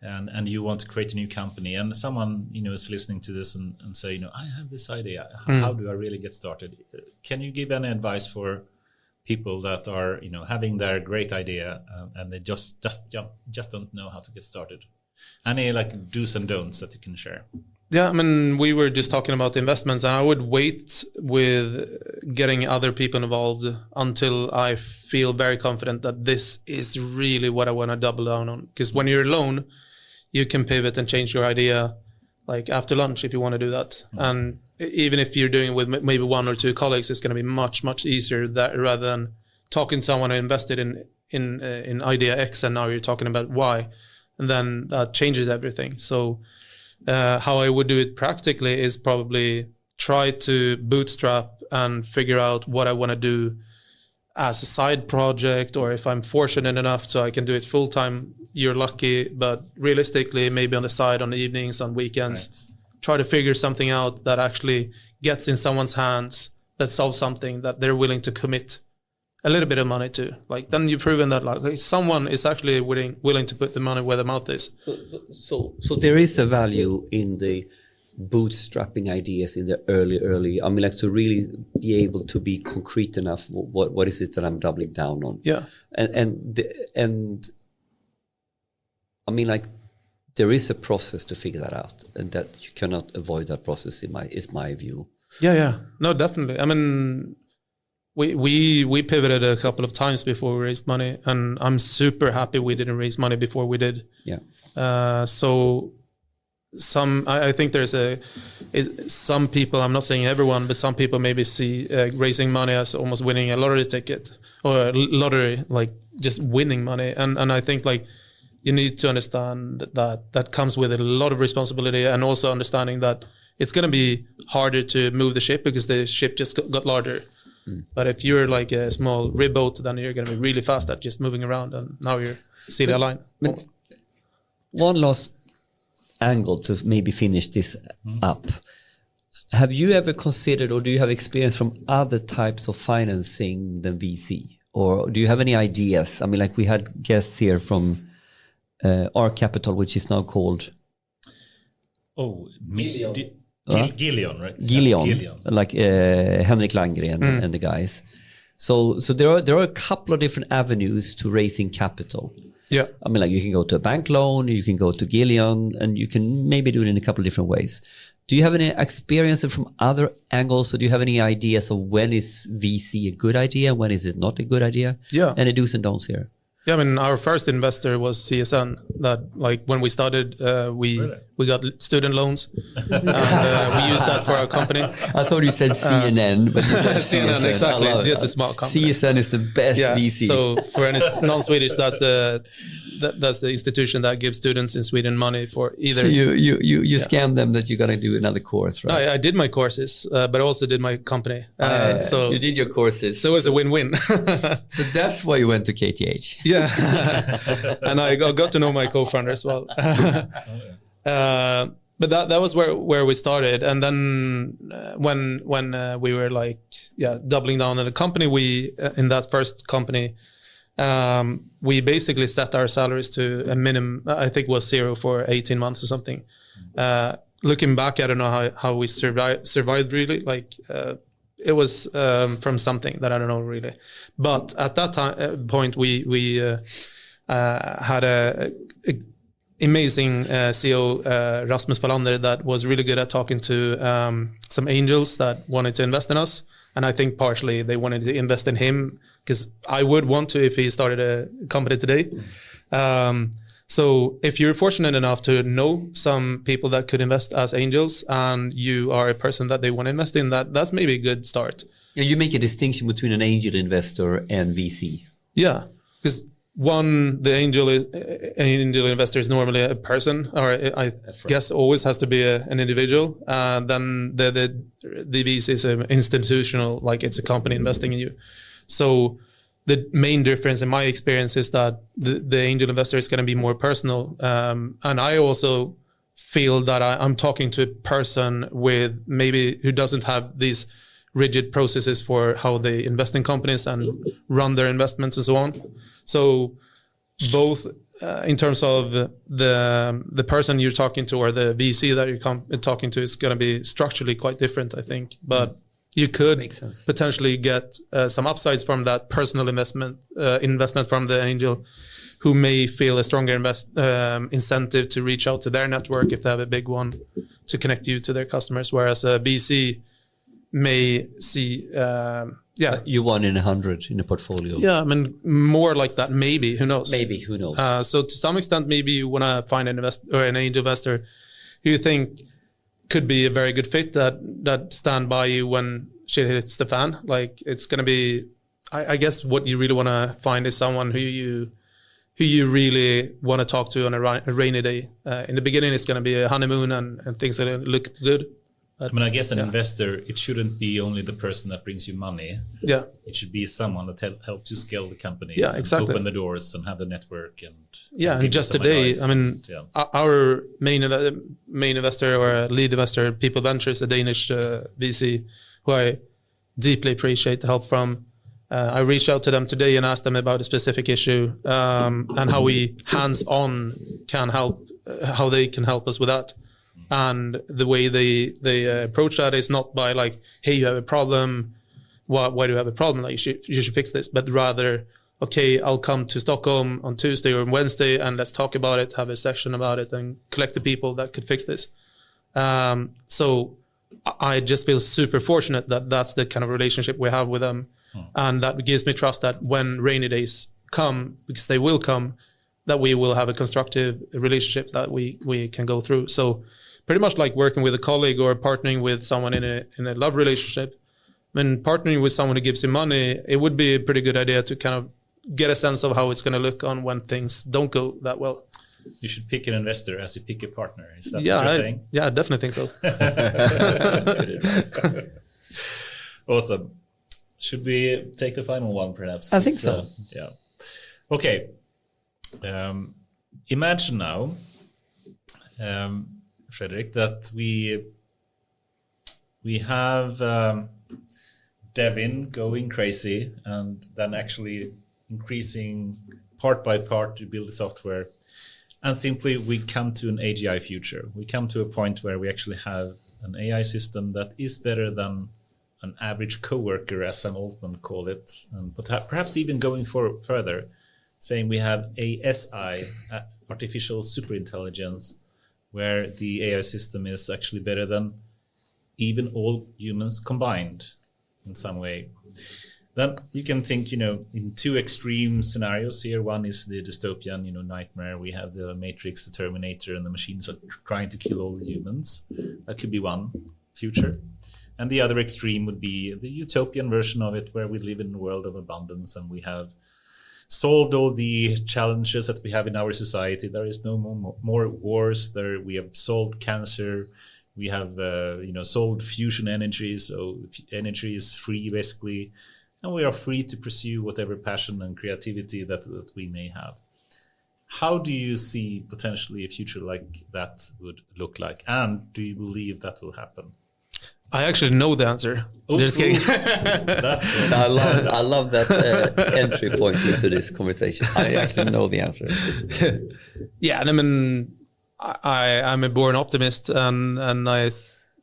and you want to create a new company, and someone is listening to this and say, I have this idea. How do I really get started? Can you give any advice for people that are having their great idea and they just don't know how to get started? Any like do's and don'ts that you can share? Yeah, I mean, we were just talking about investments, and I would wait with getting other people involved until I feel very confident that this is really what I want to double down on. Because when you're alone, you can pivot and change your idea like after lunch if you want to do that. And even if you're doing it with maybe one or two colleagues, it's going to be much, much easier rather than talking to someone who invested in idea X and now you're talking about Y. and then that changes everything. So how I would do it practically is probably try to bootstrap and figure out what I want to do as a side project, or if I'm fortunate enough so I can do it full time, you're lucky. But realistically, maybe on the side, on the evenings, on weekends, try to figure something out that actually gets in someone's hands, that solves something that they're willing to commit a little bit of money to. Like, then you've proven that like someone is actually willing to put the money where the mouth is. So there is a value in the bootstrapping ideas in the early. I mean, like to really be able to be concrete enough. What is it that I'm doubling down on? Yeah, and I mean, like there is a process to figure that out, and that you cannot avoid that process. Is my view. Yeah, no, definitely. I mean, we pivoted a couple of times before we raised money, and I'm super happy we didn't raise money before we did. Yeah. So I think there's some people, I'm not saying everyone, but some people maybe see raising money as almost winning a lottery ticket or a lottery, like just winning money. And I think like you need to understand that comes with a lot of responsibility, and also understanding that it's going to be harder to move the ship because the ship just got larger. But if you're like a small rib boat, then you're going to be really fast at just moving around, and now you're stealing a line. One last angle to maybe finish this up. Have you ever considered, or do you have experience from other types of financing than VC? Or do you have any ideas? I mean, like we had guests here from R Capital, which is now called... Gillion, right? Gillion. Like Henrik Landgren and the guys. So there are a couple of different avenues to raising capital. Yeah. I mean, like you can go to a bank loan, you can go to Gillion, and you can maybe do it in a couple of different ways. Do you have any experience from other angles, or do you have any ideas of when is VC a good idea, when is it not a good idea? Yeah. Any do's and don'ts here? Yeah, I mean, our first investor was CSN. That like when we started, we got student loans, and we used that for our company. I thought you said CNN, but you said CNN, exactly, just a small company. CSN is the best VC. So for any non-Swedish, that's the institution that gives students in Sweden money for either. So you scam them that you're gonna do another course, right? I did my courses, but I also did my company. So you did your courses. So it was a win-win. So that's why you went to KTH. Yeah, and I got to know my co-founder as well. But that was where we started, and then when we were like doubling down on the company, we in that first company, we basically set our salaries to a minimum. I think it was 0 for 18 months or something. Looking back, I don't know how we survived really. Like it was from something that I don't know really. But at that point, we had a amazing CEO, Rasmus Wallander, that was really good at talking to some angels that wanted to invest in us. And I think partially they wanted to invest in him because I would want to if he started a company today. So if you're fortunate enough to know some people that could invest as angels, and you are a person that they want to invest in, that's maybe a good start. Yeah, you make a distinction between an angel investor and VC. Yeah, because the angel investor is normally a person, or I guess always has to be an individual. Then the VC is an institutional, like it's a company investing in you. So the main difference in my experience is that the angel investor is going to be more personal. And I also feel that I'm talking to a person with maybe who doesn't have these rigid processes for how they invest in companies and run their investments and so on. So both in terms of the person you're talking to or the VC that you're talking to is going to be structurally quite different, I think. But you could potentially get some upsides from that personal investment from the angel, who may feel a stronger incentive to reach out to their network if they have a big one to connect you to their customers, whereas a VC may see you 1 in 100 in a portfolio. Yeah, I mean, more like that. Maybe, who knows? Who knows? So to some extent, maybe you want to find an angel investor who you think could be a very good fit that stand by you when shit hits the fan. Like it's going to be, I guess what you really want to find is someone who who you really want to talk to on a rainy day. In the beginning, it's going to be a honeymoon and things are going to look good. I mean, I guess an investor, it shouldn't be only the person that brings you money. Yeah. It should be someone that helps you scale the company. Yeah, exactly. Open the doors and have the network. And just today, advice. I mean, our main investor or lead investor, People Ventures, a Danish VC, who I deeply appreciate the help from. I reached out to them today and asked them about a specific issue and how we hands-on can help, how they can help us with that. And the way they approach that is not by like, hey, you have a problem. Why do you have a problem? Like you should fix this. But rather, okay, I'll come to Stockholm on Tuesday or Wednesday and let's talk about it, have a session about it, and collect the people that could fix this. So I just feel super fortunate that that's the kind of relationship we have with them. And that gives me trust that when rainy days come, because they will come, that we will have a constructive relationship that we can go through. So pretty much like working with a colleague or partnering with someone in a love relationship. When partnering with someone who gives you money, it would be a pretty good idea to kind of get a sense of how it's going to look on when things don't go that well. You should pick an investor as you pick a partner. Is that what you're saying? Yeah, I definitely think so. Awesome. Should we take the final one, perhaps? I think so. Yeah. Okay. Imagine now, Fredrik, that we have Devin going crazy and then actually increasing part by part to build the software. And simply we come to an AGI future. We come to a point where we actually have an AI system that is better than an average coworker, as Sam Altman called it, and perhaps even going further, saying we have ASI, artificial superintelligence, where the AI system is actually better than even all humans combined in some way. Then you can think, in two extreme scenarios here. One is the dystopian, nightmare. We have the Matrix, the Terminator, and the machines are trying to kill all the humans. That could be one future. And the other extreme would be the utopian version of it, where we live in a world of abundance and we have solved all the challenges that we have in our society. There is no more wars. We have solved cancer. We have, solved fusion energy. So energy is free, basically. And we are free to pursue whatever passion and creativity that we may have. How do you see potentially a future like that would look like? And do you believe that will happen? I actually know the answer. Just kidding. I love that entry point into this conversation. I actually know the answer. Yeah, and I mean, I'm a born optimist, and I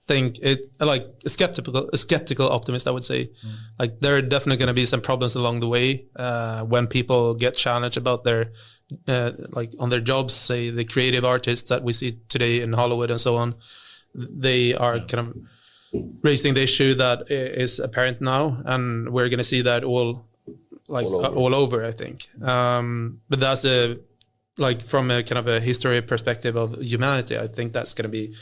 think it like a skeptical optimist, I would say. Like there are definitely going to be some problems along the way when people get challenged about their like on their jobs. Say the creative artists that we see today in Hollywood and so on, they are kind of raising the issue that is apparent now, and we're going to see that all over, I think. But that's from a kind of a history perspective of humanity, I think that's going to be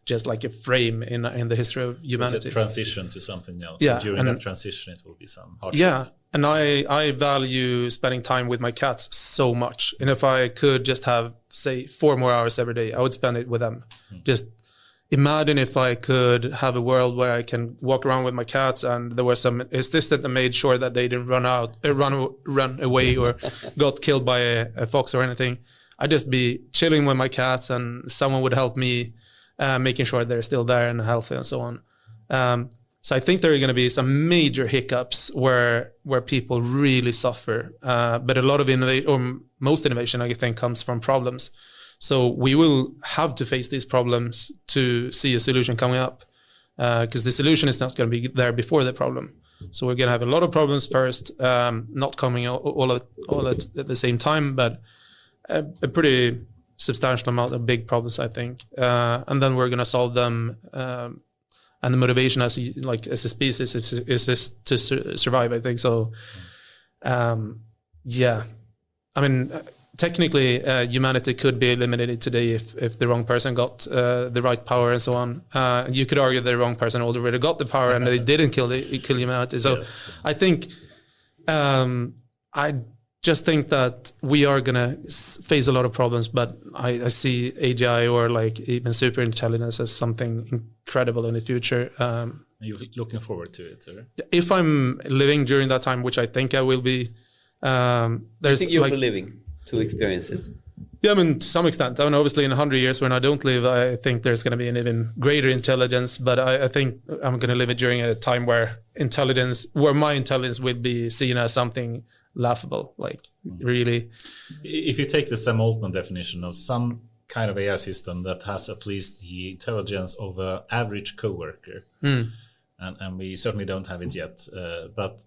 just like a frame in the history of humanity. So it's a transition to something else. Yeah, and during that transition, it will be some hardship. Yeah, and I value spending time with my cats so much. And if I could just have, say, 4 more hours every day, I would spend it with them. Just imagine if I could have a world where I can walk around with my cats and there was some assistant that made sure that they didn't run away or got killed by a fox or anything. I'd just be chilling with my cats and someone would help me making sure they're still there and healthy and so on. So I think there are going to be some major hiccups where people really suffer. But a lot of innovation, or most innovation, I think, comes from problems. So we will have to face these problems to see a solution coming up, because the solution is not going to be there before the problem. So we're going to have a lot of problems first, not coming all at the same time, but a pretty substantial amount of big problems, I think. And then we're going to solve them. And the motivation as a species is to survive, I think. So, yeah, I mean, technically, humanity could be eliminated today if the wrong person got the right power and so on. You could argue the wrong person already got the power and they didn't kill humanity. So yes. I think I just think that we are going to face a lot of problems, but I see AGI or like even super intelligence as something incredible in the future. You're looking forward to it, or? If I'm living during that time, which I think I will be, I think you'll be living to experience it. Yeah, I mean, to some extent. I mean, obviously, in 100 years when I don't live, I think there's going to be an even greater intelligence. But I think I'm going to live it during a time where my intelligence will be seen as something laughable, like really. If you take the Sam Altman definition of some kind of AI system that has at least the intelligence of an average coworker, and we certainly don't have it yet, but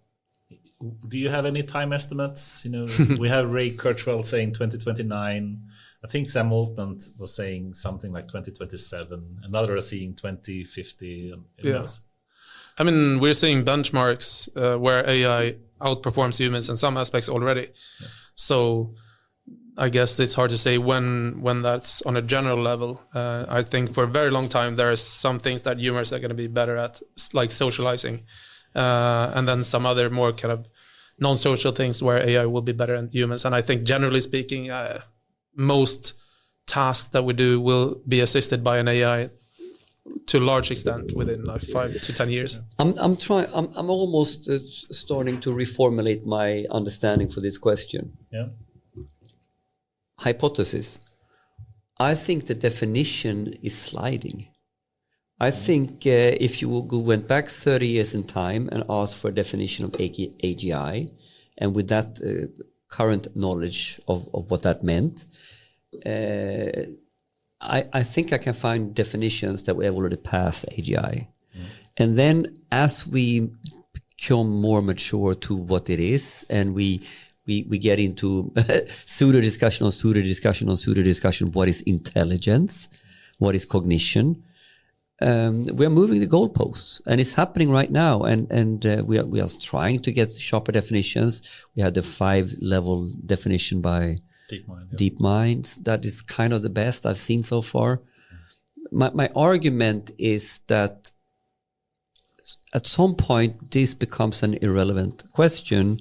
do you have any time estimates? We have Ray Kurzweil saying 2029. I think Sam Altman was saying something like 2027. Another is saying 2050. I mean, we're seeing benchmarks where AI outperforms humans in some aspects already. Yes. So I guess it's hard to say when that's on a general level. I think for a very long time, there are some things that humans are going to be better at, like socializing. And then some other more kind of non-social things where AI will be better than humans. And I think generally speaking, most tasks that we do will be assisted by an AI to a large extent within like 5 to 10 years. I'm almost starting to reformulate my understanding for this question. Yeah. Hypothesis. I think the definition is sliding. I think if you went back 30 years in time and asked for a definition of AGI, and with that current knowledge of what that meant, I think I can find definitions that we have already passed AGI. And then as we become more mature to what it is, and we get into pseudo discussion on pseudo discussion on pseudo discussion, what is intelligence, what is cognition, we are moving the goalposts, and it's happening right now. And we are trying to get sharper definitions. We have the 5-level definition by DeepMind. That is kind of the best I've seen so far. My argument is that at some point this becomes an irrelevant question,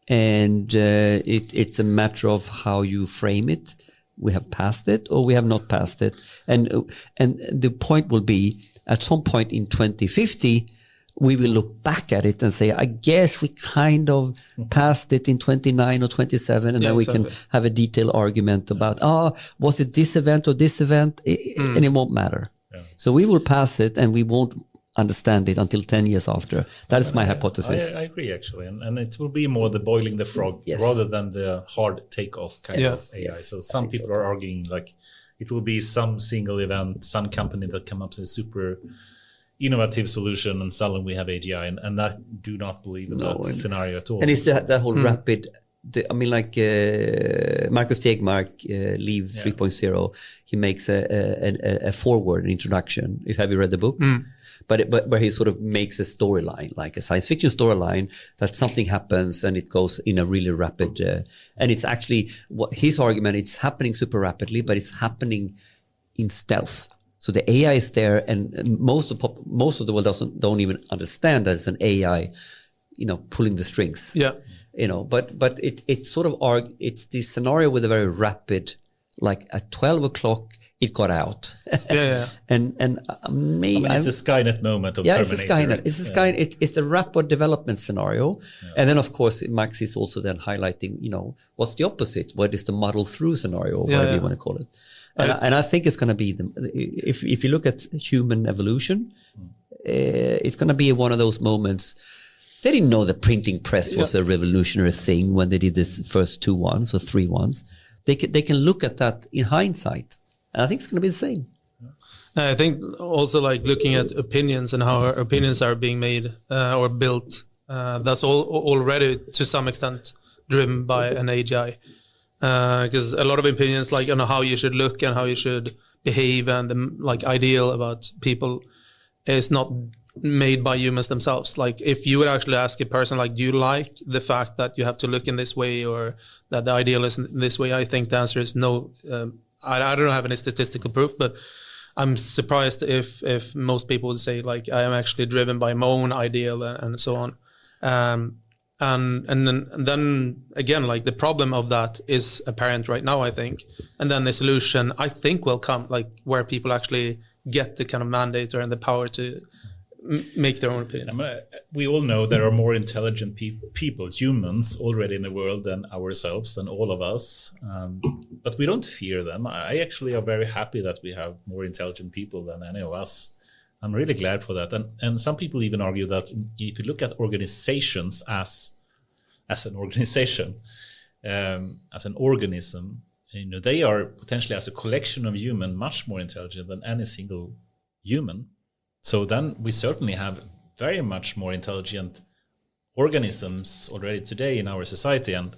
and it's a matter of how you frame it. We have passed it or we have not passed it. And the point will be, at some point in 2050, we will look back at it and say, I guess we kind of passed it in 29 or 27. And then we can have a detailed argument about, was it this event or this event? And it won't matter. Yeah. So we will pass it and we won't understand it until 10 years after. That is my hypothesis. I agree, actually. And it will be more the boiling the frog rather than the hard takeoff kind of AI. Yes. So some people are arguing like it will be some single event, some company that come up with a super innovative solution, and suddenly we have AGI. And I do not believe in that scenario at all. And it's that whole rapid... Marcus Tegmark, Leave 3.0, he makes a forward, an introduction. Have you read the book? But where he sort of makes a storyline, like a science fiction storyline, that something happens and it goes in a really rapid, and it's actually what his argument, it's happening super rapidly, but it's happening in stealth. So the AI is there, and most of the world don't even understand that it's an AI, pulling the strings. Yeah. But it's sort of it's the scenario with a very rapid, like at 12 o'clock, it got out. and maybe it's a Skynet moment of Terminator. It's a Skynet. It's a Skynet. It's a rapid development scenario. Yeah. And then, of course, Max is also then highlighting, what's the opposite? What is the muddle through scenario, or whatever you want to call it? And I think it's going to be, if you look at human evolution, it's going to be one of those moments. They didn't know the printing press was a revolutionary thing when they did this first 2 ones or 3 ones. They can look at that in hindsight. And I think it's going to be the same. I think also like looking at opinions and how our opinions are being made or built, that's already to some extent driven by an AGI. Because a lot of opinions like on how you should look and how you should behave and the ideal about people is not made by humans themselves. Like if you would actually ask a person, like, do you like the fact that you have to look in this way or that the ideal is in this way? I think the answer is no. I don't have any statistical proof, but I'm surprised if most people would say like I am actually driven by my own ideal and so on. and then again, like the problem of that is apparent right now, I think, and then the solution I think will come, like where people actually get the kind of mandate and the power to make their own opinion. We all know there are more intelligent people, humans, already in the world than ourselves, than all of us. But we don't fear them. I actually are very happy that we have more intelligent people than any of us. I'm really glad for that. And some people even argue that if you look at organizations as an organization, as an organism, they are potentially as a collection of humans much more intelligent than any single human. So then we certainly have very much more intelligent organisms already today in our society. And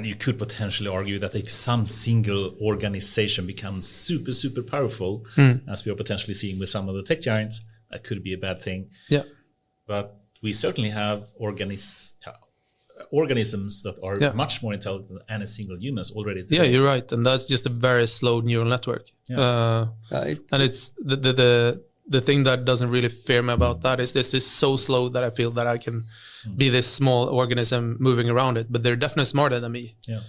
you could potentially argue that if some single organization becomes super, super powerful, as we are potentially seeing with some of the tech giants, that could be a bad thing. Yeah. But we certainly have organisms that are much more intelligent than any single humans already today. Yeah, you're right. And that's just a very slow neural network. Yeah. And it's the thing that doesn't really fear me about that is this is so slow that I feel that I can be this small organism moving around it, but they're definitely smarter than me. Yeah.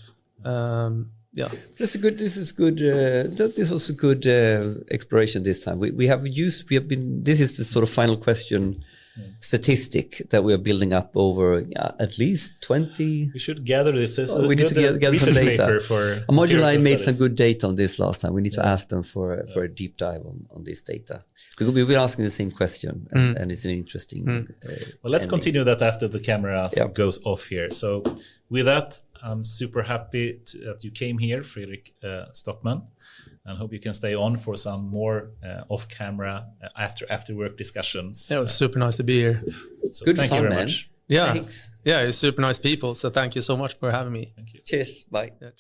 This was a good exploration this time. This is the sort of final question statistic that we are building up over at least 20. We should gather this. We need to gather some data. Moduli made some studies. good data on this last time. We need to ask them for a deep dive on this data. Because we've been asking the same question, and it's an interesting. Well, let's continue that after the camera goes off here. So, with that, I'm super happy that you came here, Fredrik Stockman, and hope you can stay on for some more off-camera after work discussions. Yeah, it was super nice to be here. So Good thank fun, you very man. much. Yeah, Thanks. yeah, it's super nice people. So thank you so much for having me. Thank you. Cheers. Bye. Yeah,